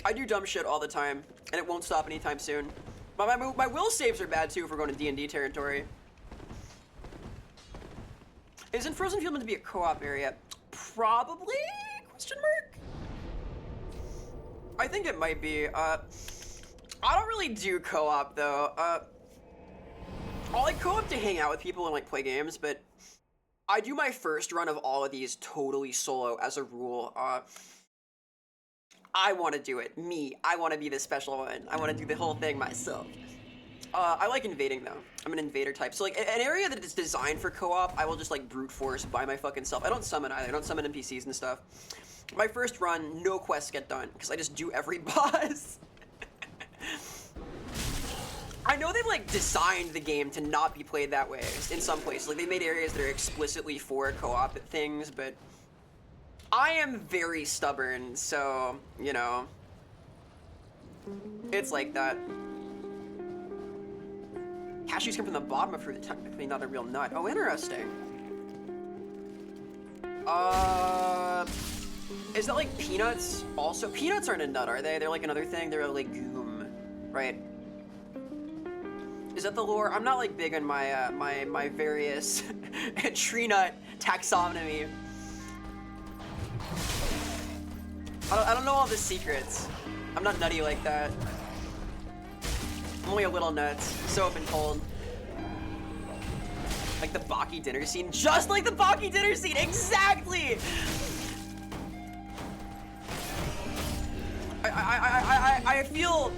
Speaker 1: I do dumb shit all the time, and it won't stop anytime soon. My will saves are bad, too, if we're going to D&D territory. Isn't Frozen Field meant to be a co-op area? Probably? Question mark? I think it might be. I don't really do co-op though. I like co-op to hang out with people and like play games, but I do my first run of all of these totally solo as a rule. I want to do it. Me. I want to be the special one. I want to do the whole thing myself. I like invading though. I'm an invader type. So like an area that is designed for co-op, I will just like brute force by my fucking self. I don't summon either. I don't summon NPCs and stuff. My first run, no quests get done because I just do every boss. I know they've like designed the game to not be played that way in some places. Like they made areas that are explicitly for co-op things, but I am very stubborn, so you know, it's like that. Cashews come from the bottom of fruit, technically not a real nut. Oh, interesting. Is that like peanuts also? Peanuts aren't a nut, are they? They're like another thing. They're a legume, right? Is that the lore? I'm not like big on my my various tree nut taxonomy. I don't know all the secrets. I'm not nutty like that. I'm only a little nuts. So I've been told. Like the Baki dinner scene, just like the Baki dinner scene, exactly. I feel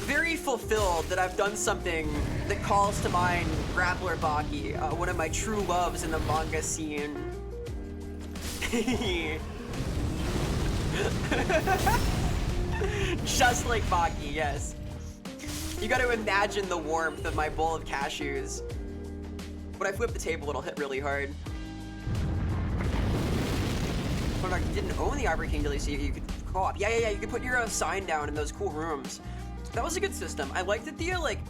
Speaker 1: very fulfilled that I've done something that calls to mind Grappler Baki, one of my true loves in the manga scene. Just like Baki, yes. You gotta imagine the warmth of my bowl of cashews. When I flip the table, it'll hit really hard. But I didn't own the Ivory King DLC, you could co-op. Yeah, you could put your sign down in those cool rooms. That was a good system. I liked that the like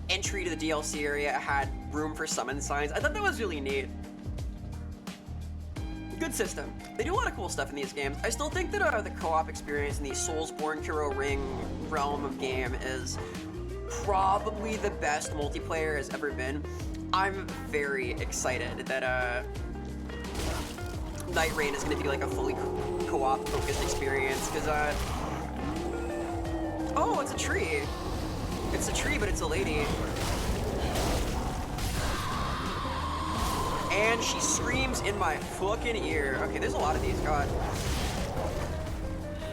Speaker 1: entry to the DLC area had room for summon signs. I thought that was really neat. Good system. They do a lot of cool stuff in these games. I still think that the co-op experience in the Soulsborne Hero Ring realm of game is probably the best multiplayer has ever been. I'm very excited that Night Rain is going to be like a fully co-op focused experience because oh, it's a tree. It's a tree, but it's a lady. And she screams in my fucking ear. Okay, there's a lot of these, God.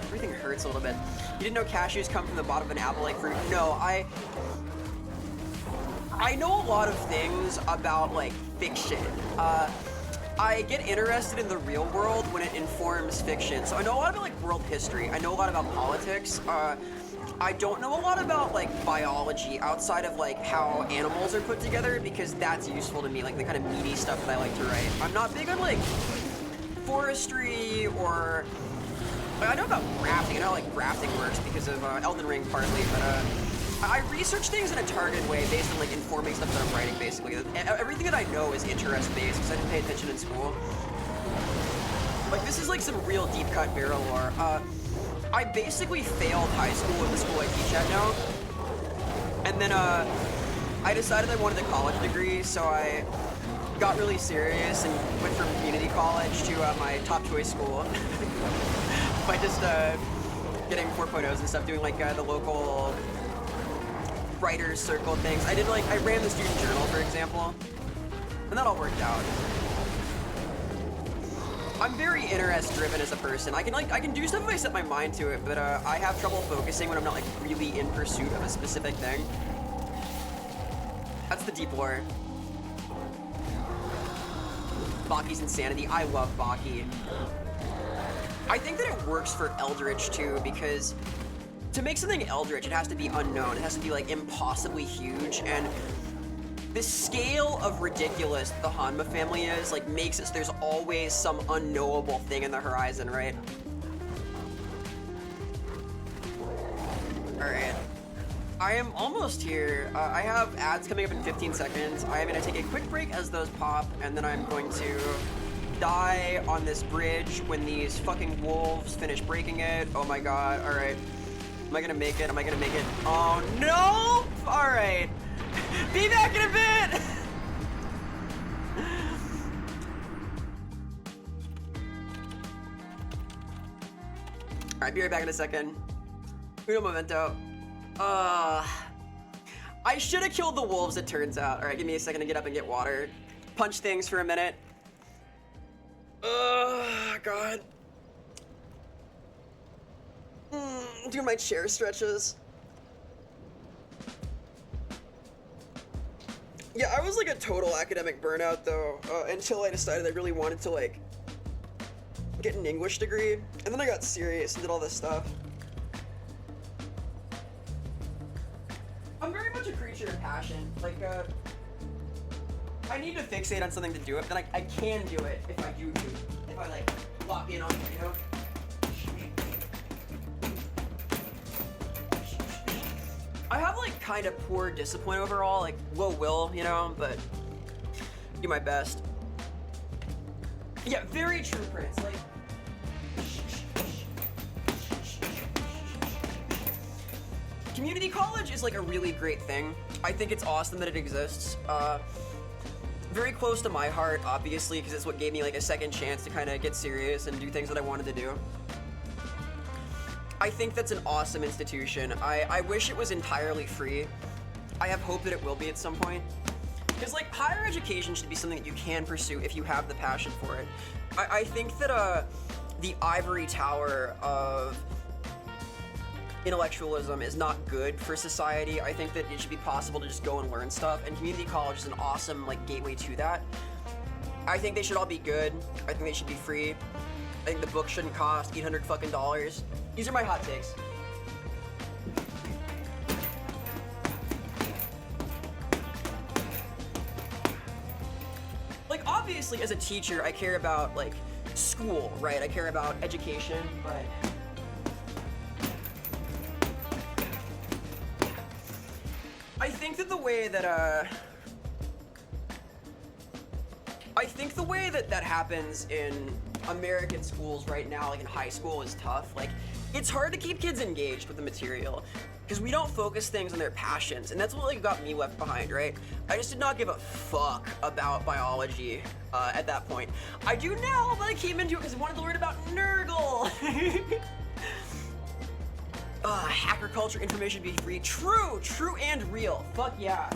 Speaker 1: Everything hurts a little bit. You didn't know cashews come from the bottom of an apple like fruit? No, I know a lot of things about like fiction. I get interested in the real world when it informs fiction. So I know a lot about like world history. I know a lot about politics. I don't know a lot about like biology outside of like how animals are put together because that's useful to me, like the kind of meaty stuff that I like to write. I'm not big on like forestry or I know about grafting. I know how like grafting works because of Elden Ring partly, but I research things in a targeted way based on like informing stuff that I'm writing basically. Everything that I know is interest based because I didn't pay attention in school. Like this is like some real deep cut Vera lore. I basically failed high school at the school I teach at now. And then I decided I wanted a college degree, so I got really serious and went from community college to my top choice school. By just getting 4.0s and stuff, doing like the local writers circle things. I ran the student journal, for example, and that all worked out. I'm very interest driven as a person. I can do stuff if I set my mind to it, but I have trouble focusing when I'm not like really in pursuit of a specific thing. That's the deep lore. Baki's insanity. I love Baki. I think that it works for Eldritch too, because to make something Eldritch, it has to be unknown. It has to be like impossibly huge, and the scale of ridiculous the Hanma family is like makes it so there's always some unknowable thing in the horizon, right? Alright. I am almost here. I have ads coming up in 15 seconds. I am going to take a quick break as those pop, and then I'm going to die on this bridge when these fucking wolves finish breaking it. Oh my god. Alright. Am I going to make it? Am I going to make it? Oh no! Alright. Be back in a bit! Alright, be right back in a second. Uno momento. I should have killed the wolves, it turns out. Alright, give me a second to get up and get water. Punch things for a minute. God. Do my chair stretches. Yeah, I was like a total academic burnout though, until I decided I really wanted to like get an English degree, and then I got serious and did all this stuff. I'm very much a creature of passion. Like, I need to fixate on something to do it, then I can do it if I do. If I like lock in on it, you know? I have like kind of poor discipline overall, like low will, you know, but do my best. Yeah, very true, Prince. Like, community college is like a really great thing. I think it's awesome that it exists. Very close to my heart, obviously, because it's what gave me like a second chance to kind of get serious and do things that I wanted to do. I think that's an awesome institution. I wish it was entirely free. I have hope that it will be at some point. Because like higher education should be something that you can pursue if you have the passion for it. I think that the ivory tower of intellectualism is not good for society. I think that it should be possible to just go and learn stuff, and community college is an awesome like gateway to that. I think they should all be good. I think they should be free. I think the book shouldn't cost $800 fucking dollars. These are my hot takes. Like obviously as a teacher, I care about like school, right? I care about education, but I think that the way that happens in American schools right now, like in high school, is tough. Like, it's hard to keep kids engaged with the material because we don't focus things on their passions, and that's what like got me left behind, right? I just did not give a fuck about biology at that point. I do now, but I came into it because I wanted to learn about Nurgle. Hacker culture, information be free. True and real. Fuck yeah.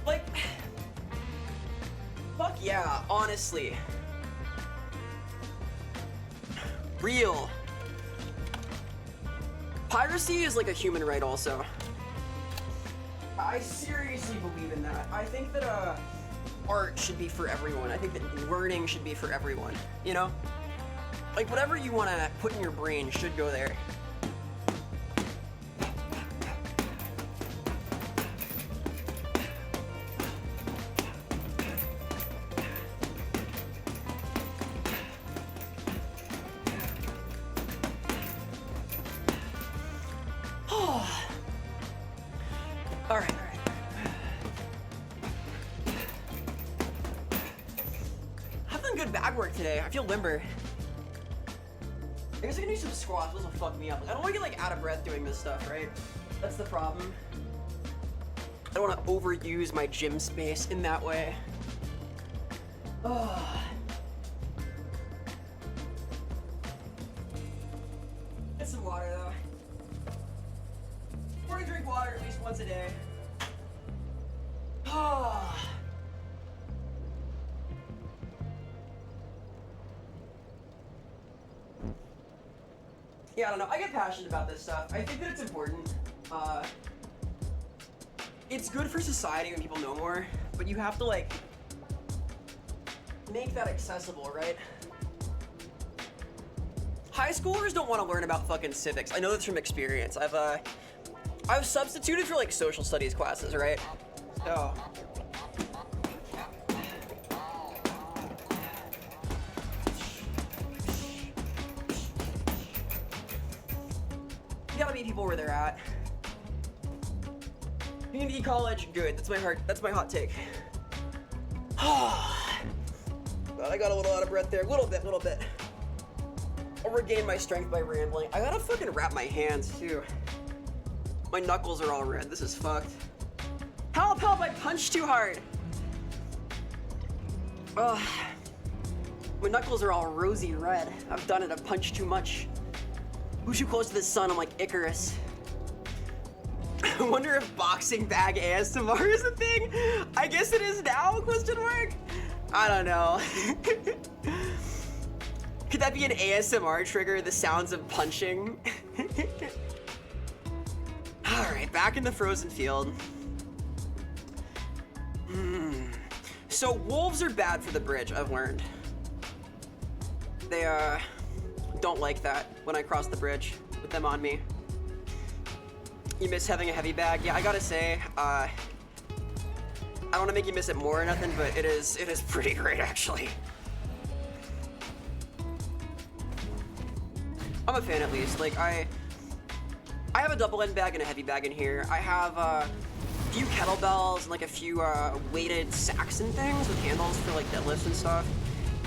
Speaker 1: Like, fuck yeah, honestly. Real. Piracy is like a human right also. I seriously believe in that. I think that art should be for everyone. I think that learning should be for everyone, you know? Like whatever you want to put in your brain should go there. All right. I've done good bag work today. I feel limber. I guess I can do some squats. This will fuck me up. Like, I don't want to get like out of breath doing this stuff, right? That's the problem. I don't want to overuse my gym space in that way. Get some water though. Important to drink water at least once a day. Yeah, I don't know. I get passionate about this stuff. I think that it's important. It's good for society when people know more, but you have to like make that accessible, right? High schoolers don't want to learn about fucking civics. I know this from experience. I've substituted for like social studies classes, right? So you gotta meet people where they're at. Community college, good. That's my hot take. God, I got a little out of breath there. Little bit. I'll regain my strength by rambling. I gotta fucking wrap my hands too. My knuckles are all red. This is fucked. Help, I punched too hard. Ugh. My knuckles are all rosy red. I've done it, I've punched too much. Who's too close to the sun? I'm like Icarus. I wonder if boxing bag ASMR is a thing? I guess it is now, question mark? I don't know. Could that be an ASMR trigger? The sounds of punching? Alright, back in the frozen field. So wolves are bad for the bridge, I've learned. They don't like that when I cross the bridge with them on me. You miss having a heavy bag? Yeah, I gotta say, I don't want to make you miss it more or nothing, but it is pretty great actually. I'm a fan at least. Like I have a double end bag and a heavy bag in here. I have a few kettlebells and like a few weighted sacks and things with handles for like deadlifts and stuff.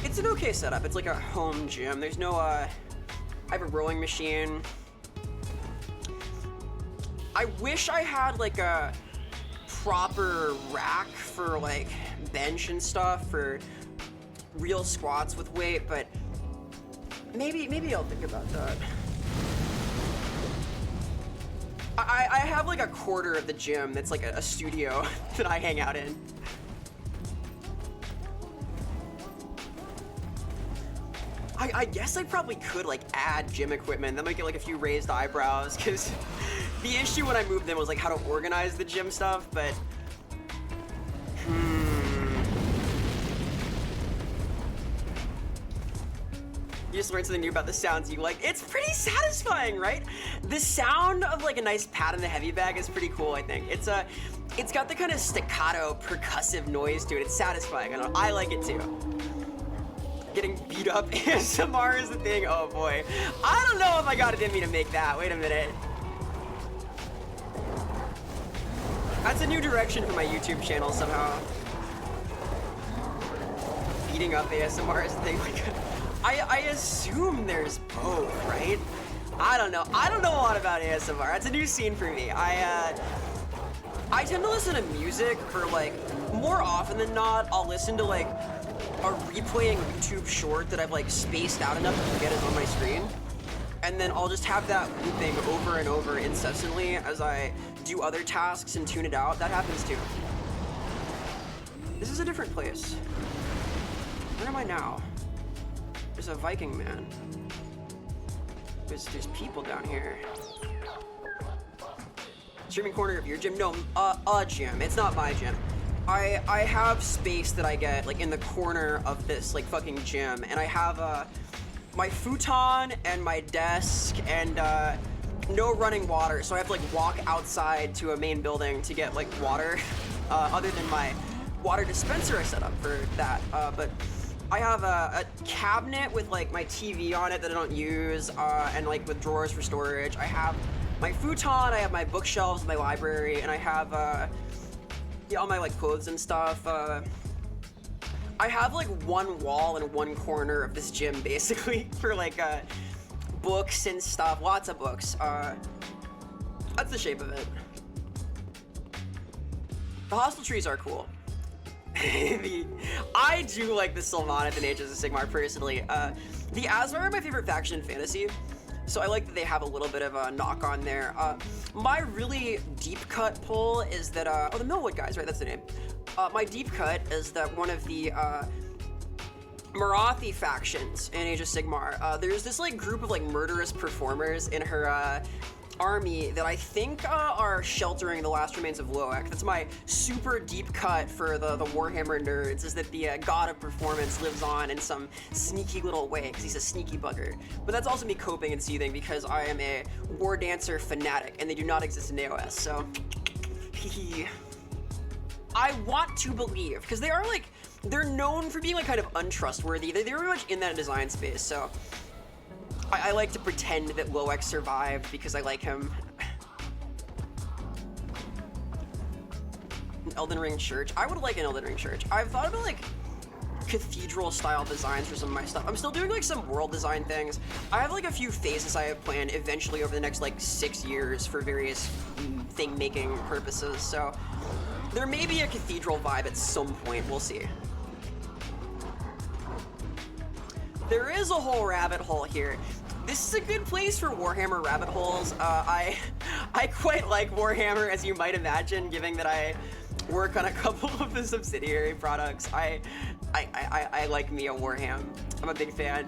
Speaker 1: It's an okay setup. It's like a home gym. There's no I have a rowing machine. I wish I had like a proper rack for like bench and stuff for real squats with weight, but maybe I'll think about that. I have like a quarter of the gym that's like a studio that I hang out in. I guess I probably could like add gym equipment, then might get like a few raised eyebrows, because the issue when I moved in was like how to organize the gym stuff, but you just learned something new about the sounds you like. It's pretty satisfying, right? The sound of like a nice pat in the heavy bag is pretty cool, I think. It's got the kind of staccato, percussive noise to it. It's satisfying. I like it too. Getting beat up ASMR is the thing. Oh boy. I don't know if I got it in me to make that. Wait a minute. That's a new direction for my YouTube channel somehow. Beating up ASMR is the thing. Like, I assume there's both, right? I don't know. I don't know a lot about ASMR. That's a new scene for me. I tend to listen to music for like, more often than not, I'll listen to like a replaying YouTube short that I've like spaced out enough to forget is on my screen. And then I'll just have that looping over and over incessantly as I do other tasks and tune it out. That happens too. This is a different place. Where am I now? There's a Viking man. There's people down here. Streaming corner of your gym? No, a gym. It's not my gym. I have space that I get like in the corner of this like fucking gym, and I have my futon and my desk and no running water, so I have to like walk outside to a main building to get like water, other than my water dispenser I set up for that. But I have a cabinet with like my TV on it that I don't use, and like with drawers for storage. I have my futon, I have my bookshelves, my library, and I have yeah, all my like clothes and stuff. I have like one wall and one corner of this gym basically for like books and stuff, lots of books. That's the shape of it. The hostel trees are cool. I do like the Sylvaneth and Ages of Sigmar personally. The Asmar are my favorite faction in fantasy, so I like that they have a little bit of a knock on there. My really deep cut pull is that, oh, the Millwood guys, right? That's the name. My deep cut is that one of the Marathi factions in Age of Sigmar, there's this like group of like murderous performers in her army that I think are sheltering the last remains of Loek. That's my super deep cut for the Warhammer nerds, is that the god of performance lives on in some sneaky little way, because he's a sneaky bugger. But that's also me coping and seething because I am a war dancer fanatic, and they do not exist in AOS, so I want to believe, because they are like, they're known for being like kind of untrustworthy. They're very much in that design space, so I like to pretend that Loek survived because I like him. An Elden Ring church? I would like an Elden Ring church. I've thought about like cathedral style designs for some of my stuff. I'm still doing like some world design things. I have like a few phases I have planned eventually over the next like 6 years for various thing making purposes, so there may be a cathedral vibe at some point, we'll see. There is a whole rabbit hole here. This is a good place for Warhammer rabbit holes. I quite like Warhammer, as you might imagine, given that I work on a couple of the subsidiary products. I like me a Warham. I'm a big fan.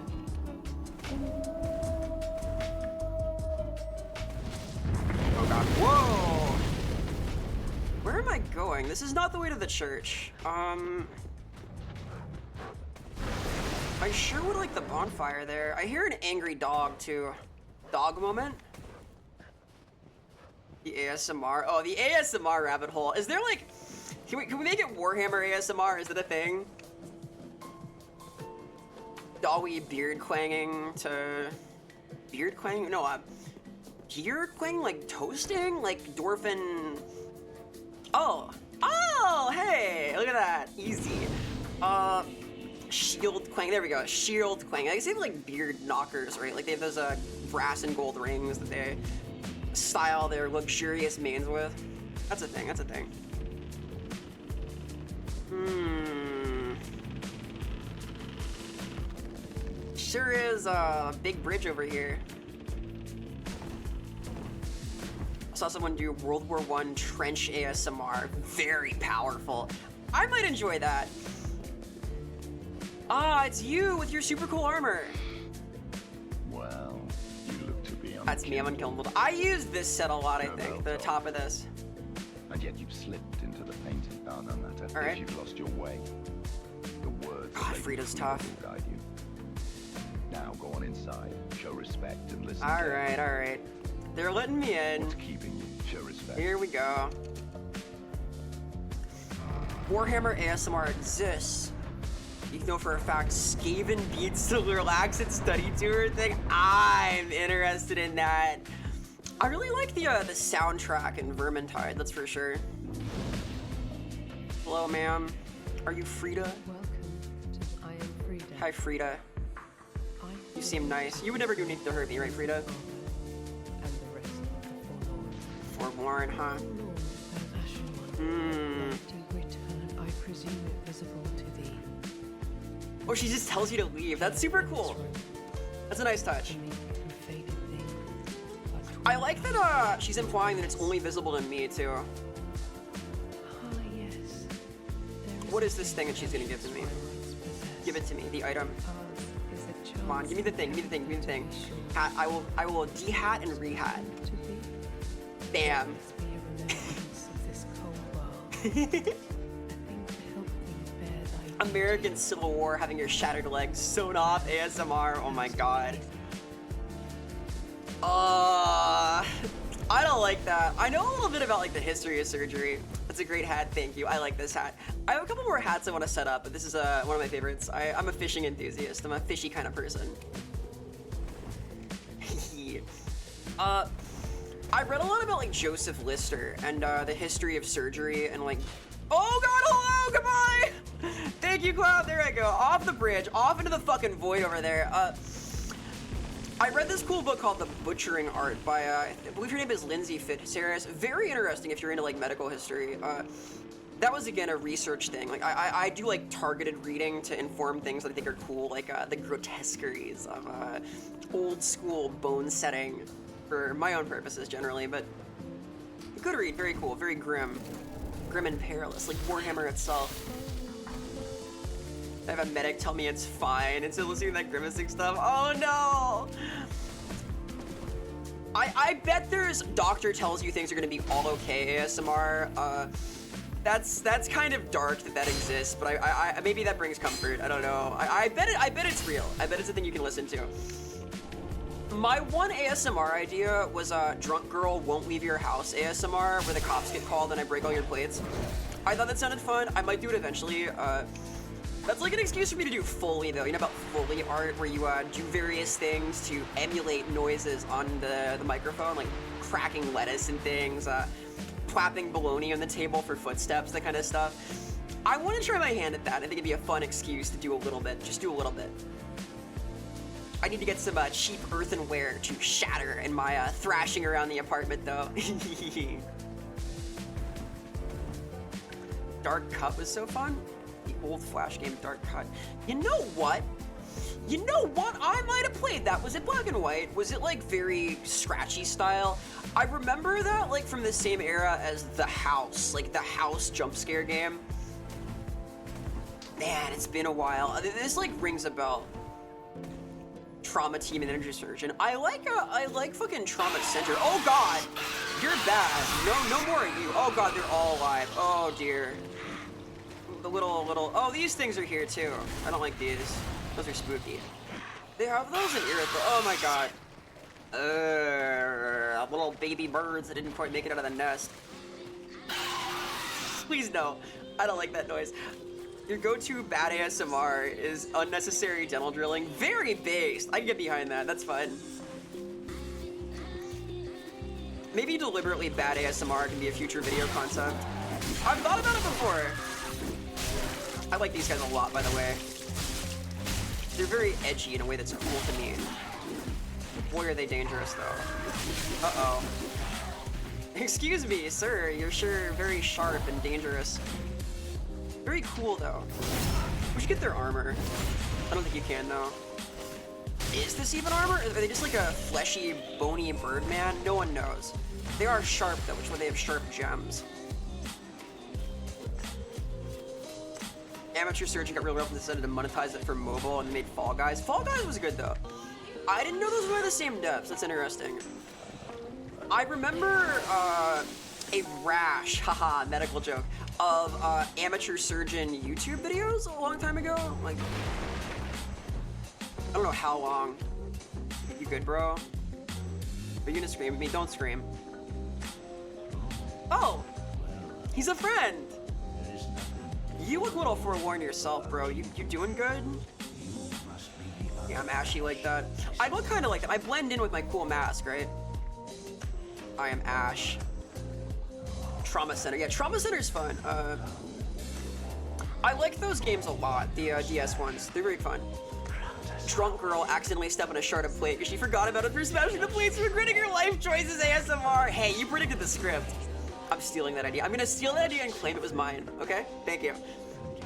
Speaker 1: Oh god. Whoa! Where am I going? This is not the way to the church. I sure would like the bonfire there. I hear an angry dog too. Dog moment? The ASMR. Oh, the ASMR rabbit hole. Is there like... Can we make it Warhammer ASMR? Is it a thing? Dolly beard clanging to... Beard clanging? No, beard clanging? Like toasting? Like Dwarfen... Oh! Oh! Hey! Look at that. Easy. Shield clang. There we go. Shield clang. I guess they have like beard knockers, right? Like they have those brass and gold rings that they style their luxurious mains with. That's a thing. That's a thing. Sure is a big bridge over here. I saw someone do World War I trench ASMR. Very powerful. I might enjoy that. Ah, it's you with your super cool armor.
Speaker 4: Well, you look to be
Speaker 1: That's me, I'm unkillable. I use this set a lot, I think, the top of this.
Speaker 4: And yet you've slipped into the painting. Oh, no matter.
Speaker 1: All right.
Speaker 4: If you've lost your way, the words
Speaker 1: God,
Speaker 4: of
Speaker 1: Frida's
Speaker 4: Lady
Speaker 1: tough.
Speaker 4: will guide you. Now go on inside, show respect, and listen.
Speaker 1: All right. They're letting me in.
Speaker 4: What's keeping you? Show respect.
Speaker 1: Here we go. Warhammer ASMR exists. You know for a fact, Skaven beats the relax and study tour thing. I'm interested in that. I really like the soundtrack in Vermintide, that's for sure. Hello, ma'am. Are you Frida?
Speaker 5: Welcome to I Am Frida.
Speaker 1: Hi, Frida. You seem nice. You would never do anything to hurt me, right, Frida?
Speaker 5: And the rest of the forlorn.
Speaker 1: Forlorn, huh?
Speaker 5: Forlorn, thou ashen one. Lofty return, I presume it visible to thee.
Speaker 1: Oh, she just tells you to leave. That's super cool. That's a nice touch. I like that she's implying that it's only visible to me, too.
Speaker 5: Yes.
Speaker 1: What is this thing that she's gonna give to me? Give it to me, the item. Come on, give me the thing, give me the thing. Hat, I will de-hat and re-hat. Bam. American Civil War, having your shattered legs sewn off, ASMR, oh my god. I don't like that. I know a little bit about like the history of surgery. That's a great hat, thank you. I like this hat. I have a couple more hats I want to set up, but this is one of my favorites. I'm a fishing enthusiast. I'm a fishy kind of person. I read a lot about like Joseph Lister and the history of surgery and like, oh god, hello, goodbye! Thank you, Cloud, there I go. Off the bridge, off into the fucking void over there. I read this cool book called The Butchering Art by, I believe her name is Lindsay Fitzharris. Very interesting if you're into like medical history. That was again a research thing. Like I do like targeted reading to inform things that I think are cool, like the grotesqueries of old school bone setting for my own purposes generally, but good read, very cool, very grim. Grim and perilous, like Warhammer itself. I have a medic tell me it's fine instead of listening to that grimacing stuff. Oh no! I bet there's doctor tells you things are gonna be all okay ASMR. That's kind of dark that exists, but I maybe that brings comfort. I don't know. I bet it's real. I bet it's a thing you can listen to. My one ASMR idea was drunk girl won't leave your house ASMR, where the cops get called and I break all your plates. I thought that sounded fun. I might do it eventually. That's like an excuse for me to do Foley though. You know about Foley art, where you do various things to emulate noises on the microphone, like cracking lettuce and things, clapping bologna on the table for footsteps, that kind of stuff. I want to try my hand at that. I think it'd be a fun excuse to do a little bit, just do a little bit. I need to get some cheap earthenware to shatter in my thrashing around the apartment though. Dark Cut was so fun. The old Flash game Dark Cut. You know what? I might have played that. Was it black and white? Was it like very scratchy style? I remember that like from the same era as The House, like the House jump scare game. Man, it's been a while. This like rings a bell. Trauma Team and Energy Surgeon. I like fucking Trauma Center. Oh god! You're bad. No more of you. Oh god, they're all alive. Oh dear. The little, oh, these things are here too. I don't like these. Those are spooky. They have those in Iritha. Oh my god. Little baby birds that didn't quite make it out of the nest. Please no. I don't like that noise. Your go-to bad ASMR is unnecessary dental drilling. Very based. I can get behind that. That's fun. Maybe deliberately bad ASMR can be a future video concept. I've thought about it before. I like these guys a lot, by the way. They're very edgy in a way that's cool to me. Boy, are they dangerous, though. Uh-oh. Excuse me, sir. You're sure very sharp and dangerous. Very cool, though. We should get their armor. I don't think you can, though. Is this even armor? Are they just like a fleshy, bony bird man? No one knows. They are sharp, though, which is why they have sharp gems. Amateur Surgeon got real rough and decided to monetize it for mobile and made Fall Guys. Fall Guys was good, though. I didn't know those were the same devs. That's interesting. I remember a rash, haha, medical joke, of Amateur Surgeon YouTube videos a long time ago. Like, I don't know how long. You good, bro? Are you gonna scream at me? Don't scream. Oh! He's a friend! You look a little forewarned yourself, bro. You doing good? Yeah, I'm ashy like that. I look kind of like that. I blend in with my cool mask, right? I am Ash. Trauma Center. Yeah, Trauma Center's fun. I like those games a lot, the DS ones. They're very fun. Drunk girl accidentally stepped on a shard of plate because she forgot about it for smashing the plates, regretting her life choices ASMR. Hey, you predicted the script. I'm stealing that idea. I'm gonna steal that idea and claim it was mine, okay? Thank you.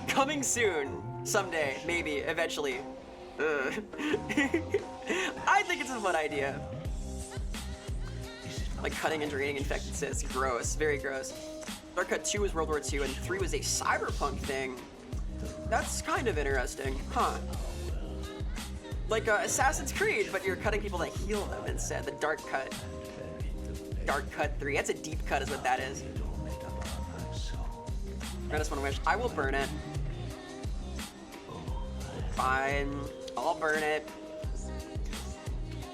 Speaker 1: Coming soon. Someday. Maybe. Eventually. I think it's a fun idea. Like cutting and draining infected cysts. Gross. Very gross. Dark Cut 2 was World War II and 3 was a cyberpunk thing. That's kind of interesting. Huh. Like Assassin's Creed, but you're cutting people to heal them instead. The Dark Cut. Dark Cut 3. That's a deep cut is what that is. I just want to wish. I will burn it. Fine. I'll burn it.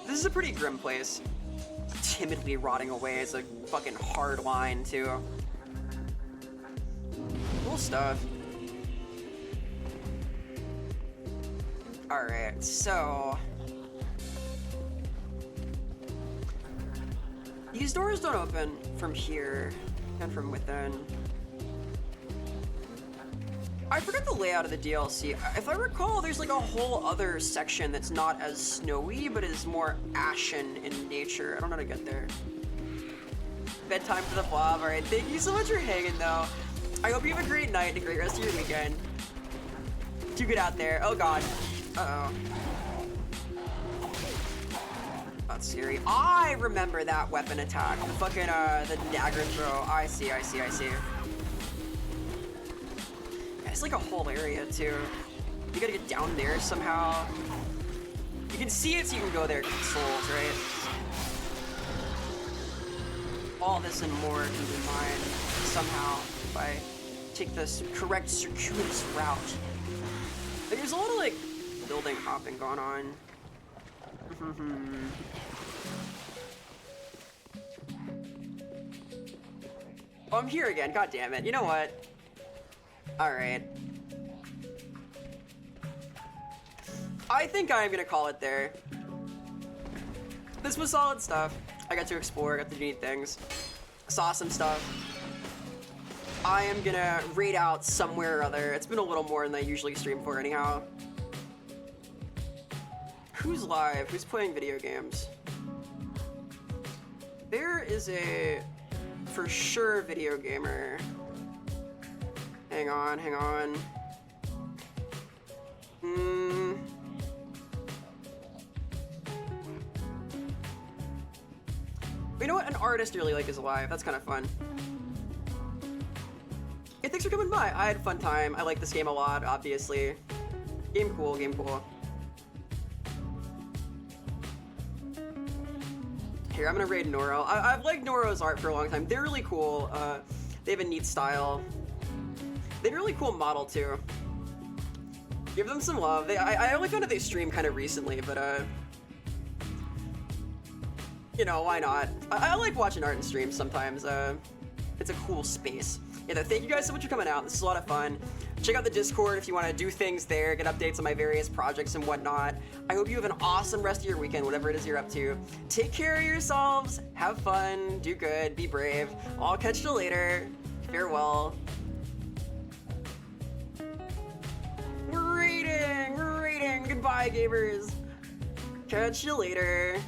Speaker 1: This is a pretty grim place. Timidly rotting away is a fucking hard line, too. Cool stuff. Alright, so... these doors don't open from here and from within. I forgot the layout of the DLC. If I recall, there's like a whole other section that's not as snowy, but is more ashen in nature. I don't know how to get there. Bedtime for the blob. Alright, thank you so much for hanging, though. I hope you have a great night and a great rest of your weekend. Do good out there. Oh, God. Uh-oh. Not Siri. I remember that weapon attack. The fucking, the dagger throw. I see. Yeah, it's like a whole area, too. You gotta get down there somehow. You can see it so you can go there to get souls, right? All this and more can be mine somehow if I take this correct circuitous route. There's a lot of, like, building hopping going on. Oh, I'm here again. God damn it. You know what? Alright. I think I'm gonna call it there. This was solid stuff. I got to explore, got to do neat things. Saw some stuff. I am gonna raid out somewhere or other. It's been a little more than I usually stream for anyhow. Who's live? Who's playing video games? There is a for sure video gamer. Hang on. You know what? An artist I really like is alive. That's kind of fun. Hey, thanks for coming by. I had a fun time. I like this game a lot, obviously. Game cool. Here, I'm gonna raid Noro. I've liked Noro's art for a long time. They're really cool. They have a neat style. They have a really cool model too. Give them some love. I only found out they stream kind of recently, but you know, why not? I like watching art and streams sometimes. It's a cool space. Yeah, thank you guys so much for coming out. This is a lot of fun. Check out the Discord if you want to do things there, get updates on my various projects and whatnot. I hope you have an awesome rest of your weekend, whatever it is you're up to. Take care of yourselves, have fun, do good, be brave. I'll catch you later. Farewell. We're raiding. Goodbye, gamers. Catch you later.